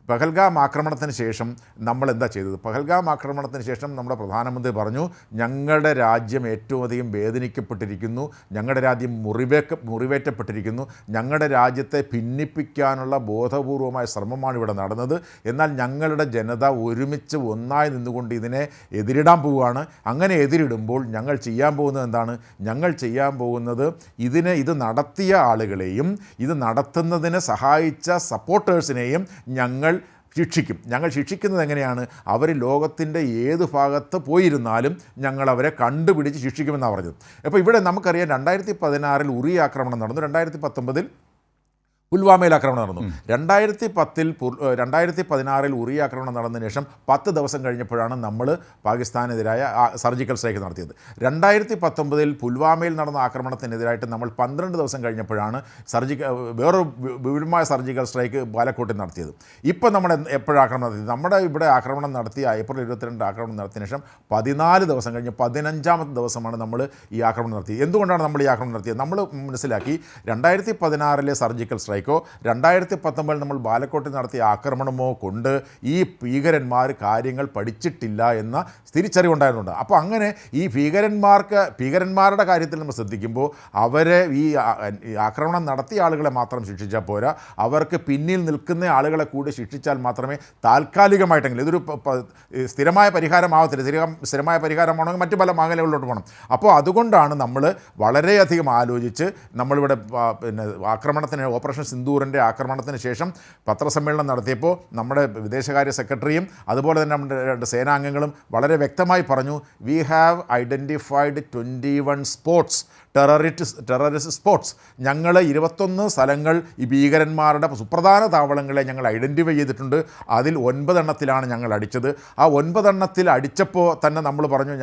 പഹൽഗാം ആക്രമണത്തിന് ശേഷം നമ്മൾ എന്താ ചെയ്തത്? പഹൽഗാം ആക്രമണത്തിന് ശേഷം നമ്മുടെ പ്രധാനമന്ത്രി പറഞ്ഞു, ഞങ്ങളുടെ രാജ്യം ഏറ്റവും അധികം വേദനിക്കപ്പെട്ടിരിക്കുന്നു, ഞങ്ങളുടെ രാജ്യം മുറിവേറ്റപ്പെട്ടിരിക്കുന്നു, ഞങ്ങളുടെ രാജ്യത്തെ ഭിന്നിപ്പിക്കാനുള്ള ബോധപൂർവമായ ശ്രമമാണ് ഇവിടെ നടന്നത്. എന്നാൽ ഞങ്ങളുടെ ജനത ഒരുമിച്ച് ഒന്നായി നിന്നുകൊണ്ട് ഇതിനെ എതിരിടാൻ പോവുകയാണ്. അങ്ങനെ എതിരിടുമ്പോൾ ഞങ്ങൾ ചെയ്യാൻ പോകുന്നത് എന്താണ്? ഞങ്ങൾ ചെയ്യാൻ പോകുന്നത് ഇത് നടത്തിയ ആളുകളെയും ഇത് നടത്തുന്നതിന് സഹായിച്ച സപ്പോർട്ടേഴ്സിനെയും ഞങ്ങൾ ശിക്ഷിക്കുന്നത് എങ്ങനെയാണ്? അവർ ലോകത്തിൻ്റെ ഏത് ഭാഗത്ത് പോയിരുന്നാലും ഞങ്ങൾ അവരെ കണ്ടുപിടിച്ച് ശിക്ഷിക്കുമെന്നാണ് പറഞ്ഞത്. അപ്പോൾ ഇവിടെ നമുക്കറിയാം 2016 ഉറി ആക്രമണം നടന്നു, 2019 പുൽവാമയിൽ ആക്രമണം നടന്നു. 2016 ഉറി ആക്രമണം നടന്നതിന് ശേഷം 10 ദിവസം കഴിഞ്ഞപ്പോഴാണ് നമ്മൾ പാകിസ്ഥാനെതിരായ സർജിക്കൽ സ്ട്രൈക്ക് നടത്തിയത്. 2019 പുൽവാമയിൽ നടന്ന ആക്രമണത്തിനെതിരായിട്ട് നമ്മൾ 12 ദിവസം കഴിഞ്ഞപ്പോഴാണ് വേറൊരു വിപുലമായ സർജിക്കൽ സ്ട്രൈക്ക് ബാലക്കോട്ടിൽ നടത്തിയത്. ഇപ്പം നമ്മുടെ എപ്പോഴാണ് ആക്രമണം നടത്തിയത്? നമ്മുടെ ഇവിടെ ആക്രമണം നടത്തിയ ഏപ്രിൽ 22 ആക്രമണം നടത്തിയ ശേഷം 14 ദിവസം കഴിഞ്ഞ് 15ാമത്തെ ദിവസമാണ് നമ്മൾ ഈ ആക്രമണം നടത്തിയത്. എന്തുകൊണ്ടാണ് നമ്മൾ ഈ ആക്രമണം നടത്തിയത്? നമ്മൾ മനസ്സിലാക്കി 2016 സർജിക്കൽ സ്ട്രൈക്കോ 2019 നമ്മൾ ബാലക്കോട്ടിൽ നടത്തിയ ആക്രമണമോ കൊണ്ട് ഈ ഭീകരന്മാർ കാര്യങ്ങൾ പഠിച്ചിട്ടില്ല എന്ന തിരിച്ചറിവുണ്ടായിരുന്നുണ്ട്. അപ്പോൾ അങ്ങനെ ഈ ഭീകരന്മാരുടെ കാര്യത്തിൽ നമ്മൾ ശ്രദ്ധിക്കുമ്പോൾ അവരെ ഈ ആക്രമണം നടത്തിയ ആളുകളെ മാത്രം ശിക്ഷിച്ചാൽ പോരാ, അവർക്ക് പിന്നിൽ നിൽക്കുന്ന ആളുകളെ കൂടി ശിക്ഷിച്ചാൽ മാത്രമേ താൽക്കാലികമായിട്ടെങ്കിലും ഇതൊരു സ്ഥിരമായ പരിഹാരമാവത്തില്ല. സ്ഥിരമായ പരിഹാരമാണെങ്കിൽ മറ്റു പല മേഖലകളിലോട്ട് പോകണം. അപ്പോൾ അതുകൊണ്ടാണ് നമ്മൾ വളരെയധികം ആലോചിച്ച് നമ്മളിവിടെ പിന്നെ ആക്രമണത്തിന് ഓപ്പറേഷൻ സിന്ദൂറിൻ്റെ ആക്രമണത്തിന് ശേഷം പത്രസമ്മേളനം നടത്തിയപ്പോൾ നമ്മുടെ വിദേശകാര്യ സെക്രട്ടറിയും അതുപോലെ തന്നെ നമ്മുടെ 2 സേനാംഗങ്ങളും വളരെ വ്യക്തമായി പറഞ്ഞു, we have identified 21 spots terrorist spots. ഞങ്ങൾ 21 സ്ഥലങ്ങൾ ഈ ഭീകരന്മാരുടെ സുപ്രധാന താവളങ്ങളെ ഞങ്ങൾ ഐഡൻറ്റിഫൈ ചെയ്തിട്ടുണ്ട്. അതിൽ 9 എണ്ണത്തിലാണ് ഞങ്ങൾ അടിച്ചത്. ആ 9 എണ്ണത്തിൽ അടിച്ചപ്പോൾ തന്നെ നമ്മൾ പറഞ്ഞു,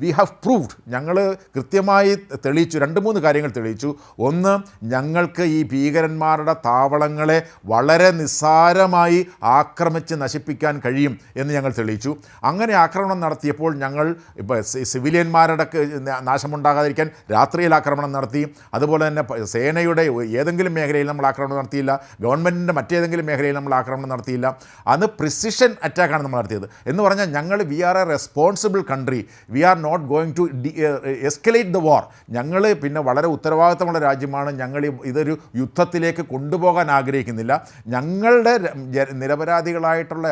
വി ഹാവ് പ്രൂവ്ഡ്, ഞങ്ങൾ കൃത്യമായി തെളിയിച്ചു, 2-3 കാര്യങ്ങൾ തെളിയിച്ചു. ഒന്ന്, ഞങ്ങൾക്ക് ഈ ഭീകരന്മാരുടെ താവളങ്ങളെ വളരെ നിസ്സാരമായി ആക്രമിച്ച് നശിപ്പിക്കാൻ കഴിയും എന്ന് ഞങ്ങൾ തെളിയിച്ചു. അങ്ങനെ ആക്രമണം നടത്തിയപ്പോൾ ഞങ്ങൾ ഇപ്പോൾ സിവിലിയന്മാരുടെ നാശമുണ്ടാകാതിരിക്കാൻ രാത്രിയിൽ ആക്രമണം നടത്തി. അതുപോലെ തന്നെ സേനയുടെ ഏതെങ്കിലും മേഖലയിൽ നമ്മൾ ആക്രമണം നടത്തിയില്ല, ഗവൺമെൻറ്റിൻ്റെ മറ്റേതെങ്കിലും മേഖലയിൽ നമ്മൾ ആക്രമണം നടത്തിയില്ല. അന്ന് പ്രിസിഷൻ അറ്റാക്കാണ് നമ്മൾ നടത്തിയത്. എന്ന് പറഞ്ഞാൽ we are a responsible country, we are not going to escalate the war. ഞങ്ങൾ പിന്നെ വളരെ ഉത്തരവാദിത്തമുള്ള രാജ്യമാണ്, ഞങ്ങൾ ഇതൊരു യുദ്ധത്തിലേക്ക് കൊണ്ടുപോകാൻ ആഗ്രഹിക്കുന്നില്ല. ഞങ്ങളുടെ നിരപരാധികളായിട്ടുള്ള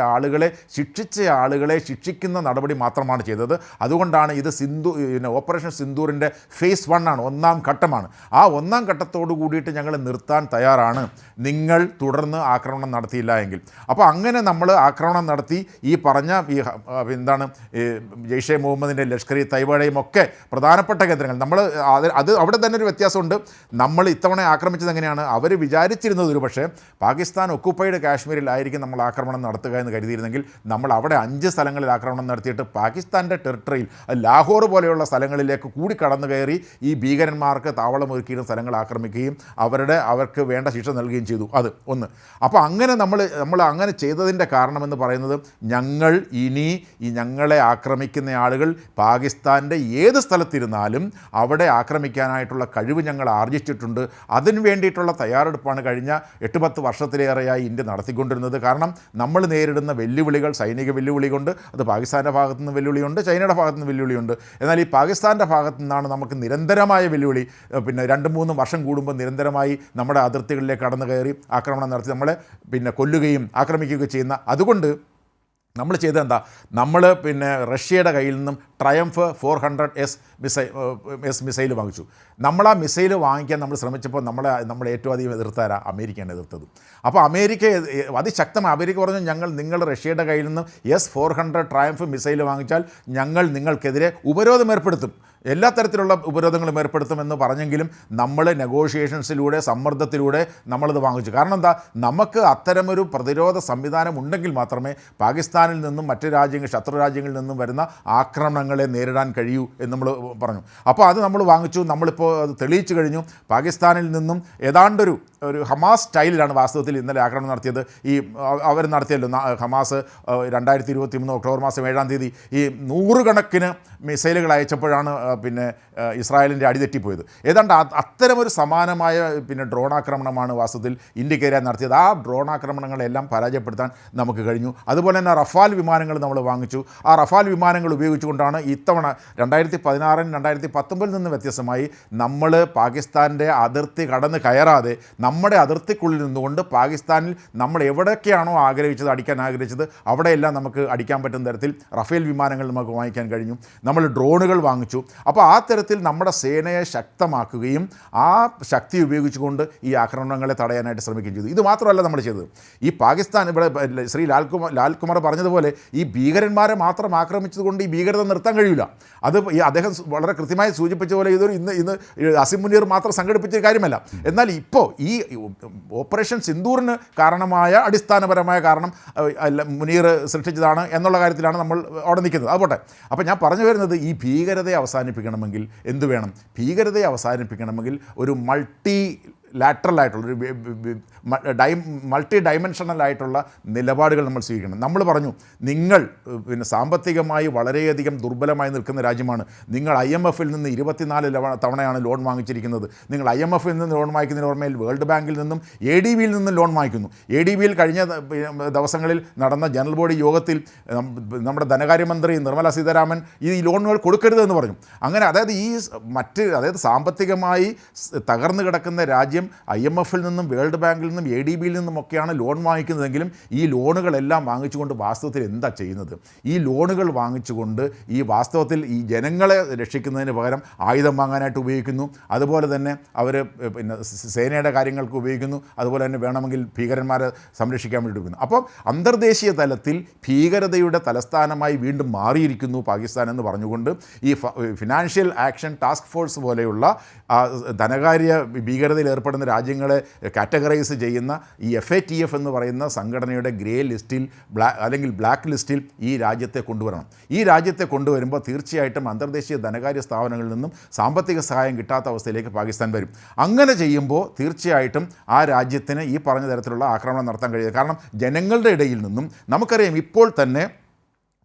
ആളുകളെ ശിക്ഷിക്കുന്ന നടപടി മാത്രമാണ് ചെയ്തത്. അതുകൊണ്ടാണ് ഇത് ഓപ്പറേഷൻ സിന്ദൂറിൻ്റെ ഫേസ് 1 ആണ്, 1ാം ഘട്ടമാണ്. ആ 1ാം ഘട്ടത്തോടു കൂടിയിട്ട് ഞങ്ങൾ നിർത്താൻ തയ്യാറാണ്, നിങ്ങൾ തുടർന്ന് ആക്രമണം നടത്തിയില്ല എങ്കിൽ. അപ്പോൾ അങ്ങനെ നമ്മൾ ആക്രമണം നടത്തി ഈ പറഞ്ഞ ജെയ്ഷെ മുഹമ്മദിൻ്റെ ലഷ്കർ ഇ തൈബയുടെയും ഒക്കെ പ്രധാനപ്പെട്ട കേന്ദ്രങ്ങൾ നമ്മൾ അവിടെ തന്നെ ഒരു വ്യത്യാസമുണ്ട്. നമ്മൾ ഇത്തവണ ആക്രമിച്ചത് എങ്ങനെയാണ്? അവർ വിചാരിച്ചിരുന്നത് ഒരു പക്ഷേ പാകിസ്ഥാൻ ഒക്കുപ്പൈഡ് കാശ്മീരിലായിരിക്കും നമ്മൾ ആക്രമണം നടത്തുക എന്ന് കരുതിയിരുന്നെങ്കിൽ നമ്മൾ അവിടെ 5 സ്ഥലങ്ങളിൽ ആക്രമണം നടത്തിയിട്ട് പാകിസ്ഥാൻ്റെ ടെറിട്ടറിയിൽ ലാഹോർ പോലെയുള്ള സ്ഥലങ്ങളിലേക്ക് കൂടി കടന്നു കയറി ഈ ഭീകരന്മാർക്ക് താവളമൊരുക്കിയിരുന്ന സ്ഥലങ്ങൾ ആക്രമിക്കുകയും അവർക്ക് വേണ്ട ശിക്ഷ നൽകുകയും ചെയ്തു. അത് ഒന്ന്. അപ്പോൾ അങ്ങനെ നമ്മൾ അങ്ങനെ ചെയ്തതിൻ്റെ കാരണമെന്ന് പറയുന്നത്, ഞങ്ങൾ ഇനി ഞങ്ങളെ ആക്രമിക്കുന്ന ആളുകൾ പാകിസ്ഥാൻ്റെ ഏത് സ്ഥലത്തിരുന്നാലും അവിടെ ആക്രമിക്കാനായിട്ടുള്ള കഴിവ് ഞങ്ങൾ ആർജിച്ചിട്ടുണ്ട്. അതിന് വേണ്ടിയിട്ടുള്ള തയ്യാറെടുപ്പാണ് കഴിഞ്ഞ 8-10 വർഷത്തിലേറെയായി ഇന്ത്യ നടത്തിക്കൊണ്ടിരുന്നത്. കാരണം നമ്മൾ നേരിടുന്ന വെല്ലുവിളികൾ, സൈനിക വെല്ലുവിളിയുണ്ട്, അത് പാകിസ്ഥാൻ്റെ ഭാഗത്തു നിന്ന് വെല്ലുവിളിയുണ്ട്, ചൈനയുടെ ഭാഗത്തു നിന്ന് വെല്ലുവിളിയുണ്ട്. എന്നാൽ ഈ പാകിസ്ഥാൻ്റെ ഭാഗത്തു നിന്നാണ് നമുക്ക് നിരന്തരമായ വെല്ലുവിളി. പിന്നെ 2-3 വർഷം കൂടുമ്പോൾ നിരന്തരമായി നമ്മുടെ അതിർത്തികളിലേക്ക് കടന്നു കയറി ആക്രമണം നടത്തി നമ്മളെ കൊല്ലുകയും ആക്രമിക്കുകയും ചെയ്യുന്ന. അതുകൊണ്ട് നമ്മൾ ചെയ്തത് എന്താ? നമ്മൾ റഷ്യയുടെ കയ്യിൽ നിന്നും ട്രയംഫ് 400S മിസൈൽ വാങ്ങിച്ചു. നമ്മൾ ആ മിസൈൽ വാങ്ങിക്കാൻ നമ്മൾ ശ്രമിച്ചപ്പോൾ നമ്മളെ ഏറ്റവും അധികം എതിർത്താരാ? അമേരിക്കയാണ് എതിർത്തത്. അപ്പോൾ അമേരിക്ക അതിശക്തമായി അമേരിക്ക പറഞ്ഞു, നിങ്ങൾ റഷ്യയുടെ കയ്യിൽ നിന്നും S-400 ട്രയംഫ് മിസൈൽ വാങ്ങിച്ചാൽ ഞങ്ങൾ നിങ്ങൾക്കെതിരെ ഉപരോധം ഏർപ്പെടുത്തും, എല്ലാ തരത്തിലുള്ള ഉപരോധങ്ങളും ഏർപ്പെടുത്തുമെന്ന് പറഞ്ഞെങ്കിലും നമ്മൾ നെഗോഷിയേഷൻസിലൂടെ, സമ്മർദ്ദത്തിലൂടെ നമ്മളിത് വാങ്ങിച്ചു. കാരണം എന്താ? നമുക്ക് അത്തരമൊരു പ്രതിരോധ സംവിധാനം ഉണ്ടെങ്കിൽ മാത്രമേ പാകിസ്ഥാനിൽ നിന്നും മറ്റ് ശത്രു രാജ്യങ്ങളിൽ നിന്നും വരുന്ന ആക്രമണങ്ങളെ നേരിടാൻ കഴിയൂ എന്ന് നമ്മൾ പറഞ്ഞു. അപ്പോൾ അത് നമ്മൾ വാങ്ങിച്ചു. നമ്മളിപ്പോൾ അത് തെളിയിച്ചു കഴിഞ്ഞു. പാകിസ്ഥാനിൽ നിന്നും ഏതാണ്ടൊരു ഹമാസ് സ്റ്റൈലിലാണ് വാസ്തവത്തിൽ ഇന്നലെ ആക്രമണം നടത്തിയത്. അവർ നടത്തിയല്ലോ ഹമാസ് 2023 ഒക്ടോബർ മാസം 7-ാം തീയതി ഈ 100 കണക്കിന് മിസൈലുകൾ അയച്ചപ്പോഴാണ് ഇസ്രായേലിൻ്റെ അടിതെറ്റിപ്പോയത്. ഏതാണ്ട് അത്തരമൊരു സമാനമായ ഡ്രോൺ ആക്രമണമാണ് വാസ്തവത്തിൽ ഇന്ത്യക്കെതിരെ നടത്തിയത്. ആ ഡ്രോൺ ആക്രമണങ്ങളെല്ലാം പരാജയപ്പെടുത്താൻ നമുക്ക് കഴിഞ്ഞു. അതുപോലെ തന്നെ റഫാൽ വിമാനങ്ങൾ നമ്മൾ വാങ്ങിച്ചു. ആ റഫാൽ വിമാനങ്ങൾ ഉപയോഗിച്ചുകൊണ്ടാണ് ഇത്തവണ 2016 2019 നിന്ന് വ്യത്യസ്തമായി നമ്മൾ പാകിസ്ഥാൻ്റെ അതിർത്തി കടന്ന് കയറാതെ നമ്മുടെ അതിർത്തിക്കുള്ളിൽ നിന്നുകൊണ്ട് പാകിസ്ഥാനിൽ നമ്മൾ എവിടെയൊക്കെയാണോ അടിക്കാൻ ആഗ്രഹിച്ചത് അവിടെയെല്ലാം നമുക്ക് അടിക്കാൻ പറ്റുന്ന തരത്തിൽ റഫേൽ വിമാനങ്ങൾ നമുക്ക് വാങ്ങിക്കാൻ കഴിഞ്ഞു. നമ്മൾ ഡ്രോണുകൾ വാങ്ങിച്ചു. അപ്പോൾ ആ തരത്തിൽ നമ്മുടെ സേനയെ ശക്തമാക്കുകയും ആ ശക്തി ഉപയോഗിച്ചുകൊണ്ട് ഈ ആക്രമണങ്ങളെ തടയാനായിട്ട് ശ്രമിക്കുകയും ചെയ്തു. ഇത് മാത്രമല്ല നമ്മൾ ചെയ്തത്. ഈ പാകിസ്ഥാൻ ഇവിടെ ശ്രീ ലാൽകുമാർ പറഞ്ഞതുപോലെ ഈ ഭീകരന്മാരെ മാത്രം ആക്രമിച്ചതുകൊണ്ട് ഈ ഭീകരത നിർത്താൻ നിർത്താൻ കഴിയില്ല. അത് ഈ അദ്ദേഹം വളരെ കൃത്യമായി സൂചിപ്പിച്ച പോലെ ഇതൊരു ഇന്ന് അസിം മുനീർ മാത്രം സംഘടിപ്പിച്ച കാര്യമല്ല. എന്നാൽ ഇപ്പോൾ ഈ ഓപ്പറേഷൻ സിന്ദൂറിന് കാരണമായ അടിസ്ഥാനപരമായ കാരണം മുനീർ സൃഷ്ടിച്ചതാണ് എന്നുള്ള കാര്യത്തിലാണ് നമ്മൾ അവിടെ നിൽക്കുന്നത്. അതുപോട്ടെ. അപ്പോൾ ഞാൻ പറഞ്ഞു വരുന്നത്, ഈ ഭീകരതയെ അവസാനിപ്പിക്കണമെങ്കിൽ എന്ത് വേണം? ഭീകരതയെ അവസാനിപ്പിക്കണമെങ്കിൽ ഒരു ലാറ്ററലായിട്ടുള്ള ഒരു മൾട്ടി ഡൈമെൻഷണലായിട്ടുള്ള നിലപാടുകൾ നമ്മൾ സ്വീകരിക്കണം. നമ്മൾ പറഞ്ഞു, നിങ്ങൾ സാമ്പത്തികമായി വളരെയധികം ദുർബലമായി നിൽക്കുന്ന രാജ്യമാണ്. നിങ്ങൾ IMF-ൽ നിന്ന് 24 തവണയാണ് ലോൺ വാങ്ങിച്ചിരിക്കുന്നത്. നിങ്ങൾ IMF-ൽ നിന്ന് ലോൺ വാങ്ങിക്കുന്നതിന് ഓർമ്മയിൽ വേൾഡ് ബാങ്കിൽ നിന്നും ADB-യിൽ നിന്നും ലോൺ വാങ്ങിക്കുന്നു. ADB-യിൽ കഴിഞ്ഞ ദിവസങ്ങളിൽ നടന്ന ജനറൽ ബോഡി യോഗത്തിൽ നമ്മുടെ ധനകാര്യമന്ത്രി നിർമ്മല സീതാരാമൻ ഈ ലോണുകൾ കൊടുക്കരുതെന്ന് പറഞ്ഞു. അങ്ങനെ അതായത് സാമ്പത്തികമായി തകർന്നു കിടക്കുന്ന രാജ്യം IMF-ൽ നിന്നും വേൾഡ് ബാങ്കിൽ നിന്നും ADB-യിൽ നിന്നുമൊക്കെയാണ് ലോൺ വാങ്ങിക്കുന്നതെങ്കിലും ഈ ലോണുകളെല്ലാം വാങ്ങിച്ചുകൊണ്ട് വാസ്തവത്തിൽ എന്താ ചെയ്യുന്നത്? ഈ ലോണുകൾ വാങ്ങിച്ചുകൊണ്ട് ഈ വാസ്തവത്തിൽ ഈ ജനങ്ങളെ രക്ഷിക്കുന്നതിന് പകരം ആയുധം വാങ്ങാനായിട്ട് ഉപയോഗിക്കുന്നു. അതുപോലെ തന്നെ അവർ സേനയുടെ കാര്യങ്ങൾക്ക് ഉപയോഗിക്കുന്നു. അതുപോലെ തന്നെ വേണമെങ്കിൽ ഭീകരന്മാരെ സംരക്ഷിക്കാൻ വേണ്ടി ഉപയോഗിക്കുന്നു. അപ്പോൾ അന്തർദേശീയ തലത്തിൽ ഭീകരതയുടെ തലസ്ഥാനമായി വീണ്ടും മാറിയിരിക്കുന്നു പാകിസ്ഥാൻ എന്ന് പറഞ്ഞുകൊണ്ട് ഈ ഫിനാൻഷ്യൽ ആക്ഷൻ ടാസ്ക് ഫോഴ്സ് പോലെയുള്ള ധനകാര്യ ഭീകരതയിൽ ഏർപ്പെടുന്ന രാജ്യങ്ങളെ കാറ്റഗറൈസ് ചെയ്യുന്ന ഈ FATF എന്ന് പറയുന്ന സംഘടനയുടെ ഗ്രേ ലിസ്റ്റിൽ അല്ലെങ്കിൽ ബ്ലാക്ക് ലിസ്റ്റിൽ ഈ രാജ്യത്തെ കൊണ്ടുവരണം. ഈ രാജ്യത്തെ കൊണ്ടുവരുമ്പോൾ തീർച്ചയായിട്ടും അന്തർദേശീയ ധനകാര്യ സ്ഥാപനങ്ങളിൽ നിന്നും സാമ്പത്തിക സഹായം കിട്ടാത്ത അവസ്ഥയിലേക്ക് പാകിസ്ഥാൻ വരും. അങ്ങനെ ചെയ്യുമ്പോൾ തീർച്ചയായിട്ടും ആ രാജ്യത്തിന് ഈ പറഞ്ഞ തരത്തിലുള്ള ആക്രമണം നടത്താൻ കഴിയില്ല. കാരണം ജനങ്ങളുടെ ഇടയിൽ നിന്നും നമുക്കറിയാം, ഇപ്പോൾ തന്നെ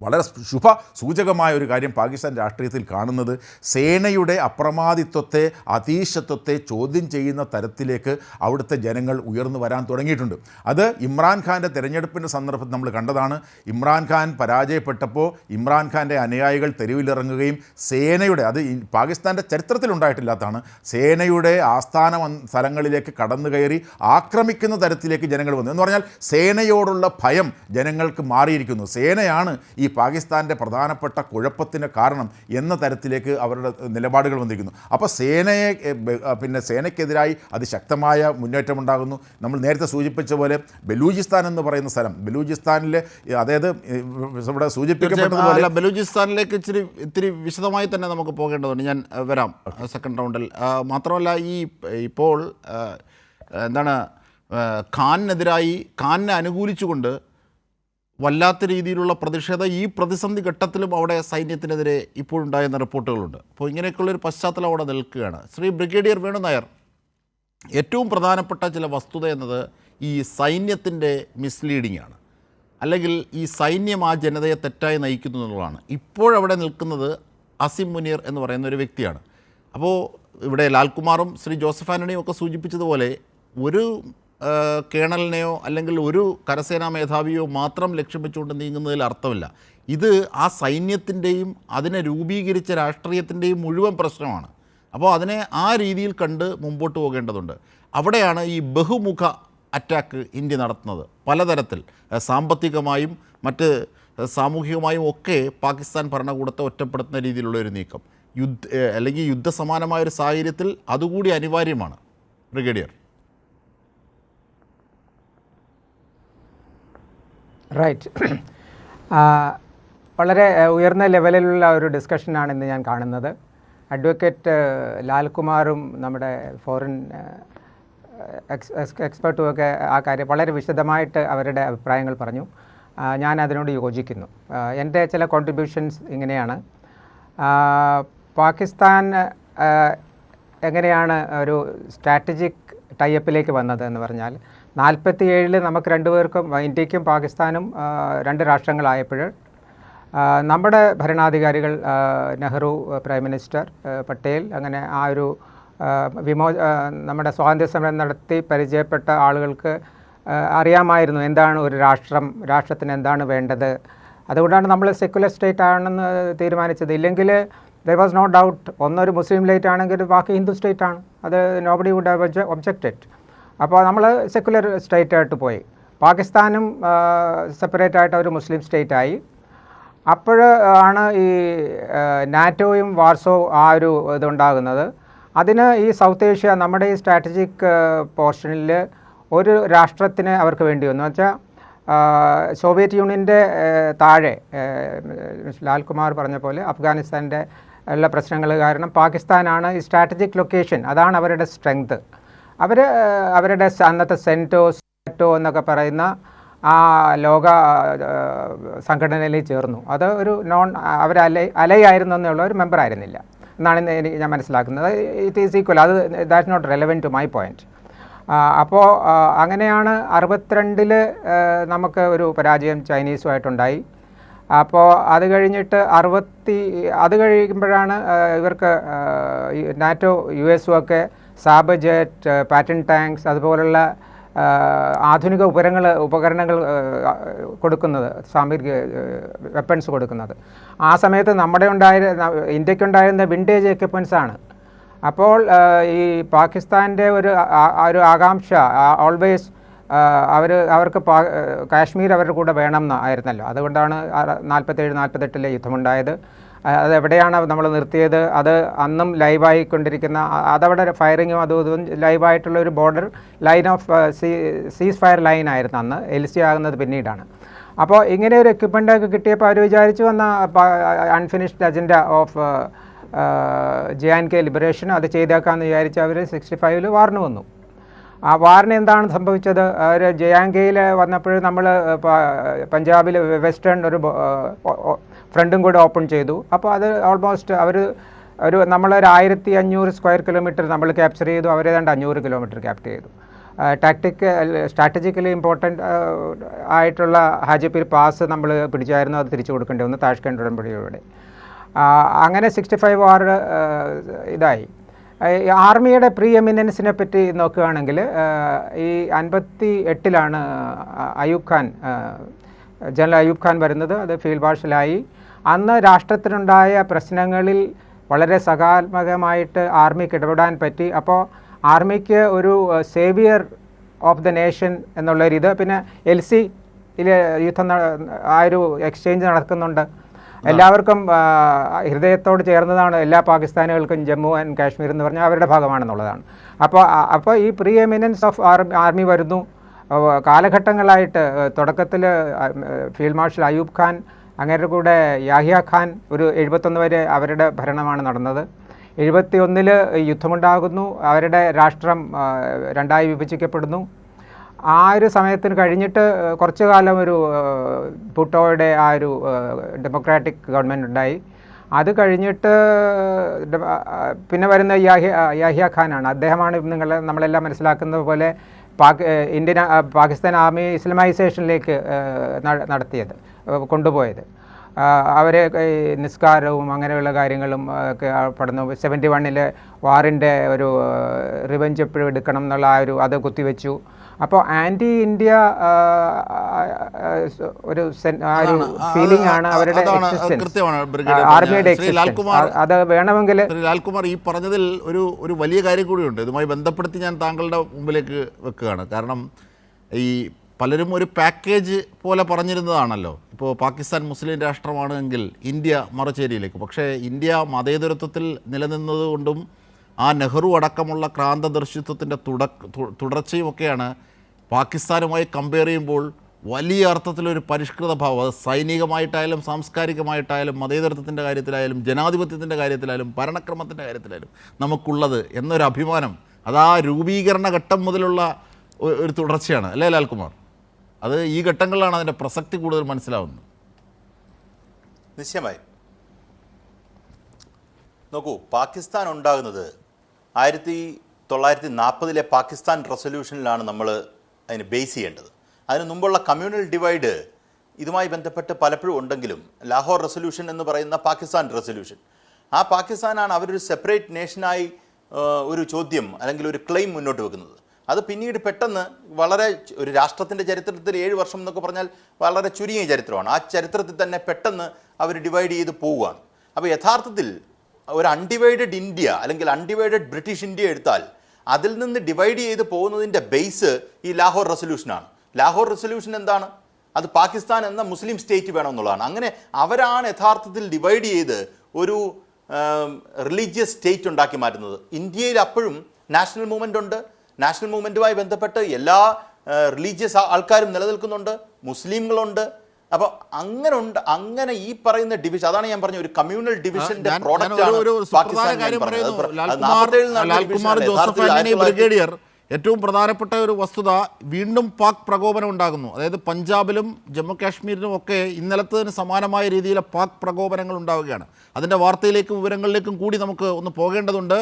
വളരെ ശുഭ സൂചകമായ ഒരു കാര്യം പാകിസ്ഥാൻ രാഷ്ട്രീയത്തിൽ കാണുന്നത്, സേനയുടെ അപ്രമാദിത്വത്തെ അതീശത്വത്തെ ചോദ്യം ചെയ്യുന്ന തരത്തിലേക്ക് അവിടുത്തെ ജനങ്ങൾ ഉയർന്നു വരാൻ തുടങ്ങിയിട്ടുണ്ട്. അത് ഇമ്രാൻഖാൻ്റെ തിരഞ്ഞെടുപ്പിൻ്റെ സന്ദർഭത്തിൽ നമ്മൾ കണ്ടതാണ്. ഇമ്രാൻഖാൻ പരാജയപ്പെട്ടപ്പോൾ ഇമ്രാൻഖാൻ്റെ അനുയായികൾ തെരുവിലിറങ്ങുകയും സേനയുടെ, അത് പാകിസ്ഥാൻ്റെ ചരിത്രത്തിലുണ്ടായിട്ടില്ലാത്തതാണ്, സേനയുടെ ആസ്ഥാന സ്ഥലങ്ങളിലേക്ക് കടന്നു കയറി ആക്രമിക്കുന്ന തരത്തിലേക്ക് ജനങ്ങൾ വന്നു. എന്ന് പറഞ്ഞാൽ സേനയോടുള്ള ഭയം ജനങ്ങൾക്ക് മാറിയിരിക്കുന്നു. സേനയാണ് ഈ പാകിസ്ഥാൻ്റെ പ്രധാനപ്പെട്ട കുഴപ്പത്തിന് കാരണം എന്ന തരത്തിലേക്ക് അവരുടെ നിലപാടുകൾ വന്നിരിക്കുന്നു. അപ്പോൾ സേനയ്ക്കെതിരായി അതിശക്തമായ മുന്നേറ്റമുണ്ടാകുന്നു. നമ്മൾ നേരത്തെ സൂചിപ്പിച്ച പോലെ ബലൂചിസ്ഥാൻ എന്ന് പറയുന്ന സ്ഥലം, ബലൂചിസ്ഥാനിലെ, അതായത് ഇവിടെ സൂചിപ്പിക്കപ്പെട്ടതുപോലെ ബലൂചിസ്ഥാനിലേക്ക് ഇത്തിരി വിശദമായി തന്നെ നമുക്ക് പോകേണ്ടതുണ്ട്. ഞാൻ വരാം സെക്കൻഡ് റൗണ്ടിൽ. മാത്രമല്ല, ഇപ്പോൾ എന്താണ്, ഖാനിനെ അനുകൂലിച്ചുകൊണ്ട് വല്ലാത്ത രീതിയിലുള്ള പ്രതിഷേധം ഈ പ്രതിസന്ധി ഘട്ടത്തിലും അവിടെ സൈന്യത്തിനെതിരെ ഇപ്പോഴുണ്ടായിരുന്ന റിപ്പോർട്ടുകളുണ്ട്. അപ്പോൾ ഇങ്ങനെയൊക്കെയുള്ളൊരു പശ്ചാത്തലം അവിടെ നിൽക്കുകയാണ്. ശ്രീ ബ്രിഗേഡിയർ വേണു നായർ, ഏറ്റവും പ്രധാനപ്പെട്ട ചില വസ്തുത എന്നത് ഈ സൈന്യത്തിൻ്റെ മിസ്ലീഡിംഗ് ആണ്, അല്ലെങ്കിൽ ഈ സൈന്യം ആ ജനതയെ തെറ്റായി നയിക്കുന്നു എന്നുള്ളതാണ്. ഇപ്പോഴവിടെ നിൽക്കുന്നത് അസിം മുനീർ എന്ന് പറയുന്ന ഒരു വ്യക്തിയാണ്. അപ്പോൾ ഇവിടെ ലാൽകുമാറും ശ്രീ ജോസഫ് ആൻ്റണിയും ഒക്കെ സൂചിപ്പിച്ചതുപോലെ ഒരു കേണലിനെയോ അല്ലെങ്കിൽ ഒരു കരസേനാ മേധാവിയോ മാത്രം ലക്ഷ്യം വെച്ചുകൊണ്ട് നീങ്ങുന്നതിൽ അർത്ഥമില്ല. ഇത് ആ സൈന്യത്തിൻ്റെയും അതിനെ രൂപീകരിച്ച രാഷ്ട്രീയത്തിൻ്റെയും മുഴുവൻ പ്രശ്നമാണ്. അപ്പോൾ അതിനെ ആ രീതിയിൽ കണ്ട് മുമ്പോട്ട് പോകേണ്ടതുണ്ട്. അവിടെയാണ് ഈ ബഹുമുഖ അറ്റാക്ക് ഇന്ത്യ നടത്തുന്നത്. പലതരത്തിൽ സാമ്പത്തികമായും മറ്റ് സാമൂഹികമായും ഒക്കെ പാകിസ്ഥാൻ ഭരണകൂടത്തെ ഒറ്റപ്പെടുത്തുന്ന രീതിയിലുള്ള ഒരു നീക്കം, അല്ലെങ്കിൽ യുദ്ധസമാനമായൊരു സാഹചര്യത്തിൽ അതുകൂടി അനിവാര്യമാണ്. ബ്രിഗേഡിയർ. റൈറ്റ്. വളരെ ഉയർന്ന ലെവലിലുള്ള ഒരു ഡിസ്കഷനാണ് ഇന്ന് ഞാൻ കാണുന്നത്. അഡ്വക്കേറ്റ് ലാൽകുമാറും നമ്മുടെ ഫോറിൻ എക്സ്പെർട്ടും ഒക്കെ ആ കാര്യം വളരെ വിശദമായിട്ട് അവരുടെ അഭിപ്രായങ്ങൾ പറഞ്ഞു. ഞാൻ അതിനോട് യോജിക്കുന്നു. എൻ്റെ ചില കോൺട്രിബ്യൂഷൻസ് ഇങ്ങനെയാണ്. പാകിസ്ഥാൻ എങ്ങനെയാണ് ഒരു സ്ട്രാറ്റജിക് ടൈപ്പിലേക്ക് വന്നത് എന്ന് പറഞ്ഞാൽ, 47 നമുക്ക് രണ്ടുപേർക്കും, ഇന്ത്യക്കും പാകിസ്ഥാനും രണ്ട് രാഷ്ട്രങ്ങളായപ്പോൾ നമ്മുടെ ഭരണാധികാരികൾ, നെഹ്റു പ്രൈം മിനിസ്റ്റർ, പട്ടേൽ, അങ്ങനെ ആ ഒരു നമ്മുടെ സ്വാതന്ത്ര്യ സമരം നടത്തി പരിചയപ്പെട്ട ആളുകൾക്ക് അറിയാമായിരുന്നു എന്താണ് ഒരു രാഷ്ട്രത്തിന് എന്താണ് വേണ്ടത്. അതുകൊണ്ടാണ് നമ്മൾ സെക്യുലർ സ്റ്റേറ്റ് ആണെന്ന് തീരുമാനിച്ചത്. ഇല്ലെങ്കിൽ ദർ വാസ് നോ ഡൗട്ട്, ഒന്നൊരു മുസ്ലിം സ്റ്റേറ്റ് ആണെങ്കിൽ ബാക്കി ഹിന്ദു സ്റ്റേറ്റ് ആണ്. അത് നോബഡി വുഡ് ഹാവ് ഒബ്ജക്റ്റഡ്. അപ്പോൾ നമ്മൾ സെക്യുലർ സ്റ്റേറ്റ് ആയിട്ട് പോയി. പാകിസ്ഥാനും സെപ്പറേറ്റ് ആയിട്ട് ഒരു മുസ്ലിം സ്റ്റേറ്റ് ആയി. അപ്പോൾ ആണ് ഈ നാറ്റോയും വാർസോ ആ ഒരു ഇതുണ്ടാകുന്നത്. അതിന് ഈ സൗത്ത് ഏഷ്യ, നമ്മുടെ ഈ സ്ട്രാറ്റജിക് പോർഷനിൽ ഒരു രാഷ്ട്രത്തിന് അവർക്ക് വേണ്ടി വന്നു. വെച്ചാൽ സോവിയറ്റ് യൂണിയൻ്റെ താഴെ ലാൽകുമാർ പറഞ്ഞ പോലെ അഫ്ഗാനിസ്ഥാൻ്റെ ഉള്ള പ്രശ്നങ്ങൾ കാരണം പാകിസ്ഥാനാണ് ഈ സ്ട്രാറ്റജിക് ലൊക്കേഷൻ, അതാണ് അവരുടെ സ്ട്രെങ്ത്. അവരുടെ അന്നത്തെ സെൻറ്റോ എന്നൊക്കെ പറയുന്ന ആ ലോക സംഘടനയിൽ ചേർന്നു. അത് ഒരു അവർ അലയായിരുന്നു എന്നുള്ള ഒരു മെമ്പർ ആയിരുന്നില്ല എന്നാണ് ഞാൻ മനസ്സിലാക്കുന്നത്. ഇറ്റ് ഈസ് ഈക്വൽ, അത് that's not relevant to my point. അപ്പോൾ അങ്ങനെയാണ് 62-ൽ നമുക്ക് ഒരു പരാജയം ചൈനീസുമായിട്ടുണ്ടായി. അപ്പോൾ അത് കഴിഞ്ഞിട്ട് അത് കഴിയുമ്പോഴാണ് ഇവർക്ക് നാറ്റോ US ഒക്കെ സാബ് ജെറ്റ്, പാറ്റൻ ടാങ്ക്സ് അതുപോലുള്ള ആധുനിക ഉപകരണങ്ങൾ കൊടുക്കുന്നത്, സാമഗ്രിക വെപ്പൺസ് കൊടുക്കുന്നത്. ആ സമയത്ത് ഇന്ത്യക്കുണ്ടായിരുന്ന വിൻറ്റേജ് എക്യുപ്മെൻറ്റ്സാണ്. അപ്പോൾ ഈ പാകിസ്ഥാൻ്റെ ഒരു ആകാംക്ഷ ഓൾവേസ് അവർക്ക് കാശ്മീർ അവരുടെ കൂടെ വേണം ആയിരുന്നല്ലോ. അതുകൊണ്ടാണ് 47-48 യുദ്ധമുണ്ടായത്. അതെവിടെയാണ് നമ്മൾ നിർത്തിയത്? അത് അന്നും ലൈവായിക്കൊണ്ടിരിക്കുന്ന, അതവിടെ ഫയറിങ്ങും അതും ഇതും ലൈവായിട്ടുള്ള ഒരു ബോർഡർ ലൈൻ ഓഫ് സീസ് ഫയർ ലൈൻ ആയിരുന്നു അന്ന്. LC ആകുന്നത് പിന്നീടാണ്. അപ്പോൾ ഇങ്ങനെ ഒരു എക്യുപ്മെൻ്റൊക്കെ കിട്ടിയപ്പോൾ അവർ വിചാരിച്ചു വന്ന unfinished agenda of JNK liberation അത് ചെയ്തേക്കാമെന്ന് വിചാരിച്ച് അവർ 65-ൽ വാറിന് വന്നു. ആ വാറിന് എന്താണ് സംഭവിച്ചത്? അവർ JNKയിൽ വന്നപ്പോൾ നമ്മൾ പഞ്ചാബിൽ വെസ്റ്റേൺ ഒരു ഫ്രണ്ടും കൂടെ ഓപ്പൺ ചെയ്തു. അപ്പോൾ അത് ഓൾമോസ്റ്റ് നമ്മളൊരു 1500 സ്ക്വയർ കിലോമീറ്റർ നമ്മൾ ക്യാപ്ചർ ചെയ്തു. അവർ ഏതാണ്ട് 500 കിലോമീറ്റർ ക്യാപ്ചർ ചെയ്തു. സ്ട്രാറ്റജിക്കലി ഇമ്പോർട്ടൻ്റ് ആയിട്ടുള്ള ഹാജിപ്പീർ പാസ് നമ്മൾ പിടിച്ചായിരുന്നു. അത് തിരിച്ചു കൊടുക്കേണ്ടി വന്നു താഷ്കന്റ് ഉടമ്പടിയോടെ. അങ്ങനെ 65 വാർ ഇതായി. ആർമിയുടെ പ്രീ എമിനൻസിനെ പറ്റി നോക്കുകയാണെങ്കിൽ ഈ 58-ലാണ് ജനറൽ അയൂബ് ഖാൻ വരുന്നത്. അത് ഫീൽഡ് മാർഷലായി. അന്ന് രാഷ്ട്രത്തിനുണ്ടായ പ്രശ്നങ്ങളിൽ വളരെ സകാത്മകമായിട്ട് ആർമിക്ക് ഇടപെടാൻ പറ്റി. അപ്പോൾ ആർമിക്ക് ഒരു സേവിയർ ഓഫ് ദ നേഷൻ എന്നുള്ളൊരിത്, പിന്നെ LCയിൽ യുദ്ധം ആ ഒരു എക്സ്ചേഞ്ച് നടക്കുന്നുണ്ട്. എല്ലാവർക്കും ഹൃദയത്തോട് ചേർന്നതാണ്. എല്ലാ പാകിസ്ഥാനികൾക്കും ജമ്മു ആൻഡ് കാശ്മീർ എന്ന് പറഞ്ഞാൽ അവരുടെ ഭാഗമാണെന്നുള്ളതാണ്. അപ്പോൾ ഈ പ്രീ എമിനൻസ് ഓഫ് ആർമി വരുന്നു. കാലഘട്ടങ്ങളായിട്ട് തുടക്കത്തിൽ ഫീൽഡ് മാർഷൽ അയൂബ് ഖാൻ, അങ്ങേരുടെ കൂടെ യാഹ്യ ഖാൻ, ഒരു 71 വരെ അവരുടെ ഭരണമാണ് നടന്നത്. 71-ൽ യുദ്ധമുണ്ടാകുന്നു. അവരുടെ രാഷ്ട്രം രണ്ടായി വിഭജിക്കപ്പെടുന്നു. ആ ഒരു സമയത്തിന് കഴിഞ്ഞിട്ട് കുറച്ചു കാലം ഒരു ഭുട്ടോയുടെ ആ ഒരു ഡെമോക്രാറ്റിക് ഗവൺമെൻറ് ഉണ്ടായി. അത് കഴിഞ്ഞിട്ട് പിന്നെ വരുന്ന യാഹ്യ ഖാനാണ്. അദ്ദേഹമാണ് നമ്മളെല്ലാം മനസ്സിലാക്കുന്നത് പോലെ പാകിസ്ഥാൻ ആർമി ഇസ്ലാമൈസേഷനിലേക്ക് നടത്തിയത്, കൊണ്ടുപോയത്. അവരെ നിസ്കാരവും അങ്ങനെയുള്ള കാര്യങ്ങളും ഒക്കെ പഠനം 71-ൽ വാറിൻ്റെ ഒരു റിവെഞ്ച് എപ്പോഴും എടുക്കണം എന്നുള്ള അത് കുത്തിവെച്ചു. അപ്പോൾ ആൻറ്റി ഇന്ത്യ ഒരു ഫീലിംഗ് ആണ് അവരുടെ ആർമിയുടെ എക്സിസ്റ്റൻസ്. അത് വേണമെങ്കിൽ ലാൽകുമാർ ഈ പറഞ്ഞതിൽ ഒരു വലിയ കാര്യം കൂടിയുണ്ട്. ഇതുമായി ബന്ധപ്പെടുത്തി ഞാൻ താങ്കളുടെ മുമ്പിലേക്ക് വെക്കുകയാണ്. കാരണം ഈ പലരും ഒരു പാക്കേജ് പോലെ പറഞ്ഞിരുന്നതാണല്ലോ. ഇപ്പോൾ പാകിസ്ഥാൻ മുസ്ലിം രാഷ്ട്രമാണെങ്കിൽ ഇന്ത്യ മറുചേരിയിലേക്ക്. പക്ഷേ ഇന്ത്യ മതേതരത്വത്തിൽ നിലനിന്നതുകൊണ്ടും ആ നെഹ്റു അടക്കമുള്ള ക്രാന്തദർശിത്വത്തിൻ്റെ തുടർച്ചയുമൊക്കെയാണ് പാകിസ്ഥാനുമായി കമ്പയർ ചെയ്യുമ്പോൾ വലിയ അർത്ഥത്തിലൊരു പരിഷ്കൃത ഭാവം, അത് സൈനികമായിട്ടായാലും സാംസ്കാരികമായിട്ടായാലും മതേതരത്വത്തിൻ്റെ കാര്യത്തിലായാലും ജനാധിപത്യത്തിൻ്റെ കാര്യത്തിലായാലും ഭരണക്രമത്തിൻ്റെ കാര്യത്തിലായാലും നമുക്കുള്ളത് എന്നൊരു അഭിമാനം, അത് ആ രൂപീകരണ ഘട്ടം മുതലുള്ള ഒരു തുടർച്ചയാണ് അല്ലേ ലാൽകുമാർ? അത് ഈ ഘട്ടങ്ങളിലാണ് അതിൻ്റെ പ്രസക്തി കൂടുതൽ മനസ്സിലാവുന്നത്. നിശ്ചയമായി നോക്കൂ, പാകിസ്ഥാൻ ഉണ്ടാകുന്നത് 1940-ലെ പാകിസ്ഥാൻ റെസൊല്യൂഷനിലാണ് നമ്മൾ അതിന് ബേസ് ചെയ്യേണ്ടത്. അതിന് മുമ്പുള്ള കമ്മ്യൂണൽ ഡിവൈഡ് ഇതുമായി ബന്ധപ്പെട്ട് പലപ്പോഴും ഉണ്ടെങ്കിലും ലാഹോർ റെസൊല്യൂഷൻ എന്ന് പറയുന്ന പാകിസ്ഥാൻ റെസൊല്യൂഷൻ, ആ പാകിസ്ഥാനാണ് അവരൊരു സെപ്പറേറ്റ് നേഷനായി ഒരു ചോദ്യം അല്ലെങ്കിൽ ഒരു ക്ലെയിം മുന്നോട്ട് വെക്കുന്നത്. അത് പിന്നീട് പെട്ടെന്ന് വളരെ ഒരു രാഷ്ട്രത്തിൻ്റെ ചരിത്രത്തിൽ 7 വർഷം എന്നൊക്കെ പറഞ്ഞാൽ വളരെ ചുരുങ്ങിയ ചരിത്രമാണ്. ആ ചരിത്രത്തിൽ തന്നെ പെട്ടെന്ന് അവർ ഡിവൈഡ് ചെയ്ത് പോവുകയാണ്. അപ്പോൾ യഥാർത്ഥത്തിൽ ഒരു അൺഡിവൈഡഡ് ഇന്ത്യ അല്ലെങ്കിൽ അൺഡിവൈഡഡ് ബ്രിട്ടീഷ് ഇന്ത്യ എടുത്താൽ അതിൽ നിന്ന് ഡിവൈഡ് ചെയ്ത് പോകുന്നതിൻ്റെ ബേസ് ഈ ലാഹോർ റെസൊല്യൂഷനാണ്. ലാഹോർ റെസൊല്യൂഷൻ എന്താണ്? അത് പാകിസ്ഥാൻ എന്ന മുസ്ലിം സ്റ്റേറ്റ് വേണമെന്നുള്ളതാണ്. അങ്ങനെ അവരാണ് യഥാർത്ഥത്തിൽ ഡിവൈഡ് ചെയ്ത് ഒരു റിലീജിയസ് സ്റ്റേറ്റ് ഉണ്ടാക്കി മാറ്റുന്നത്. ഇന്ത്യയിൽ അപ്പോഴും നാഷണൽ മൂവ്മെൻ്റ് ഉണ്ട്. നാഷണൽ മൂവ്മെൻറ്റുമായി ബന്ധപ്പെട്ട് എല്ലാ റിലീജിയസ് ആൾക്കാരും നിലനിൽക്കുന്നുണ്ട്. മുസ്ലിങ്ങളുണ്ട്. അപ്പോൾ അങ്ങനെ ഈ പറയുന്ന ഡിവിഷൻ, അതാണ് ഞാൻ പറഞ്ഞ ഒരു കമ്മ്യൂണൽ ഡിവിഷന്റെ പ്രോഡക്റ്റ് ആണ് പാകിസ്ഥാൻ. ബ്രിഗേഡിയർ, ഏറ്റവും പ്രധാനപ്പെട്ട ഒരു വസ്തുത, വീണ്ടും പാക് പ്രകോപനം ഉണ്ടാകുന്നു. അതായത് പഞ്ചാബിലും ജമ്മു കാശ്മീരിലും ഒക്കെ ഇന്നലത്തതിന് സമാനമായ രീതിയിലെ പാക് പ്രകോപനങ്ങൾ ഉണ്ടാവുകയാണ്. അതിൻ്റെ വാർത്തയിലേക്കും വിവരങ്ങളിലേക്കും കൂടി നമുക്ക് ഒന്ന് പോകേണ്ടതുണ്ട്.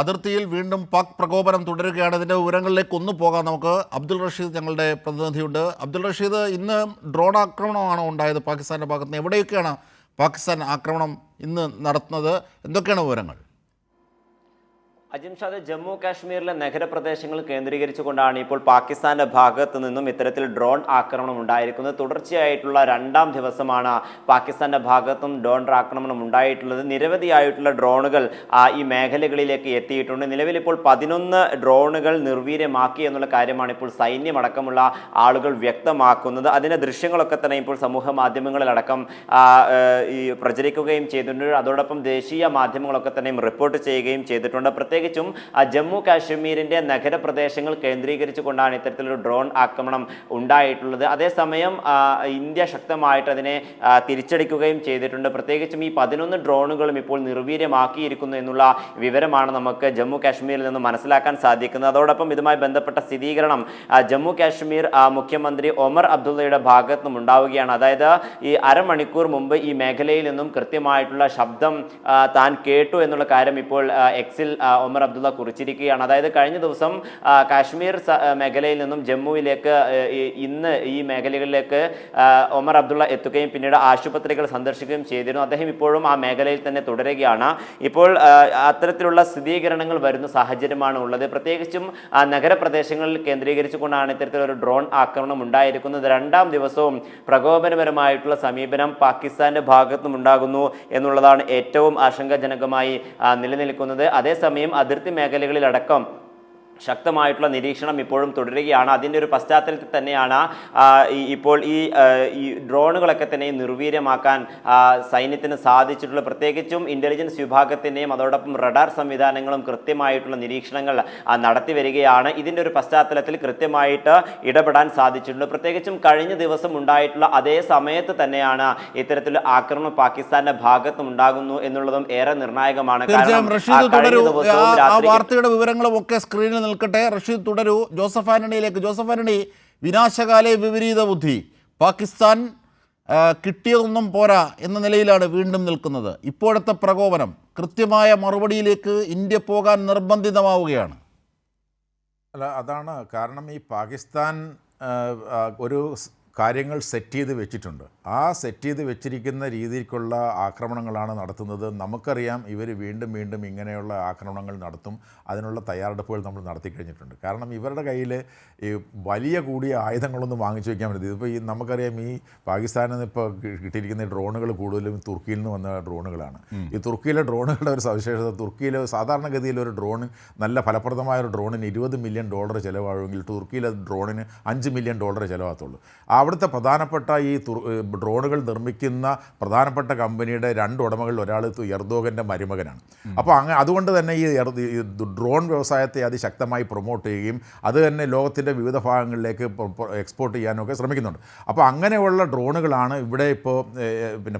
അതിർത്തിയിൽ വീണ്ടും പാക് പ്രകോപനം തുടരുകയാണ്. അതിൻ്റെ വിവരങ്ങളിലേക്ക് ഒന്ന് പോകാം നമുക്ക്. അബ്ദുൾ റഷീദ് ഞങ്ങളുടെ പ്രതിനിധിയുണ്ട്. അബ്ദുൾ റഷീദ്, ഇന്ന് ഡ്രോൺ ആക്രമണമാണോ ഉണ്ടായത് പാകിസ്ഥാൻ്റെ ഭാഗത്ത് നിന്ന്? എവിടെയൊക്കെയാണ് പാകിസ്ഥാൻ ആക്രമണം ഇന്ന് നടത്തുന്നത്? എന്തൊക്കെയാണ് വിവരങ്ങൾ? അജിംഷാദ്, ജമ്മു കാശ്മീരിലെ നഗരപ്രദേശങ്ങൾ കേന്ദ്രീകരിച്ചുകൊണ്ടാണ് ഇപ്പോൾ പാകിസ്ഥാന്റെ ഭാഗത്തു നിന്നും ഇത്തരത്തിൽ ഡ്രോൺ ആക്രമണം ഉണ്ടായിരിക്കുന്നത്. തുടർച്ചയായിട്ടുള്ള 2ാം ദിവസമാണ് പാകിസ്ഥാന്റെ ഭാഗത്തും ഡ്രോൺ ആക്രമണം ഉണ്ടായിട്ടുള്ളത്. നിരവധിയായിട്ടുള്ള ഡ്രോണുകൾ ഈ മേഖലകളിലേക്ക് എത്തിയിട്ടുണ്ട്. നിലവിൽ ഇപ്പോൾ 11 ഡ്രോണുകൾ നിർവീര്യമാക്കി എന്നുള്ള കാര്യമാണ് ഇപ്പോൾ സൈന്യമടക്കമുള്ള ആളുകൾ വ്യക്തമാക്കുന്നത്. അതിന്റെ ദൃശ്യങ്ങളൊക്കെ തന്നെ ഇപ്പോൾ സമൂഹ മാധ്യമങ്ങളിലടക്കം ഈ പ്രചരിക്കുകയും ചെയ്തിട്ടുണ്ട്. അതോടൊപ്പം ദേശീയ മാധ്യമങ്ങളൊക്കെ തന്നെയും റിപ്പോർട്ട് ചെയ്യുകയും ചെയ്തിട്ടുണ്ട്. പ്രത്യേകിച്ചും ജമ്മു കാശ്മീരിന്റെ നഗരപ്രദേശങ്ങൾ കേന്ദ്രീകരിച്ചുകൊണ്ടാണ് ഇത്തരത്തിലൊരു ഡ്രോൺ ആക്രമണം ഉണ്ടായിട്ടുള്ളത്. അതേസമയം ഇന്ത്യ ശക്തമായിട്ട് അതിനെ തിരിച്ചടിക്കുകയും ചെയ്തിട്ടുണ്ട്. പ്രത്യേകിച്ചും ഈ 11 ഡ്രോണുകളും ഇപ്പോൾ നിർവീര്യമാക്കിയിരിക്കുന്നു എന്നുള്ള വിവരമാണ് നമുക്ക് ജമ്മു കാശ്മീരിൽ നിന്ന് മനസ്സിലാക്കാൻ സാധിക്കുന്നത്. അതോടൊപ്പം ഇതുമായി ബന്ധപ്പെട്ട സ്ഥിരീകരണം ജമ്മു കാശ്മീർ മുഖ്യമന്ത്രി ഒമർ അബ്ദുള്ളയുടെ ഭാഗത്തു നിന്നും ഉണ്ടാവുകയാണ്. അതായത് ഈ അരമണിക്കൂർ മുമ്പ് ഈ മേഖലയിൽ നിന്നും കൃത്യമായിട്ടുള്ള ശബ്ദം താൻ കേട്ടു എന്നുള്ള കാര്യം ഇപ്പോൾ എക്സിൽ ഒമർ അബ്ദുള്ള കുറിച്ചിരിക്കുകയാണ്. അതായത് കഴിഞ്ഞ ദിവസം കാശ്മീർ മേഖലയിൽ നിന്നും ജമ്മുവിലേക്ക് ഇന്ന് ഈ മേഖലകളിലേക്ക് ഒമർ അബ്ദുള്ള എത്തുകയും പിന്നീട് ആശുപത്രികൾ സന്ദർശിക്കുകയും ചെയ്തിരുന്നു. അദ്ദേഹം ഇപ്പോഴും ആ മേഖലയിൽ തന്നെ തുടരുകയാണ്. ഇപ്പോൾ അത്തരത്തിലുള്ള സ്ഥിരീകരണങ്ങൾ വരുന്ന സാഹചര്യമാണ് ഉള്ളത്. പ്രത്യേകിച്ചും നഗരപ്രദേശങ്ങളിൽ കേന്ദ്രീകരിച്ചുകൊണ്ടാണ് ഇത്തരത്തിലൊരു ഡ്രോൺ ആക്രമണം ഉണ്ടായിരിക്കുന്നത്. 2ാം ദിവസവും പ്രകോപനപരമായിട്ടുള്ള സമീപനം പാകിസ്ഥാന്റെ ഭാഗത്തുനിന്നും ഉണ്ടാകുന്നു എന്നുള്ളതാണ് ഏറ്റവും ആശങ്കാജനകമായി നിലനിൽക്കുന്നത്. അതേസമയം അതിർത്തി മേഖലകളിലടക്കം ശക്തമായിട്ടുള്ള നിരീക്ഷണം ഇപ്പോഴും തുടരുകയാണ്. അതിൻ്റെ ഒരു പശ്ചാത്തലത്തിൽ തന്നെയാണ് ഇപ്പോൾ ഈ ഡ്രോണുകളൊക്കെ തന്നെ നിർവീര്യമാക്കാൻ സൈന്യത്തിന് സാധിച്ചിട്ടുള്ളത്. പ്രത്യേകിച്ചും ഇൻ്റലിജൻസ് വിഭാഗത്തിൻ്റെയും അതോടൊപ്പം റഡാർ സംവിധാനങ്ങളും കൃത്യമായിട്ടുള്ള നിരീക്ഷണങ്ങൾ നടത്തി വരികയാണ്. ഇതിൻ്റെ ഒരു പശ്ചാത്തലത്തിൽ കൃത്യമായിട്ട് ഇടപെടാൻ സാധിച്ചിട്ടുണ്ട്. പ്രത്യേകിച്ചും കഴിഞ്ഞ ദിവസം ഉണ്ടായിട്ടുള്ള അതേ സമയത്ത് തന്നെയാണ് ഇത്തരത്തിലുള്ള ആക്രമണം പാകിസ്ഥാന്റെ ഭാഗത്തും ഉണ്ടാകുന്നു എന്നുള്ളതും ഏറെ നിർണായകമാണ്. കാരണം വാർത്തയുടെ വിവരങ്ങളും ഒക്കെ സ്ക്രീനിൽ നിൽക്കട്ടെ. റഷീദ് തുടരൂ. ജോസഫ് ആന്റണിയിലേക്ക്. ജോസഫ് ആന്റണി, വിനാശകാലേ വിപരീത ബുദ്ധി, പാകിസ്ഥാൻ കിട്ടിയതൊന്നും പോരാ എന്ന നിലയിലാണ് വീണ്ടും നിൽക്കുന്നത്. ഇപ്പോഴത്തെ പ്രകോപനം, കൃത്യമായ മറുപടിയിലേക്ക് ഇന്ത്യ പോകാൻ നിർബന്ധിതമാവുകയാണ്. അല്ല, അതാണ് കാരണം. ഈ പാകിസ്ഥാൻ ഒരു കാര്യങ്ങൾ സെറ്റ് ചെയ്ത് വെച്ചിട്ടുണ്ട്. ആ സെറ്റ് ചെയ്ത് വെച്ചിരിക്കുന്ന രീതിക്കുള്ള ആക്രമണങ്ങളാണ് നടത്തുന്നത്. നമുക്കറിയാം ഇവർ വീണ്ടും വീണ്ടും ഇങ്ങനെയുള്ള ആക്രമണങ്ങൾ നടത്തും. അതിനുള്ള തയ്യാറെടുപ്പുകൾ നമ്മൾ നടത്തി കഴിഞ്ഞിട്ടുണ്ട്. കാരണം ഇവരുടെ കയ്യിൽ ഈ വലിയ കൂടിയ ആയുധങ്ങളൊന്നും വാങ്ങിച്ചു വയ്ക്കാൻ പറ്റില്ല. ഇതിപ്പോൾ ഈ നമുക്കറിയാം ഈ പാകിസ്ഥാനിൽ നിന്ന് ഇപ്പോൾ കിട്ടിയിരിക്കുന്ന ഡ്രോണുകൾ കൂടുതലും തുർക്കിയിൽ നിന്ന് വന്ന ഡ്രോണുകളാണ്. ഈ തുർക്കിയിലെ ഡ്രോണുകളുടെ ഒരു സവിശേഷത, തുർക്കിയിലെ സാധാരണഗതിയിൽ ഒരു ഡ്രോണ്, നല്ല ഫലപ്രദമായ ഒരു ഡ്രോണിന് $20 മില്യൺ ചിലവാകുമെങ്കിൽ തുർക്കിയിലെ ഡ്രോണിന് $5 മില്യൺ ചിലവാകത്തുള്ളൂ. അവിടുത്തെ പ്രധാനപ്പെട്ട ഈ ഡ്രോണുകൾ നിർമ്മിക്കുന്ന പ്രധാനപ്പെട്ട കമ്പനിയുടെ 2 ഉടമകളിൽ ഒരാൾ എർദോഗൻ്റെ മരുമകനാണ്. അപ്പോൾ അതുകൊണ്ട് തന്നെ ഈ ഡ്രോൺ വ്യവസായത്തെ അതിശക്തമായി പ്രൊമോട്ട് ചെയ്യുകയും അത് തന്നെ ലോകത്തിൻ്റെ വിവിധ ഭാഗങ്ങളിലേക്ക് എക്സ്പോർട്ട് ചെയ്യാനൊക്കെ ശ്രമിക്കുന്നുണ്ട്. അപ്പോൾ അങ്ങനെയുള്ള ഡ്രോണുകളാണ് ഇവിടെ ഇപ്പോൾ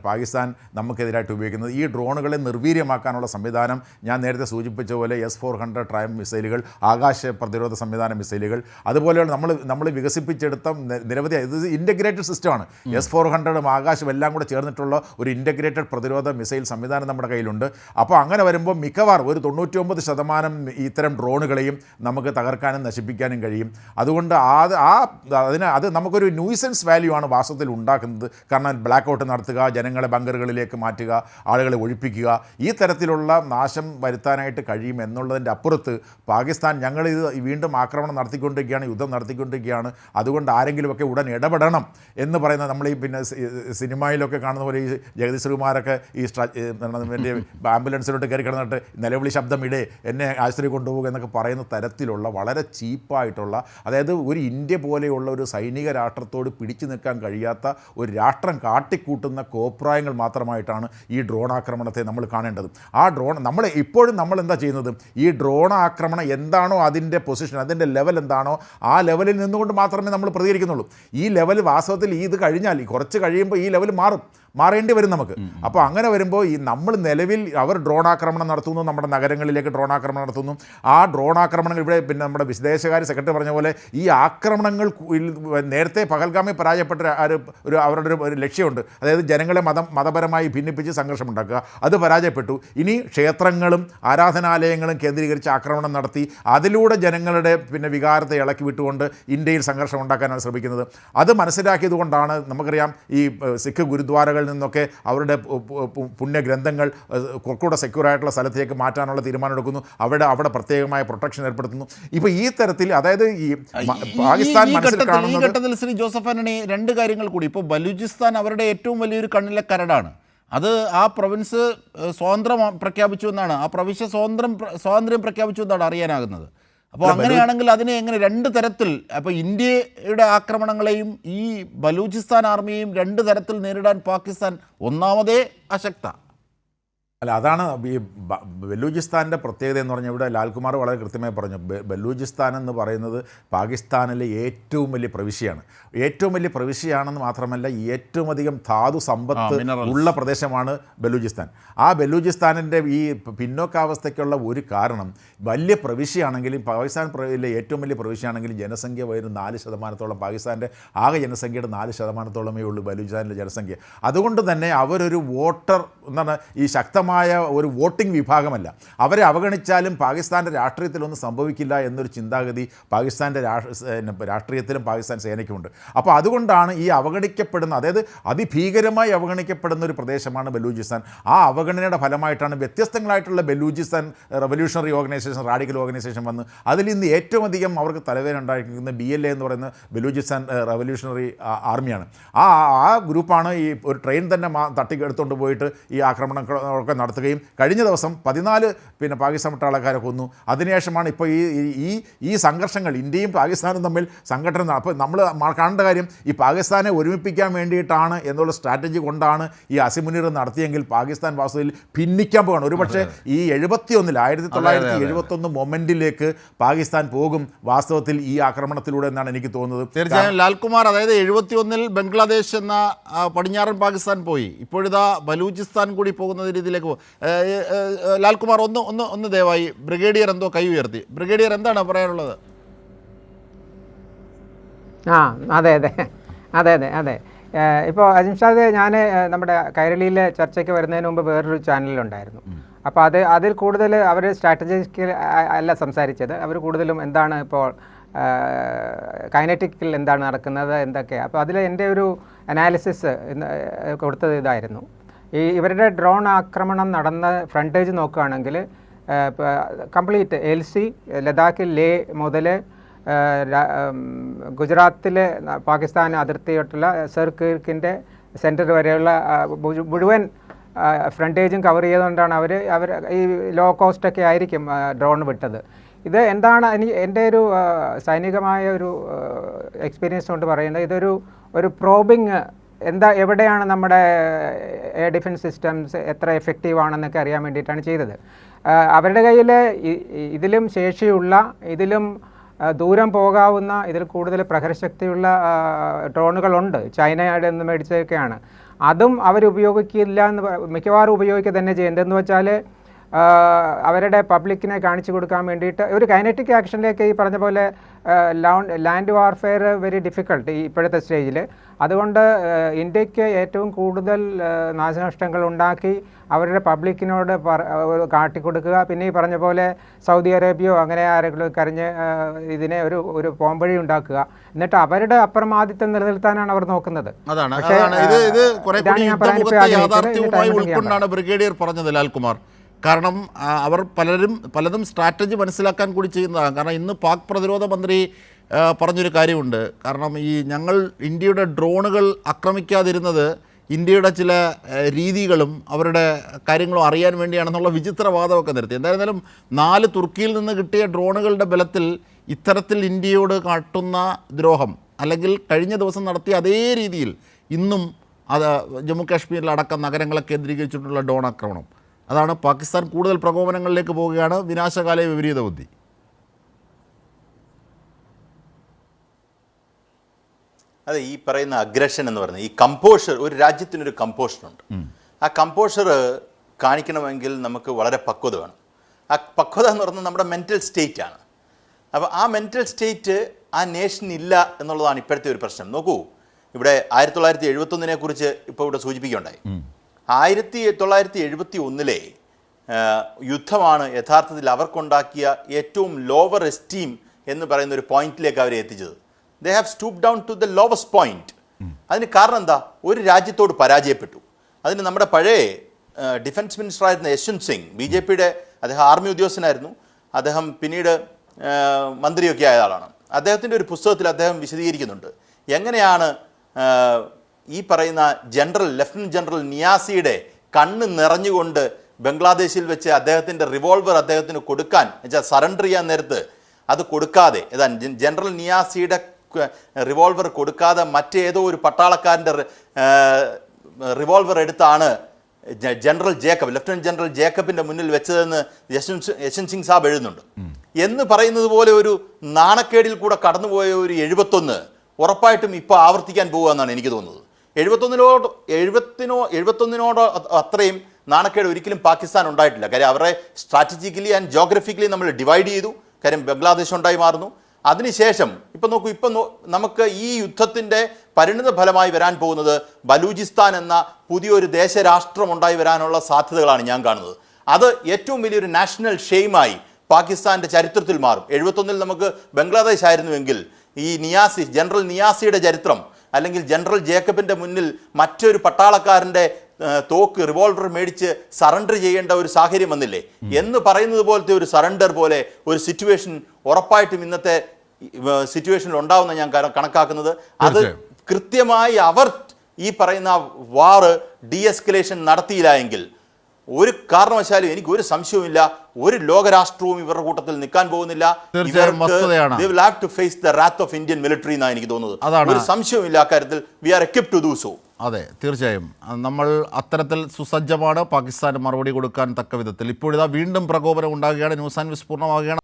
പാകിസ്ഥാൻ നമുക്കെതിരായിട്ട് ഉപയോഗിക്കുന്നത്. ഈ ഡ്രോണുകളെ നിർവീര്യമാക്കാനുള്ള സംവിധാനം ഞാൻ നേരത്തെ സൂചിപ്പിച്ച പോലെ S-400 ട്രയം മിസൈലുകൾ, ആകാശ പ്രതിരോധ സംവിധാന മിസൈലുകൾ, അതുപോലെയുള്ള നമ്മൾ വികസിപ്പിച്ചെടുത്ത നിരവധി, ഇത് ഇൻ്റഗ്രേറ്റഡ് സിസ്റ്റമാണ്. S-400 ആകാശം എല്ലാം കൂടെ ചേർന്നിട്ടുള്ള ഒരു ഇൻ്റഗ്രേറ്റഡ് പ്രതിരോധ മിസൈൽ സംവിധാനം നമ്മുടെ കയ്യിലുണ്ട്. അപ്പോൾ അങ്ങനെ വരുമ്പോൾ മിക്കവാറും ഒരു 99% ഇത്തരം ഡ്രോണുകളെയും നമുക്ക് തകർക്കാനും നശിപ്പിക്കാനും കഴിയും. അതുകൊണ്ട് അത് നമുക്കൊരു ന്യൂസൻസ് വാല്യൂ ആണ് വാസ്തവത്തിൽ ഉണ്ടാക്കുന്നത്. കാരണം ബ്ലാക്ക് ഔട്ട് നടത്തുക, ജനങ്ങളെ ബങ്കറുകളിലേക്ക് മാറ്റുക, ആളുകളെ ഒഴിപ്പിക്കുക, ഈ തരത്തിലുള്ള നാശം വരുത്താനായിട്ട് കഴിയും എന്നുള്ളതിൻ്റെ അപ്പുറത്ത് പാകിസ്ഥാൻ ഞങ്ങളിത് വീണ്ടും ആക്രമണം നടത്തിക്കൊണ്ടിരിക്കുകയാണ്, യുദ്ധം നടത്തിക്കൊണ്ടിരിക്കുകയാണ്, അതുകൊണ്ട് ആരെങ്കിലുമൊക്കെ ഉടൻ ഇടപെടണം എന്ന് പറയുന്നത് നമ്മൾ ഈ സിനിമയിലൊക്കെ കാണുന്ന പോലെ ഈ ജഗദീഷ് ശ്രീകുമാരൊക്കെ ഈ ആംബുലൻസിലോട്ട് കയറി കിടന്നിട്ട് നിലവിളി ശബ്ദം ഇടേ, എന്നെ ആശുപത്രി കൊണ്ടുപോകുക എന്നൊക്കെ പറയുന്ന തരത്തിലുള്ള വളരെ ചീപ്പായിട്ടുള്ള, അതായത് ഒരു ഇന്ത്യ പോലെയുള്ള ഒരു സൈനിക രാഷ്ട്രത്തോട് പിടിച്ചു നിൽക്കാൻ കഴിയാത്ത ഒരു രാഷ്ട്രം കാട്ടിക്കൂട്ടുന്ന കോപ്രായങ്ങൾ മാത്രമായിട്ടാണ് ഈ ഡ്രോൺ ആക്രമണത്തെ നമ്മൾ കാണേണ്ടത്. ആ ഡ്രോൺ നമ്മൾ എന്താ ചെയ്യുന്നത്, ഈ ഡ്രോൺ ആക്രമണം എന്താണോ അതിൻ്റെ പൊസിഷൻ, അതിൻ്റെ ലെവൽ എന്താണോ ആ ലെവലിൽ നിന്നുകൊണ്ട് മാത്രമേ നമ്മൾ പ്രതികരിക്കുന്നുള്ളൂ. ഈ ലെവൽ ലെവൽ വാസ്തവത്തിൽ ഇത് കഴിഞ്ഞാൽ കുറച്ച് കഴിയുമ്പോൾ ഈ ലെവൽ മാറേണ്ടി വരും നമുക്ക്. അപ്പോൾ അങ്ങനെ വരുമ്പോൾ ഈ നമ്മൾ നിലവിൽ അവർ ഡ്രോൺ ആക്രമണം നടത്തുന്നു, നമ്മുടെ നഗരങ്ങളിലേക്ക് ഡ്രോൺ ആക്രമണം നടത്തുന്നു. ആ ഡ്രോൺ ആക്രമണങ്ങൾ ഇവിടെ പിന്നെ നമ്മുടെ വിദേശകാര്യ സെക്രട്ടറി പറഞ്ഞ പോലെ ഈ ആക്രമണങ്ങൾ നേരത്തെ പഹൽഗാമിൽ പരാജയപ്പെട്ട അവരുടെ ഒരു ലക്ഷ്യമുണ്ട്. അതായത് ജനങ്ങളെ മതപരമായി ഭിന്നിപ്പിച്ച് സംഘർഷമുണ്ടാക്കുക. അത് പരാജയപ്പെട്ടു. ഇനി ക്ഷേത്രങ്ങളും ആരാധനാലയങ്ങളും കേന്ദ്രീകരിച്ച് ആക്രമണം നടത്തി അതിലൂടെ ജനങ്ങളുടെ പിന്നെ വികാരത്തെ ഇളക്കി വിട്ടുകൊണ്ട് ഇന്ത്യയിൽ സംഘർഷം ഉണ്ടാക്കാനാണ് ശ്രമിക്കുന്നത്. അത് മനസ്സിലാക്കിയത് കൊണ്ടാണ് നമുക്കറിയാം ഈ സിഖ് ഗുരുദ്വാരകൾ നിന്നൊക്കെ അവരുടെ പുണ്യഗ്രന്ഥങ്ങൾ കുറച്ചുകൂടെ സെക്യൂറായിട്ടുള്ള സ്ഥലത്തേക്ക് മാറ്റാനുള്ള തീരുമാനമെടുക്കുന്നു. അവിടെ പ്രത്യേകമായ പ്രൊട്ടക്ഷൻ ഏർപ്പെടുത്തുന്നു. ഇപ്പോൾ ഈ തരത്തിൽ അതായത് ഈ പാകിസ്ഥാൻ മനസ്സിൽ കാണുന്നത് ഈ ഘട്ടത്തിൽ ശ്രീ ജോസഫ് ആന്റണി രണ്ട് കാര്യങ്ങൾ കൂടി. ഇപ്പോൾ ബലൂചിസ്ഥാൻ അവരുടെ ഏറ്റവും വലിയൊരു കണ്ണിലെ കരടാണ്. അത് ആ പ്രൊവിൻസ് സ്വാതന്ത്ര്യം പ്രഖ്യാപിച്ചു എന്നാണ്, ആ പ്രവിശ്യ സ്വാതന്ത്ര്യം പ്രഖ്യാപിച്ചു എന്നാണ് അറിയാനാകുന്നത്. അപ്പോൾ അങ്ങനെയാണെങ്കിൽ അതിനെ എങ്ങനെ രണ്ട് തരത്തിൽ, അപ്പോൾ ഇന്ത്യയുടെ ആക്രമണങ്ങളെയും ഈ ബലൂചിസ്ഥാൻ ആർമിയെയും രണ്ട് തരത്തിൽ നേരിടാൻ പാകിസ്ഥാൻ ഒന്നാമതേ അശക്ത. അല്ല, അതാണ് ഈ ബലൂചിസ്ഥാൻ്റെ പ്രത്യേകത എന്ന് പറഞ്ഞാൽ ഇവിടെ ലാൽകുമാർ വളരെ കൃത്യമായി പറഞ്ഞു. ബലൂചിസ്ഥാൻ എന്ന് പറയുന്നത് പാകിസ്ഥാനിലെ ഏറ്റവും വലിയ പ്രവിശ്യയാണ്. ഏറ്റവും വലിയ പ്രവിശ്യയാണെന്ന് മാത്രമല്ല ഏറ്റവും അധികം ധാതു സമ്പത്ത് ഉള്ള പ്രദേശമാണ് ബലൂചിസ്ഥാൻ. ആ ബലൂചിസ്ഥാനിൻ്റെ ഈ പിന്നോക്കാവസ്ഥയ്ക്കുള്ള ഒരു കാരണം വലിയ പ്രവിശ്യയാണെങ്കിലും പാകിസ്ഥാനിലെ ഏറ്റവും വലിയ പ്രവിശ്യയാണെങ്കിലും ജനസംഖ്യ വരുന്ന 4%. പാകിസ്ഥാൻ്റെ ആകെ ജനസംഖ്യയുടെ 4%മേ ഉള്ളൂ ബലൂചിസ്ഥാനിലെ ജനസംഖ്യ. അതുകൊണ്ട് തന്നെ അവരൊരു വോട്ടർ എന്താണ് ഈ ശക്തമായ ഒരു വോട്ടിംഗ് വിഭാഗമല്ല. അവരെ അവഗണിച്ചാലും പാകിസ്ഥാൻ്റെ രാഷ്ട്രീയത്തിലൊന്നും സംഭവിക്കില്ല എന്നൊരു ചിന്താഗതി പാകിസ്ഥാൻ്റെ രാഷ്ട്രീയത്തിലും പാകിസ്ഥാൻ സേനയ്ക്കുമുണ്ട്. അപ്പോൾ അതുകൊണ്ടാണ് ഈ അവഗണിക്കപ്പെടുന്ന, അതായത് അതിഭീകരമായി അവഗണിക്കപ്പെടുന്ന ഒരു പ്രദേശമാണ് ബലൂചിസ്ഥാൻ. ആ അവഗണനയുടെ ഫലമായിട്ടാണ് വ്യത്യസ്തങ്ങളായിട്ടുള്ള Balochistan revolutionary organisation, radical organisation വന്ന് അതിൽ നിന്ന് ഏറ്റവും അധികം അവർക്ക് തലവേദന ഉണ്ടായിരിക്കുന്ന BLA എന്ന് പറയുന്ന ബലൂചിസ്ഥാൻ റവല്യൂഷണറി ആർമിയാണ്. ആ ഗ്രൂപ്പാണ് ഈ ഒരു ട്രെയിൻ തന്നെ തട്ടിക്കെടുത്തുകൊണ്ട് പോയിട്ട് ഈ ആക്രമണങ്ങളൊക്കെ നടത്തുകയും കഴിഞ്ഞ ദിവസം 14 പിന്നെ പാകിസ്ഥാൻ പട്ടാളക്കാരെ കൊന്നു. അതിനുശേഷമാണ് ഇപ്പോൾ ഈ സംഘർഷങ്ങൾ ഇന്ത്യയും പാകിസ്ഥാനും തമ്മിൽ സംഘടന. അപ്പോൾ നമ്മൾ കാണേണ്ട കാര്യം ഈ പാകിസ്ഥാനെ ഒരുമിപ്പിക്കാൻ വേണ്ടിയിട്ടാണ് എന്നുള്ള സ്ട്രാറ്റജി കൊണ്ടാണ് ഈ അസിമുനീർ നടത്തിയെങ്കിൽ പാകിസ്ഥാൻ വാസ്തവത്തിൽ ഭിന്നിക്കാൻ പോകണം. ഒരുപക്ഷെ ഈ 1971 മൊമെൻറ്റിലേക്ക് പാകിസ്ഥാൻ പോകും വാസ്തവത്തിൽ ഈ ആക്രമണത്തിലൂടെ എന്നാണ് എനിക്ക് തോന്നുന്നത്. തീർച്ചയായും ലാൽകുമാർ, അതായത് 71 ബംഗ്ലാദേശ് എന്ന പടിഞ്ഞാറൻ പാകിസ്ഥാൻ പോയി, ഇപ്പോഴിതാ ബലൂചിസ്ഥാൻ കൂടി പോകുന്ന രീതിയിലേക്ക് പോകും. ലാൽകുമാർ ഒന്ന് ദയവായി, ബ്രിഗേഡിയർ എന്തോ കൈ ഉയർത്തി. ബ്രിഗേഡിയർ എന്താണ് പറയാനുള്ളത്? അതെ. ഇപ്പോൾ അജിംഷാദ്, ഞാൻ നമ്മുടെ കൈരളിയിലെ ചർച്ചയ്ക്ക് വരുന്നതിന് മുമ്പ് വേറൊരു ചാനലിലുണ്ടായിരുന്നു. അപ്പോൾ അതിൽ കൂടുതൽ അവർ സ്ട്രാറ്റജിക്കൽ അല്ല സംസാരിച്ചത്. അവർ കൂടുതലും എന്താണ് ഇപ്പോൾ കൈനറ്റിക്കിൽ എന്താണ് നടക്കുന്നത് എന്തൊക്കെ. അപ്പോൾ അതിൽ എൻ്റെ ഒരു അനാലിസിസ് കൊടുത്തത് ഇതായിരുന്നു. ഇവരുടെ ഡ്രോൺ ആക്രമണം നടന്ന ഫ്രണ്ടേജ് നോക്കുകയാണെങ്കിൽ കംപ്ലീറ്റ് LC, ലഡാക്കിൽ ലേ മുതൽ ഗുജറാത്തിലെ പാകിസ്ഥാൻ അതിർത്തിയായിട്ടുള്ള സർക്കിൻ്റെ സെൻറ്റർ വരെയുള്ള മുഴുവൻ ഫ്രണ്ടേജും കവർ ചെയ്തുകൊണ്ടാണ് അവർ ഈ ലോ കോസ്റ്റൊക്കെ ആയിരിക്കും ഡ്രോൺ വിട്ടത്. ഇത് എന്താണ് എൻ്റെ ഒരു സൈനികമായ ഒരു എക്സ്പീരിയൻസ് കൊണ്ട് പറയുന്നത്, ഒരു പ്രോബിങ് എവിടെയാണ് നമ്മുടെ എയർ ഡിഫൻസ് സിസ്റ്റംസ് എത്ര എഫക്റ്റീവ് ആണെന്നൊക്കെ അറിയാൻ വേണ്ടിയിട്ടാണ് ചെയ്തത്. അവരുടെ കയ്യിൽ ഇതിലും ശേഷിയുള്ള, ഇതിലും ദൂരം പോകാവുന്ന, ഇതിൽ കൂടുതൽ പ്രഹരശക്തിയുള്ള ഡ്രോണുകളുണ്ട്. ചൈനയുടെ നിന്ന് മേടിച്ചതൊക്കെയാണ്. അതും അവരുപയോഗിക്കില്ല എന്ന്, മിക്കവാറും ഉപയോഗിക്കുക തന്നെ ചെയ്യുന്നത്. എന്തെന്ന് വെച്ചാൽ അവരുടെ പബ്ലിക്കിനെ കാണിച്ചു കൊടുക്കാൻ വേണ്ടിയിട്ട് ഒരു കൈനറ്റിക് ആക്ഷനിലേക്ക് ഈ പറഞ്ഞ പോലെ ലാൻഡ് വാർഫെയർ വെരി ഡിഫിക്കൾട്ട് ഇപ്പോഴത്തെ സ്റ്റേജിൽ. അതുകൊണ്ട് ഇന്ത്യക്ക് ഏറ്റവും കൂടുതൽ നാശനഷ്ടങ്ങൾ ഉണ്ടാക്കി അവരുടെ പബ്ലിക്കിനോട് കാട്ടിക്കൊടുക്കുക. പിന്നെ ഈ പറഞ്ഞ പോലെ സൗദി അറേബ്യയോ അങ്ങനെ ആരെങ്കിലും കരഞ്ഞ് ഇതിനെ ഒരു പോംവഴി ഉണ്ടാക്കുക. എന്നിട്ട് അവരുടെ അപ്രമാദിത്വം നിലനിർത്താനാണ് അവർ നോക്കുന്നത്. ഉൾക്കൊണ്ടാണ് ബ്രിഗേഡിയർ പറഞ്ഞത് ലാൽകുമാർ. കാരണം അവർ പലതും സ്ട്രാറ്റജി മനസ്സിലാക്കാൻ കൂടി ചെയ്യുന്നതാണ്. കാരണം ഇന്ന് പാക് പ്രതിരോധ മന്ത്രി പറഞ്ഞൊരു കാര്യമുണ്ട്. കാരണം ഞങ്ങൾ ഇന്ത്യയുടെ ഡ്രോണുകൾ ആക്രമിക്കാതിരുന്നത് ഇന്ത്യയുടെ ചില രീതികളും അവരുടെ കാര്യങ്ങളും അറിയാൻ വേണ്ടിയാണെന്നുള്ള വിചിത്രവാദമൊക്കെ നിർത്തി. എന്തായിരുന്നാലും 4 തുർക്കിയിൽ നിന്ന് കിട്ടിയ ഡ്രോണുകളുടെ ബലത്തിൽ ഇത്തരത്തിൽ ഇന്ത്യയോട് കാട്ടുന്ന ദ്രോഹം, അല്ലെങ്കിൽ കഴിഞ്ഞ ദിവസം നടത്തിയ അതേ രീതിയിൽ ഇന്നും അത് ജമ്മു കാശ്മീരിലടക്കം നഗരങ്ങളെ കേന്ദ്രീകരിച്ചിട്ടുള്ള ഡ്രോൺ ആക്രമണം, അതാണ് പാകിസ്ഥാൻ കൂടുതൽ പ്രകോപനങ്ങളിലേക്ക് പോവുകയാണ്. വിനാശകാല വിപരീത ബുദ്ധി. അതെ, ഈ പറയുന്ന അഗ്രഷൻ എന്ന് പറയുന്നത് ഈ കമ്പോഷർ, ഒരു രാജ്യത്തിനൊരു കമ്പോഷറുണ്ട്. ആ കമ്പോഷർ കാണിക്കണമെങ്കിൽ നമുക്ക് വളരെ പക്വത വേണം. ആ പക്വത എന്ന് പറയുന്നത് നമ്മുടെ മെൻ്റൽ സ്റ്റേറ്റ് ആണ്. അപ്പോൾ ആ മെൻ്റൽ സ്റ്റേറ്റ് ആ നേഷൻ ഇല്ല എന്നുള്ളതാണ് ഇപ്പോഴത്തെ ഒരു പ്രശ്നം. നോക്കൂ, ഇവിടെ 1971 കുറിച്ച് ഇപ്പോൾ ഇവിടെ സൂചിപ്പിക്കുകയുണ്ടായി. 1971 യുദ്ധമാണ് യഥാർത്ഥത്തിൽ അവർക്കുണ്ടാക്കിയ ഏറ്റവും ലോവർ എസ്റ്റീം എന്ന് പറയുന്ന ഒരു പോയിന്റിലേക്ക് അവരെ എത്തിച്ചത്. They have stooped down to the lowest point. അതിന് കാരണം എന്താ? ഒരു രാജ്യത്തോട് പരാജയപ്പെട്ടു. അതിന് നമ്മുടെ പഴയ ഡിഫൻസ് മിനിസ്റ്റർ ആയിരുന്ന യശ്വന്ത് സിംഗ്, BJPയുടെ, അദ്ദേഹം ആർമി ഉദ്യോഗസ്ഥനായിരുന്നു. അദ്ദേഹം പിന്നീട് മന്ത്രിയൊക്കെ ആയ ആളാണ്. അദ്ദേഹത്തിൻ്റെ ഒരു പുസ്തകത്തിൽ അദ്ദേഹം വിശദീകരിക്കുന്നുണ്ട് എങ്ങനെയാണ് ഈ പറയുന്ന ലഫ്റ്റനന്റ് ജനറൽ നിയാസിയുടെ കണ്ണ് നിറഞ്ഞുകൊണ്ട് ബംഗ്ലാദേശിൽ വെച്ച് അദ്ദേഹത്തിൻ്റെ റിവോൾവർ അദ്ദേഹത്തിന് കൊടുക്കാൻ വെച്ചാൽ സറണ്ടർ ചെയ്യാൻ നേരത്ത് അത് കൊടുക്കാതെ, ജനറൽ നിയാസിയുടെ റിവോൾവർ കൊടുക്കാതെ മറ്റേതോ ഒരു പട്ടാളക്കാരൻ്റെ റിവോൾവർ എടുത്താണ് ലഫ്റ്റനന്റ് ജനറൽ ജേക്കബിൻ്റെ മുന്നിൽ വെച്ചതെന്ന് യശ്വന്ത് സിംഗ് സാബ് എഴുതുന്നുണ്ട്. എന്ന് പറയുന്നത് പോലെ ഒരു നാണക്കേടിൽ കൂടെ കടന്നുപോയ ഒരു 71 ഉറപ്പായിട്ടും ഇപ്പോൾ ആവർത്തിക്കാൻ പോകുക എന്നാണ് എനിക്ക് തോന്നുന്നത്. 71 അത്രയും നാണക്കേട് ഒരിക്കലും പാകിസ്ഥാൻ ഉണ്ടായിട്ടില്ല. കാര്യം അവരെ സ്ട്രാറ്റജിക്കലി ആൻഡ് ജോഗ്രഫിക്കലി നമ്മൾ ഡിവൈഡ് ചെയ്തു. കാര്യം ബംഗ്ലാദേശ് ഉണ്ടായി മാറുന്നു. അതിനുശേഷം ഇപ്പം നോക്കൂ, നമുക്ക് ഈ യുദ്ധത്തിൻ്റെ പരിണിത ഫലമായി വരാൻ പോകുന്നത് ബലൂചിസ്ഥാൻ എന്ന പുതിയൊരു ദേശരാഷ്ട്രം ഉണ്ടായി വരാനുള്ള സാധ്യതകളാണ് ഞാൻ കാണുന്നത്. അത് ഏറ്റവും വലിയൊരു നാഷണൽ ഷെയിമായി പാകിസ്ഥാൻ്റെ ചരിത്രത്തിൽ മാറും. 71 നമുക്ക് ബംഗ്ലാദേശ് ആയിരുന്നുവെങ്കിൽ ഈ ജനറൽ നിയാസിയുടെ ചരിത്രം, അല്ലെങ്കിൽ ജനറൽ ജേക്കബിൻ്റെ മുന്നിൽ മറ്റൊരു പട്ടാളക്കാരൻ്റെ റിവോൾവർ മേടിച്ച് സറണ്ടർ ചെയ്യേണ്ട ഒരു സാഹചര്യം വന്നില്ലേ എന്ന് പറയുന്നത് പോലത്തെ ഒരു സറണ്ടർ പോലെ ഒരു സിറ്റുവേഷൻ ഉറപ്പായിട്ടും ഇന്നത്തെ സിറ്റുവേഷനിൽ ഉണ്ടാവുന്ന ഞാൻ കണക്കാക്കുന്നത്. അത് കൃത്യമായി അവർ ഈ പറയുന്ന വാർ ഡീഎസ്കലേഷൻ നടത്തിയില്ല എങ്കിൽ ഒരു കാരണവശാലും എനിക്ക് ഒരു സംശയവുമില്ല, ഒരു ലോകരാഷ്ട്രവും ഇവരുടെ കൂട്ടത്തിൽ നിൽക്കാൻ പോകുന്നില്ല. ഇന്ത്യൻ മിലിറ്ററി എന്നാണ് എനിക്ക് തോന്നുന്നത്. ഒരു സംശയവുമില്ല അക്കാര്യത്തിൽ. We are equipped to do so. അതെ, തീർച്ചയായും നമ്മൾ അത്തരത്തിൽ സുസജ്ജമാണ്. പാകിസ്ഥാന് മറുപടി കൊടുക്കാൻ തക്ക വിധത്തിൽ ഇപ്പോഴിതാ വീണ്ടും പ്രകോപനം ഉണ്ടാകുകയാണ്. ന്യൂസ് ആൻഡ് വിസ് പൂർണ്ണമാവുകയാണ്.